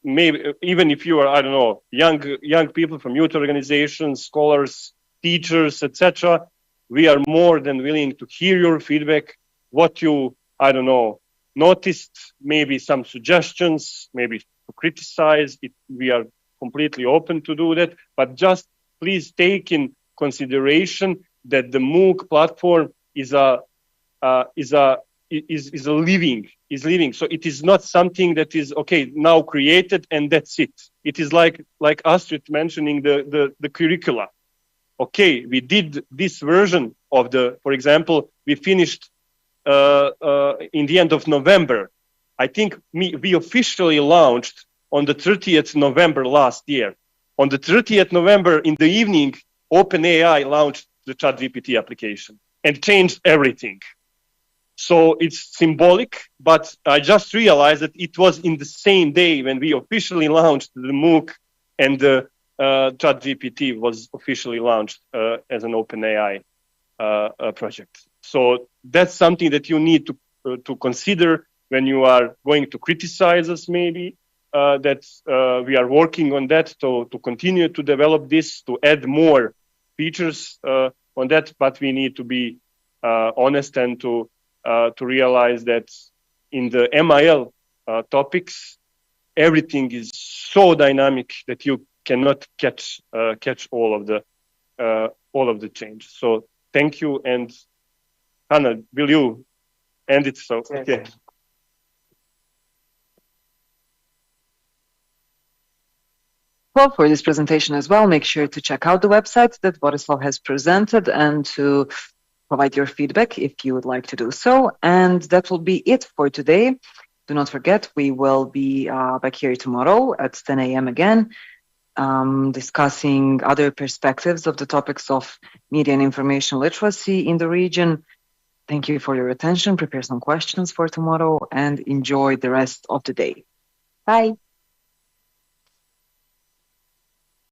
Maybe even if you are, I don't know, young people from youth organizations, scholars, teachers, etc., we are more than willing to hear your feedback. What you, I don't know, noticed, maybe some suggestions, maybe to criticize it. We are completely open to do that, but just please take in consideration that the MOOC platform is living. So it is not something that is okay now created and that's it. It is like Astrid mentioning the curricula. Okay, we did this version of for example, we finished in the end of November. I think we officially launched on the 30th November last year. On the 30th November in the evening, OpenAI launched the ChatGPT application and changed everything. So it's symbolic, but I just realized that it was in the same day when we officially launched the MOOC and the ChatGPT was officially launched as an OpenAI project. So that's something that you need to consider when you are going to criticize us, maybe, that we are working on that to continue to develop this, to add more features on that, but we need to be honest and to realize that in the MIL topics, everything is so dynamic that you cannot catch all of the change. So thank you, and Hannah, will you end it? So okay. Well, for this presentation as well, make sure to check out the website that Borislav has presented and to provide your feedback if you would like to do so. And that will be it for today. Do not forget, we will be back here tomorrow at 10 a.m. again, discussing other perspectives of the topics of media and information literacy in the region. Thank you for your attention. Prepare some questions for tomorrow and enjoy the rest of the day. Bye.